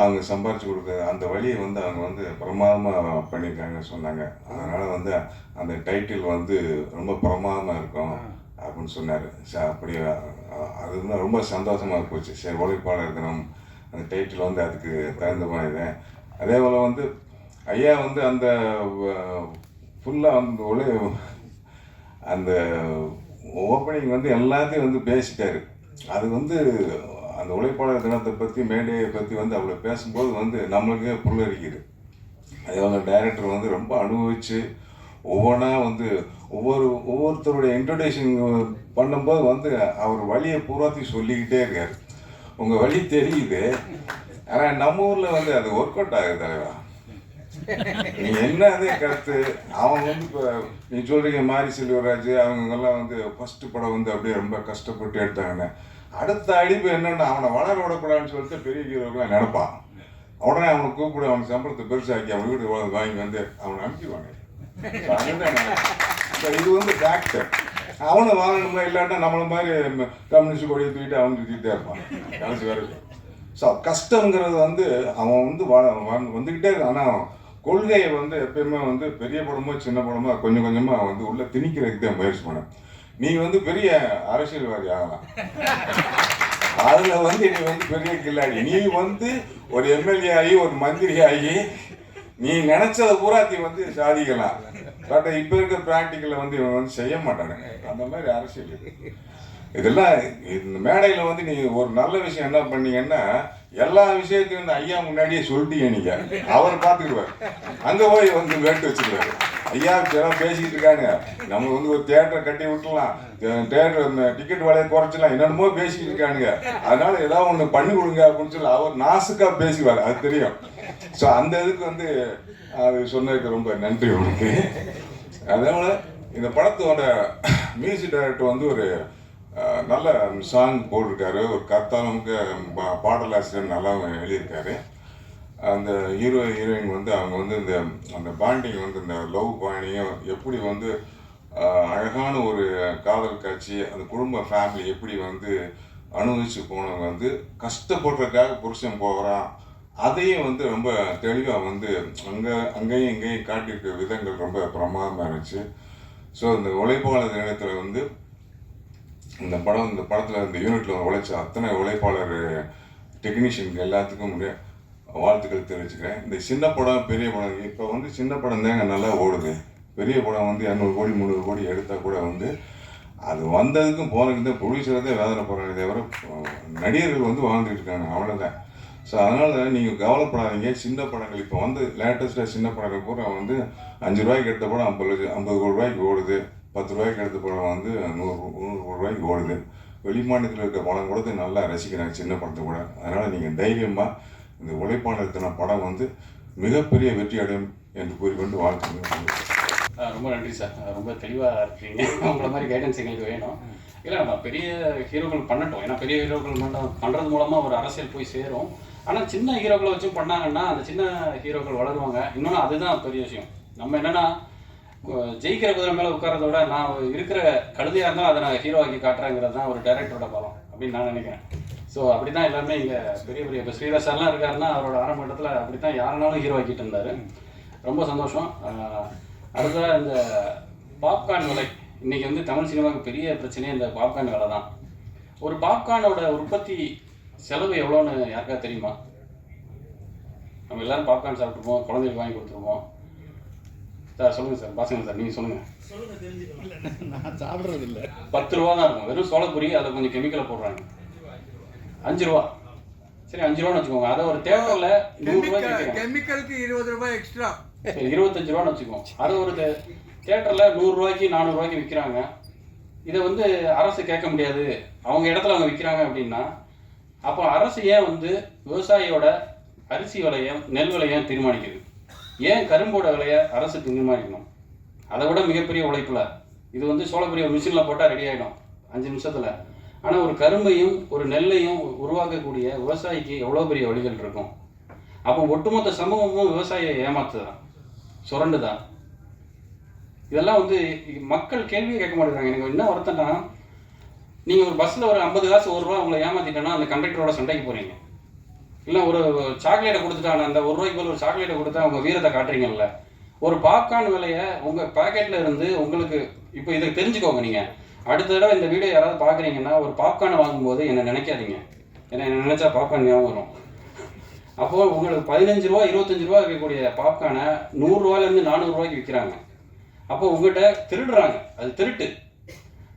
அவங்க சம்பாரிச்சு கொடுக்குற அந்த வழியை வந்து அவங்க வந்து பிரமாதமாக பண்ணியிருக்காங்க சொன்னாங்க. அதனால் வந்து அந்த டைட்டில் வந்து ரொம்ப பிரமாதமாக இருக்கும் அப்படின்னு சொன்னார். அப்படி அது வந்து ரொம்ப சந்தோஷமாக போச்சு. சரி, உழைப்பாளர் தினம் அந்த டைட்டில் வந்து அதுக்கு தகுந்த மாதிரி. அதே போல் வந்து ஐயா வந்து அந்த ஃபுல்லாக அந்த ஓப்பனிங் வந்து எல்லாத்தையும் வந்து பேசிட்டாரு. அது வந்து அந்த உழைப்பாளர் தினத்தை பற்றி மேடையை பற்றி வந்து அவ்வளோ பேசும்போது வந்து நம்மளுக்கே புல்லரிக்குது. அதே போல் டைரக்டர் வந்து ரொம்ப அனுபவித்து ஒவ்வொன்றா வந்து ஒவ்வொருத்தருடைய இன்ட்ரடக்ஷன் பண்ணும்போது வந்து அவர் வழியை பூராத்தையும் சொல்லிக்கிட்டே இருக்கார். உங்கள் வழி தெரியுது, ஆனால் நம்ம ஊரில் வந்து அது ஒர்க் அவுட் ஆகுது தலைவா. நீ என்ன அதே கருத்து. அவன் வந்து இப்போ நீ சொல்றீங்க மாரி செல்வராஜ் அவங்கெல்லாம் வந்து ஃபர்ஸ்ட் படம் வந்து அப்படியே ரொம்ப கஷ்டப்பட்டு எடுத்தாங்கன்னு. அடுத்த அடிப்பு என்னன்னா அவனை வளர விடக்கூடாதுன்னு சொல்லிட்டு பெரிய ஹீரோக்கெல்லாம் நினைப்பான். உடனே அவனை கூப்பிடு, அவனுக்கு சம்பளத்தை பெருசாக்கி அவன் வீடு வாங்கி வந்து அவனை அனுப்பிடுவாங்க. இது வந்து ஃபேக்டர். அவனை வாங்கணும்னா இல்லாட்டா நம்மள மாதிரி கம்யூனிஸ்ட் கொடியை தூக்கிட்டு அவன் சுற்றிட்டே இருப்பான் கடைசி வரைக்கும். ஸோ கஷ்டங்கிறது வந்து அவன் வந்து வந்துக்கிட்டே இருக்கான். ஆனால் கொள்கையை வந்து எப்பயுமே வந்து பெரிய படமோ சின்ன படமோ கொஞ்சம் கொஞ்சமாக வந்து உள்ள திணிக்கிறதுக்கு தான் முயற்சி பண்ணேன். நீ வந்து பெரிய அரசியல்வாதி ஆகலாம், அதில் வந்து நீ வந்து பெரிய கில்லாடி. நீ வந்து ஒரு எம்எல்ஏ ஆகி ஒரு மந்திரி ஆகி நீ நினைச்சதை பூராத்தி வந்து சாதிக்கலாம். பட் இப்போ இருக்கிற ப்ராக்டிக்கலை வந்து இவங்க வந்து செய்ய மாட்டானுங்க. அந்த மாதிரி அரசியல் இதெல்லாம். இந்த மேடையில் வந்து நீ ஒரு நல்ல விஷயம் என்ன பண்ணீங்கன்னா, எல்லா விஷயத்தையும் வந்து ஐயா முன்னாடியே சொல்லிட்டீங்க. நீங்க அவர் பார்த்துக்குவார், அங்கே போய் வந்து வேட்டு வச்சுருவாரு. ஐயா எல்லாம் பேசிக்கிட்டு இருக்காங்க, நம்ம வந்து ஒரு தியேட்டரை கட்டி விட்டுலாம், தியேட்டர் டிக்கெட் விலையை குறைச்சிடலாம், என்னென்னமோ பேசிக்கிட்டு இருக்கானுங்க, அதனால ஏதாவது ஒன்று பண்ணி கொடுங்க அப்படின்னு சொல்லி அவர் நாசுக்கா பேசுவார், அது தெரியும். ஸோ அந்த இதுக்கு வந்து அது சொன்னதுக்கு ரொம்ப நன்றி உனக்கு. அதனால இந்த படத்தோட மியூசிக் டைரக்டர் வந்து ஒரு நல்ல சாங் போட்டிருக்காரு, ஒரு கர்த்தாலுக்கு பாடலாசிரியர் நல்லா எழுதியிருக்காரு. அந்த ஹீரோ ஹீரோயின் வந்து அவங்க வந்து இந்த அந்த பாண்டிங் வந்து இந்த லவ் பாண்டிங்கும் எப்படி வந்து அழகான ஒரு காதல் காட்சி, அந்த குடும்ப ஃபேமிலி எப்படி வந்து அனுபவிச்சு போனவங்க வந்து கஷ்டப்படுறதுக்காக புருஷன் போகிறான், அதையும் வந்து ரொம்ப தெளிவாக வந்து அங்கேயும் இங்கேயும் காட்டியிருக்க விதங்கள் ரொம்ப பிரமாதமாக இருந்துச்சு. ஸோ இந்த உழைப்பாளர் தினத்தில் வந்து இந்த படத்தில் இந்த யூனிட்டில் உழைச்ச அத்தனை உழைப்பாளர் டெக்னீஷியனுக்கு எல்லாத்துக்கும் வாழ்த்துக்கள் தெரிவிச்சுக்கிறேன். இந்த சின்ன படம் பெரிய படம், இப்போ வந்து சின்ன படம் தாங்க நல்லா ஓடுது. பெரிய படம் வந்து 200 கோடி 300 கோடி எடுத்தால் கூட வந்து அது வந்ததுக்கும் போனதுக்கு தான் ப்ரொடியூசரதே வேதனை போகிறாங்க, தவிர நடிகர்கள் வந்து வாழ்ந்துட்டு இருக்காங்க, அவ்வளோதான். ஸோ அதனால் நீங்கள் கவலைப்படாதீங்க. சின்ன படங்கள் இப்போ வந்து லேட்டஸ்ட்டாக சின்ன படங்கள் பூரா வந்து 5 ரூபாய்க்கு எடுத்த படம் 50 கோடி ரூபாய்க்கு ஓடுது, 10 ரூபாய்க்கு எடுத்த படம் வந்து 100 கோடி ரூபாய்க்கு ஓடுது. வெளிமாநிலத்தில் இருக்க படம் கூட நல்லா ரசிக்கிறாங்க சின்ன படத்தை கூட. அதனால் நீங்கள் தைரியமாக இந்த உழைப்பாளர் தின படம் வந்து மிகப்பெரிய வெற்றி அடையும் என்று கூறிக்கொண்டு வாழ்த்துங்க. ரொம்ப நன்றி சார், ரொம்ப தெளிவாக இருக்கீங்க. உங்களை மாதிரி கைடன்ஸ் எங்களுக்கு வேணும். இல்லை நம்ம பெரிய ஹீரோக்கள் பண்ணட்டும், ஏன்னா பெரிய ஹீரோக்கள் பண்ணுறது மூலமாக ஒரு அரசியல் போய் சேரும். ஆனால் சின்ன ஹீரோக்களை வச்சும் பண்ணாங்கன்னா அந்த சின்ன ஹீரோக்கள் வளருவாங்க. இன்னொன்று அதுதான் பெரிய விஷயம். நம்ம என்னென்னா ஜெயிக்கிற குதிரை மேலே உட்காரத விட நான் இருக்கிற கழுதையாக இருந்தால் அதை நான் ஹீரோ ஆக்கி காட்டுறேங்கிறது தான் ஒரு டைரக்டரோட பலம் அப்படின்னு நான் நினைக்கிறேன். ஸோ அப்படி தான் எல்லாருமே இங்கே பெரிய பெரிய இப்போ ஸ்ரீராஜ் சார்லாம் இருக்காருன்னா அவரோட ஆரம்ப இடத்துல அப்படி தான் யாருனாலும் ஹீரோ ஆக்கிட்டு இருந்தார். ரொம்ப சந்தோஷம். அடுத்ததாக இந்த பாப்கார்ன் விலை, இன்றைக்கி வந்து தமிழ் சினிமாவுக்கு பெரிய பிரச்சனையே இந்த பாப்கார்ன் விலை தான். ஒரு பாப்கார்னோட உற்பத்தி செலவு எவ்வளோன்னு யாருக்கா தெரியுமா? நம்ம எல்லோரும் பாப்கார்ன் சாப்பிட்ருப்போம், குழந்தைகளுக்கு வாங்கி கொடுத்துருப்போம். சார் சொல்லுங்கள் சார், பாசங்க சார் நீங்கள் சொல்லுங்கள். நான் சாப்பிட்றது இல்லை. 10 ரூபா தான் இருக்கும், வெறும் சோளப்பொரி, அதில் கொஞ்சம் கெமிக்கலை போடுறாங்க. 5 ரூபா, சரி 5 ரூபான்னு வச்சுக்கோங்க. அதை ஒரு தேட்டரில் 100 ரூபாய்க்கு கெமிக்கலுக்கு 20 ரூபாய் எக்ஸ்ட்ரா, சரி 25 ரூபான்னு வச்சுக்கோங்க. அதை ஒரு தேட்டரில் 100 ரூபாய்க்கு 400 ரூபாய்க்கு விற்கிறாங்க. இதை வந்து அரசு கேட்க முடியாது, அவங்க இடத்துல அவங்க விற்கிறாங்க அப்படின்னா அப்போ அரசு ஏன் வந்து விவசாயியோட அரிசி விலையை நெல் விலையை தீர்மானிக்குது? ஏன் கரும்போட விலையை அரசு தீர்மானிக்கணும்? அதை விட மிகப்பெரிய உழைப்பில் இது வந்து சோளப்பொரி ஒரு மிஷினில் போட்டால் ரெடி ஆகிடும் 5 நிமிஷத்தில். ஆனால் ஒரு கரும்பையும் ஒரு நெல்லையும் உருவாக்கக்கூடிய விவசாயிக்கு எவ்வளோ பெரிய வழிகள் இருக்கும். அப்போ ஒட்டுமொத்த சமூகமும் விவசாயியை ஏமாத்துதான், சுரண்டுதான். இதெல்லாம் வந்து மக்கள் கேள்வியே கேட்க மாட்டேங்கிறாங்க. எனக்கு என்ன வருத்தம்னா, நீங்கள் ஒரு பஸ்ஸில் ஒரு 50 காசு 1 ரூபா உங்களை ஏமாற்றிட்டேன்னா அந்த கண்டக்டரோட சண்டைக்கு போகிறீங்க. இல்லை ஒரு சாக்லேட்டை கொடுத்துட்டாங்க, அந்த 1 ரூபாய்க்கு போல ஒரு சாக்லேட்டை கொடுத்தா அவங்க வீரத்தை காட்டுறீங்கல்ல. ஒரு பாப்கார்ன் விலையை உங்கள் பாக்கெட்டில் இருந்து உங்களுக்கு இப்போ இதை தெரிஞ்சுக்கோங்க. நீங்கள் அடுத்த தடவை இந்த வீடியோ யாராவது பார்க்குறீங்கன்னா ஒரு பாப்கார்னை வாங்கும்போது என்னை நினைக்காதீங்க, ஏன்னா என்ன நினச்சா பாப்கார்ன் ஞாபகம் வரும். அப்போது உங்களுக்கு 15 ரூபா 25 ரூபா இருக்கக்கூடிய பாப்கார்னை 100 ரூபாயிலேருந்து 400 ரூபாய்க்கு விற்கிறாங்க. அப்போ உங்கள்கிட்ட திருடுறாங்க, அது திருட்டு.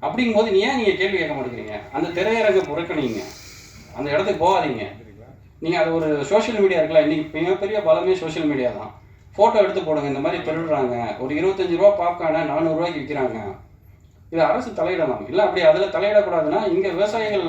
அப்படிங்கும்போது நீங்கள் கேள்வி கேட்க மாட்டேங்கிறீங்க. அந்த திரையரங்கை புறக்கணிங்க, அந்த இடத்துக்கு போகாதீங்க. நீங்கள் அது ஒரு சோஷியல் மீடியா இருக்குல்ல, இன்றைக்கி மிகப்பெரிய பலமே சோஷியல் மீடியா தான். ஃபோட்டோ எடுத்து போடுங்க, இந்த மாதிரி திருடுறாங்க, ஒரு 25 ரூபா பாப்கார்னை 400 ரூபாய்க்கு விற்கிறாங்க. இது அரசு தலையிடலாம். இல்லை அப்படி அதில் தலையிடக்கூடாதுன்னா இங்கே விவசாயிகள்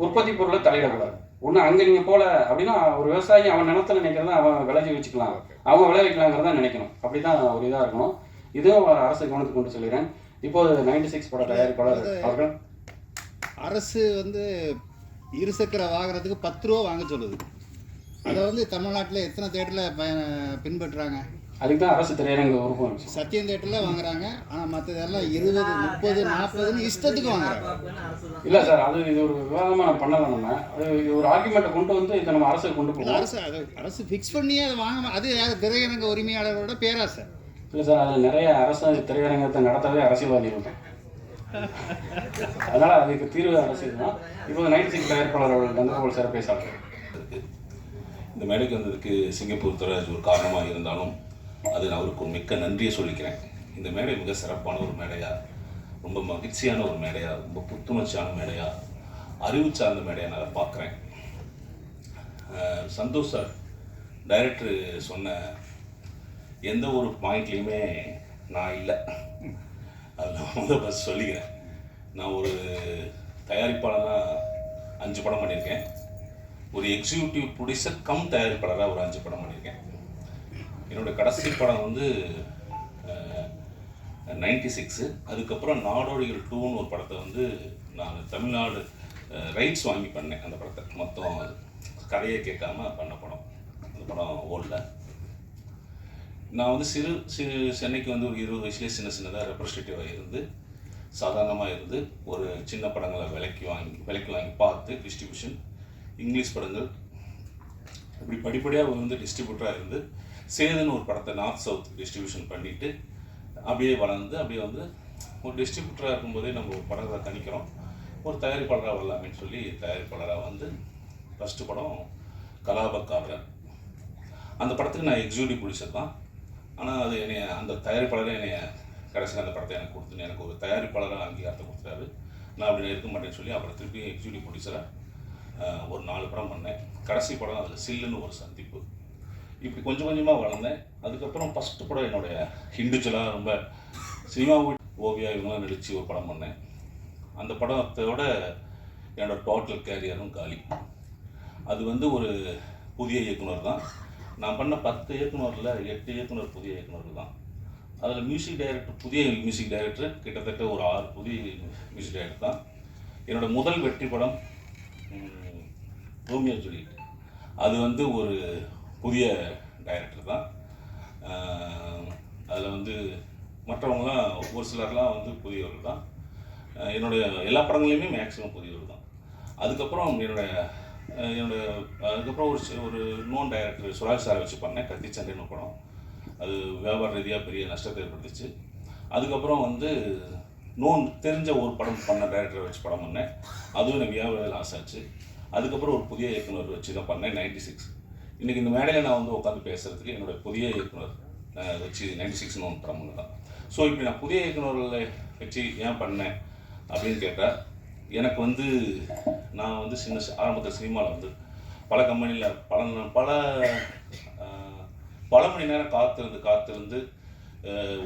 உற்பத்தி பொருளை தலையிடக்கூடாது. ஒன்று அங்கே நீங்கள் போகல அப்படின்னா ஒரு விவசாயி அவன் நிலத்துல நினைக்கிறத அவன் விளைச்சி வச்சுக்கலாம், அவங்க விளைவிக்கலாங்கிறத நினைக்கணும். அப்படி தான் ஒரு இதாக இருக்கணும். இதுவும் அரசு கவனத்துக்கு கொண்டு சொல்லிடுறேன். இப்போது 96 பட தயாரிப்பாளர் அவர்கள் அரசு வந்து இருசக்கர வாகனத்துக்கு 10 ரூபா வாங்க சொல்லுது. அதை வந்து தமிழ்நாட்டில் எத்தனை தேட்டரில் பின்பற்றுறாங்க? அதுக்கு தான் அரசு திரையரங்கு உறுப்பு சத்தியம் தேட்டரில் வாங்குறாங்க. ஆனால் மற்றதெல்லாம் 20, 30, 40ன்னு இஷ்டத்துக்கு வாங்குறாங்க. இல்லை சார், அது இது ஒரு விவாதமாக நம்ம பண்ணலாம். நம்ம அது ஒரு ஆர்குமெண்ட்டை கொண்டு வந்து இதை நம்ம அரசுக்கு கொண்டு போகலாம். அரசு ஃபிக்ஸ் பண்ணி அதை வாங்க, அது திரையரங்க உரிமையாளர்களோட பேராசை. இல்லை சார், அதில் நிறைய அரசு திரையரங்கத்தை நடத்தவே அரசியல்வாதிகள் தான். அதனால் அதுக்கு தீர்வு அரசியல் தான். இப்போ 96 தயாரிப்பாளர் அவர்கள் கந்தகோபால் சார் பேசுகிறாங்க. இந்த மேடைக்கு வந்ததுக்கு சிங்கப்பூர் துறை ஒரு காரணமாக இருந்தாலும் அது நான் அவருக்கு ஒரு மிக்க நன்றியை சொல்லிக்கிறேன். இந்த மேடை மிக சிறப்பான ஒரு மேடையாக, ரொம்ப மகிழ்ச்சியான ஒரு மேடையாக, ரொம்ப புத்துணர்ச்சியான மேடையாக, அறிவு சார்ந்த மேடையாக நான் பார்க்குறேன். சந்தோஷ் சார் டைரக்டர் சொன்ன எந்த ஒரு பாயிண்ட்லேயுமே நான் இல்லை. அதில் முதல் ஃபஸ்ட் சொல்லிக்கிறேன். நான் ஒரு தயாரிப்பாளராக 5 படம் பண்ணியிருக்கேன். ஒரு எக்ஸிக்யூட்டிவ் ப்ரொடியூசர் கம் தயாரிப்பாளராக ஒரு 5 படம் பண்ணியிருக்கேன். என்னோடய கடைசி படம் வந்து 96. அதுக்கப்புறம் நாடோடிகள் 2ன்னு ஒரு படத்தை வந்து நான் தமிழ்நாடு ரைட்ஸ் வாங்கி பண்ணேன். அந்த படத்தை மொத்தம் கதையை கேட்காம பண்ண படம். அந்த படம் ஓடல. நான் வந்து சென்னைக்கு வந்து ஒரு 20 வயசுலேயே சின்னதாக ரெப்ரஸன்டேட்டிவாக இருந்து, சாதாரணமாக இருந்து, ஒரு சின்ன படங்களை விலைக்கு வாங்கி பார்த்து டிஸ்ட்ரிபியூஷன், இங்கிலீஷ் படங்கள் இப்படி படிப்படியாக வந்து டிஸ்ட்ரிபியூட்டராக இருந்து, சேதுன்னு ஒரு படத்தை நார்த் சவுத் டிஸ்ட்ரிபியூஷன் பண்ணிவிட்டு அப்படியே வளர்ந்து, அப்படியே வந்து ஒரு டிஸ்ட்ரிபியூட்டராக இருக்கும்போதே நம்ம ஒரு படங்களை கணிக்கிறோம், ஒரு தயாரிப்பாளராக வரலாமேன்னு சொல்லி தயாரிப்பாளராக வந்து ஃபஸ்ட்டு படம் கலாபக்காரன். அந்த படத்துக்கு நான் எக்ஸிக்யூட்டிவ் ப்ரொடியூசர் தான். ஆனால் அது என்னைய அந்த தயாரிப்பாளரே என்னைய கடைசியில் அந்த படத்தை எனக்கு கொடுத்துன்னு எனக்கு ஒரு தயாரிப்பாளராக அங்கீகாரத்தை கொடுத்துட்டாரு. நான் அப்படி இருக்க மாட்டேன்னு சொல்லி அப்புறம் திருப்பி எக்ஸிக்யூட்டிவ் ப்ரொடியூசராக ஒரு 4 படம் பண்ணேன். கடைசி படம் அதில் சில்லுன்னு ஒரு சந்திப்பு. இப்படி கொஞ்சம் கொஞ்சமாக வளர்ந்தேன். அதுக்கப்புறம் ஃபஸ்ட்டு படம் என்னுடைய இண்டிவிஜுவலாக ரொம்ப சினிமா ஓவியா இவங்களாம் நடித்து ஒரு படம் பண்ணேன். அந்த படத்தோட என்னோடய டோட்டல் கேரியரும் காலி. அது வந்து ஒரு புதிய இயக்குனர் தான். நான் பண்ண 10 இயக்குனரில் 8 இயக்குனர் புதிய இயக்குனர்கள் தான். அதில் மியூசிக் டைரக்டர், புதிய மியூசிக் டைரக்டர் கிட்டத்தட்ட ஒரு 6 புதிய மியூசிக் டைரக்டர் தான். என்னோடய முதல் வெற்றி படம் ரோமியோ ஜூலியட். அது வந்து ஒரு புதிய டைரக்டர் தான். அதில் வந்து மற்றவங்களாம் ஒரு சிலர்லாம் வந்து புதியவர்கள் தான். என்னுடைய எல்லா படங்களையுமே மேக்ஸிமம் புதியவர்கள் தான். அதுக்கப்புறம் அதுக்கப்புறம் ஒரு நோன் டைரக்டர் சுராஜ் சாரை வச்சு பண்ணேன், கத்தி சண்டைன்னு படம். அது வியாபார ரீதியாக பெரிய நஷ்டத்தை ஏற்படுத்துச்சு. அதுக்கப்புறம் வந்து தெரிஞ்ச ஒரு படம் பண்ண டைரக்டரை வச்சு படம் பண்ணேன். அதுவும் எனக்கு வியாபார லாஸ் ஆச்சு. அதுக்கப்புறம் ஒரு புதிய இயக்குனர் வச்சு தான் பண்ணேன் 96. இன்றைக்கி இந்த மேடையில் நான் வந்து உட்காந்து பேசுகிறதுக்கு என்னோடய புதிய இயக்குனர் வச்சு 96ன்னு ஒன்று படம் பண்ண தான். ஸோ இப்படி நான் புதிய இயக்குனர்களை வச்சு ஏன் பண்ணேன் அப்படின்னு கேட்டால், எனக்கு வந்து நான் வந்து ஆரம்பத்தில் சினிமாவில் வந்து பல கம்பெனியில் பல மணி நேரம் காத்திருந்து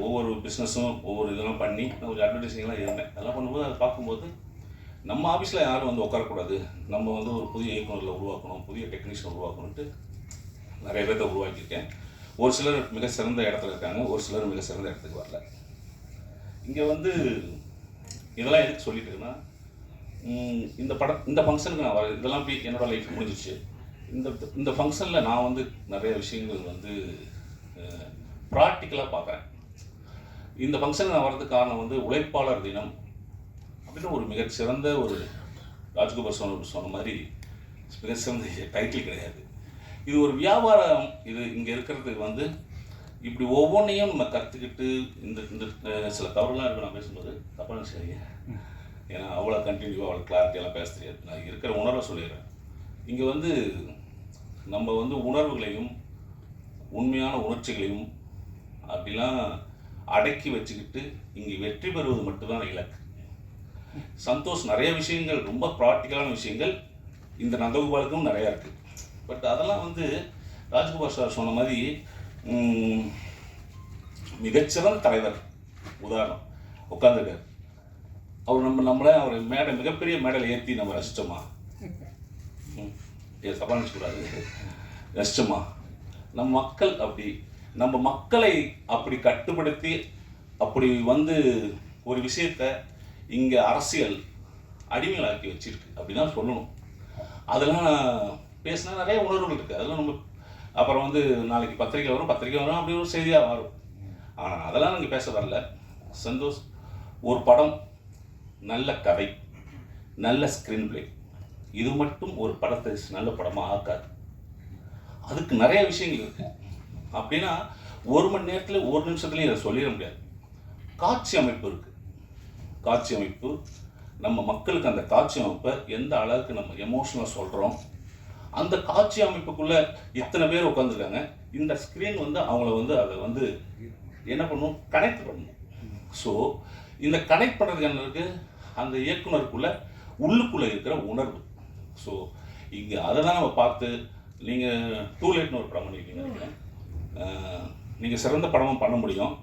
ஒவ்வொரு பிஸ்னஸும் ஒவ்வொரு இதெல்லாம் பண்ணி நான் கொஞ்சம் அட்வர்டைஸிங்லாம் இருந்தேன். அதெல்லாம் பண்ணும்போது அதை பார்க்கும்போது நம்ம ஆஃபீஸில் யாரும் வந்து உட்காரக்கூடாது, நம்ம வந்து ஒரு புதிய இயக்குனரில் உருவாக்கணும், புதிய டெக்னீஷியன் உருவாக்கணுன்ட்டு நிறைய பேர்த்த உருவாக்கியிருக்கேன். ஒரு சிலர் மிக சிறந்த இடத்துல இருக்காங்க, ஒரு சிலர் மிக சிறந்த இடத்துக்கு வரல. இங்கே வந்து இதெல்லாம் எதுக்கு சொல்லிட்டு இருக்குன்னா, இந்த ஃபங்க்ஷனுக்கு நான் வரேன். இதெல்லாம் போய் என்னோடய லைஃப் முடிஞ்சிச்சு. இந்த ஃபங்க்ஷனில் நான் வந்து நிறைய விஷயங்கள் வந்து ப்ராக்டிக்கலாக பார்க்குறேன். இந்த ஃபங்க்ஷனுக்கு நான் வர்றதுக்கு காரணம் வந்து உழைப்பாளர் தினம் அப்படின்னு ஒரு மிகச்சிறந்த ஒரு ராஜ்கோபால் சொன்ன மாதிரி மிகச்சிறந்த டைட்டில் கிடையாது. இது ஒரு வியாபாரம். இது இங்கே இருக்கிறது வந்து இப்படி ஒவ்வொன்றையும் நம்ம கற்றுக்கிட்டு இந்த சில தவறுலாம் இருக்கு. நான் பேசும்போது தப்பான சரிங்க, ஏன்னா அவ்வளோ கண்டினியூவாக அவ்வளோ கிளாரிட்டியெல்லாம் பேச தெரியாது. நான் இருக்கிற உணர்வை சொல்லிடுறேன். இங்கே வந்து நம்ம வந்து உணர்வுகளையும் உண்மையான உணர்ச்சிகளையும் அப்படிலாம் அடக்கி வச்சுக்கிட்டு இங்கே வெற்றி பெறுவது மட்டும்தான் இலக்கு. சந்தோஷ் நிறைய விஷயங்கள், ரொம்ப ப்ராக்டிக்கலான விஷயங்கள் இந்த நந்தகோபாலுக்கும் நிறையா இருக்குது. பட் அதெல்லாம் வந்து ராஜ்கோபால் சார் சொன்ன மாதிரி மிகச்சிறந்த தலைவர் உதாரணம் உட்காந்துருக்கார். அவர் நம்மளை அவர் மிகப்பெரிய மேடையில் ஏற்றி நம்ம ரசித்தோமா? தப்பாக நினச்சக்கூடாது. கஷ்டமா நம்ம மக்கள் அப்படி நம்ம மக்களை அப்படி கட்டுப்படுத்தி அப்படி வந்து ஒரு விஷயத்தை இங்கே அரசியல் அடிமைகளாக்கி வச்சிருக்கு அப்படி தான் சொல்லணும். அதெல்லாம் பேசினா நிறைய உணர்வுகள் இருக்குது. அதெல்லாம் நம்ம அப்புறம் வந்து நாளைக்கு பத்திரிக்கை வரும் அப்படி ஒரு செய்தியாக வரும். ஆனால் அதெல்லாம் நாங்கள் பேச வரல. சந்தோஷ், ஒரு படம் நல்ல கதை, நல்ல ஸ்க்ரீன் பிளே, இது மட்டும் ஒரு படத்தை நல்ல படமாக ஆக்காது. அதுக்கு நிறைய விஷயங்கள் இருக்குது. அப்படின்னா 1 மணி நேரத்தில் 1 நிமிஷத்துலையும் இதை சொல்லிட முடியாது. காட்சி அமைப்பு இருக்குது. காட்சி அமைப்பு நம்ம மக்களுக்கு அந்த காட்சி அமைப்பை எந்த அளவுக்கு நம்ம எமோஷனலாக சொல்கிறோம், அந்த காட்சி அமைப்புக்குள்ளே இத்தனை பேர் உட்காந்துருக்காங்க. இந்த ஸ்க்ரீன் வந்து அவங்கள வந்து அதை வந்து என்ன பண்ணணும், கனெக்ட் பண்ணணும். ஸோ இந்த கனெக்ட் பண்ணுறதுக்கு என்ன இருக்குது, அந்த இயக்குனருக்குள்ளே உள்ளுக்குள்ளே இருக்கிற உணர்வு. ஸோ இங்கே அதை தான் நம்ம பார்த்து நீங்கள் டூ லேட்னு ஒரு படம் பண்ணியிருக்கீங்க நினைக்கிறேன். நீங்கள் சிறந்த படமும் பண்ண முடியும்,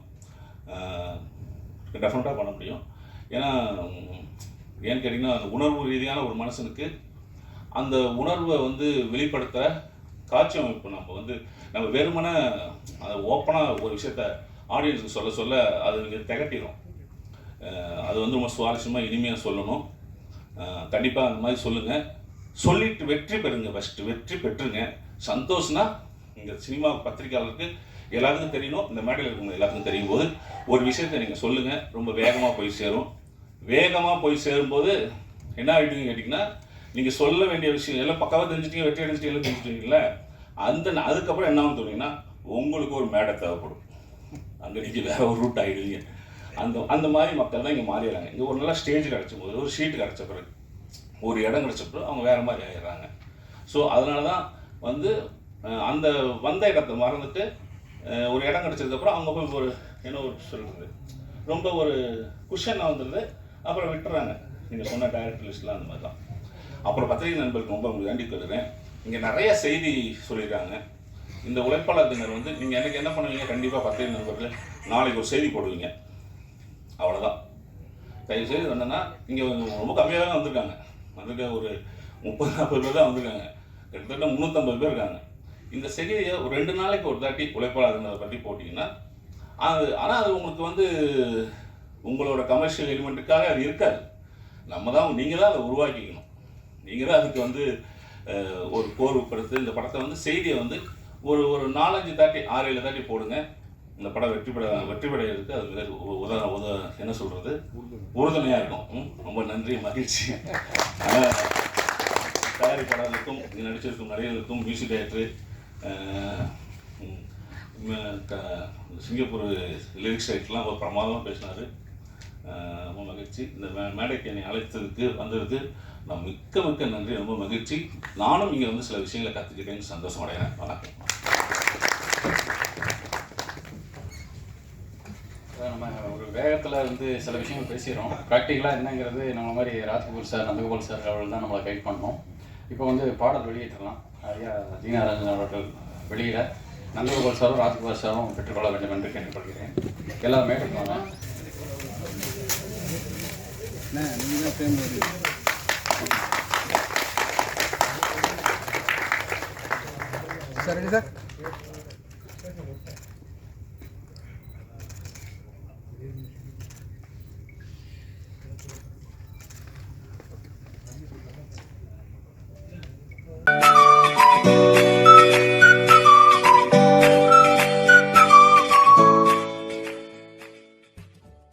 டெஃபினட்டாக பண்ண முடியும். ஏன்னா ஏன்னு கேட்டிங்கன்னா அந்த உணர்வு ரீதியான ஒரு மனுஷனுக்கு அந்த உணர்வை வந்து வெளிப்படுத்துகிற காட்சி அமைப்பு நம்ம வெறுமனே அதை ஓப்பனாக ஒரு விஷயத்த ஆடியன்ஸுக்கு சொல்ல சொல்ல அது நீங்கள் திகட்டிடும். அது வந்து ரொம்ப சுவாரஸ்யமாக இனிமையாக சொல்லணும். கண்டிப்பாக அந்த மாதிரி சொல்லுங்கள். சொல்லிட்டு வெற்றி பெறுங்க. ஃபஸ்ட்டு வெற்றி பெற்றுங்க. சந்தோஷம்னா இங்கே சினிமா பத்திரிகையாளருக்கு எல்லாத்துக்கும் தெரியணும், இந்த மேடையில் இருக்கவங்க எல்லாத்துக்கும் தெரியும் போது ஒரு விஷயத்தை நீங்கள் சொல்லுங்கள். ரொம்ப வேகமாக போய் சேரும். வேகமாக போய் சேரும்போது என்ன ஆகிடுங்க கேட்டிங்கன்னா, நீங்கள் சொல்ல வேண்டிய விஷயம் எல்லாம் பக்காவாக தெரிஞ்சுட்டீங்க, வெற்றி அடைஞ்சிட்டீங்க, எல்லாம் தெரிஞ்சுட்டீங்கல்ல, அதுக்கப்புறம் என்ன ஆகும் தோணுங்கன்னா, உங்களுக்கு ஒரு மேடை தேவைப்படும். அங்கே நீங்கள் வேறு ஒரு ரூட் ஆகிடுவீங்க. அந்த மாதிரி மக்கள் தான் இங்கே மாறிடுறாங்க. இங்கே ஒரு நல்ல ஸ்டேஜ் கிடச்ச போது, ஒரு ஷீட் கிடச்ச பிறகு, ஒரு இடம் கிடச்ச பிறகு அவங்க வேறு மாதிரி ஆகிடுறாங்க. ஸோ அதனால தான் வந்து அந்த வந்த இடத்த மறந்துட்டு ஒரு இடம் கிடச்சதுக்கப்புறம் அவங்க போய் ஒரு என்ன ஒரு சொல்கிறது, ரொம்ப ஒரு குஷனாக வந்துடுது. அப்புறம் விட்டுறாங்க. நீங்கள் சொன்ன டைரக்டர் லிஸ்ட்லாம் அந்த மாதிரி தான். அப்புறம் பத்திரிகை நண்பர்களுக்கு ரொம்ப உங்களுக்கு வேண்டி கொள்கிறேன். இங்கே நிறைய செய்தி சொல்லியிருக்காங்க. இந்த உழைப்பாளர் தினர் வந்து நீங்கள் எனக்கு என்ன பண்ணுவீங்க, கண்டிப்பாக பத்திரிகை நண்பர்கள் நாளைக்கு ஒரு செய்தி போடுவீங்க, அவ்வளோதான். தயவுசெய்து என்னென்னா இங்கே ரொம்ப கம்மியாக தான் வந்திருக்காங்க. ஒரு 30-40 பேர் தான் வந்திருக்காங்க. கிட்டத்தட்ட 350 பேர் இருக்காங்க. இந்த செய்தியை ஒரு 2 நாளைக்கு ஒரு தாட்டி உழைப்பாளர் தினத்தை பற்றி போட்டிங்கன்னா ஆனால் அது உங்களுக்கு வந்து உங்களோட கமர்ஷியல் எலிமெண்ட்டுக்காக அது இருக்காது. நீங்கள் தான் அதை உருவாக்கிக்கணும். நீங்கள் தான் அதுக்கு வந்து ஒரு கோர்வுப்படுத்து இந்த படத்தை வந்து செய்தியை வந்து ஒரு 4-5 தாட்டி 6-7 தாட்டி போடுங்க. இந்த படம் வெற்றி பெறதுக்கு அது என்ன சொல்கிறது, உறுதுணையாக இருக்கும். ரொம்ப நன்றி, மகிழ்ச்சி. தயாரிப்பாளர்களுக்கும் இங்கே நடிச்சிருக்கும் நடிகர்களுக்கும் மியூசிக் டைரக்டரு, சிங்கப்பூர் லிரிக்ஸ் ரைட்டர்லாம் ரொம்ப பிரமாதமாக பேசினார். ரொம்ப மகிழ்ச்சி. இந்த மேடைக்கு என்னை அழைத்ததுக்கு வந்ததுக்கு நான் மிக்க நன்றி. ரொம்ப மகிழ்ச்சி. நானும் இங்கே வந்து சில விஷயங்களை கற்றுக்கிட்டேன்னு சந்தோஷம் அடைகிறேன். வணக்கம். நம்ம ஒரு வேகத்தில் வந்து சில விஷயங்கள் பேசிடுறோம். ப்ராக்டிக்கலாக என்னங்கிறது நம்ம மாதிரி ராஜ்கபூர் சார், நந்தகோபால் சார் அவர்கள் தான் நம்மளை கைட் பண்ணோம். இப்போ வந்து பாடல் வெளியிட்டலாம். ஐயா ஜீனாராஜன் அவர்கள் வெளியிட நந்தகோபால் சாரும் ராஜ்கபூர் சாரும் பெற்றுக்கொள்ள வேண்டும் என்று கேட்டுக்கொள்கிறேன். எல்லா மேடைக்கு வாங்க. சார்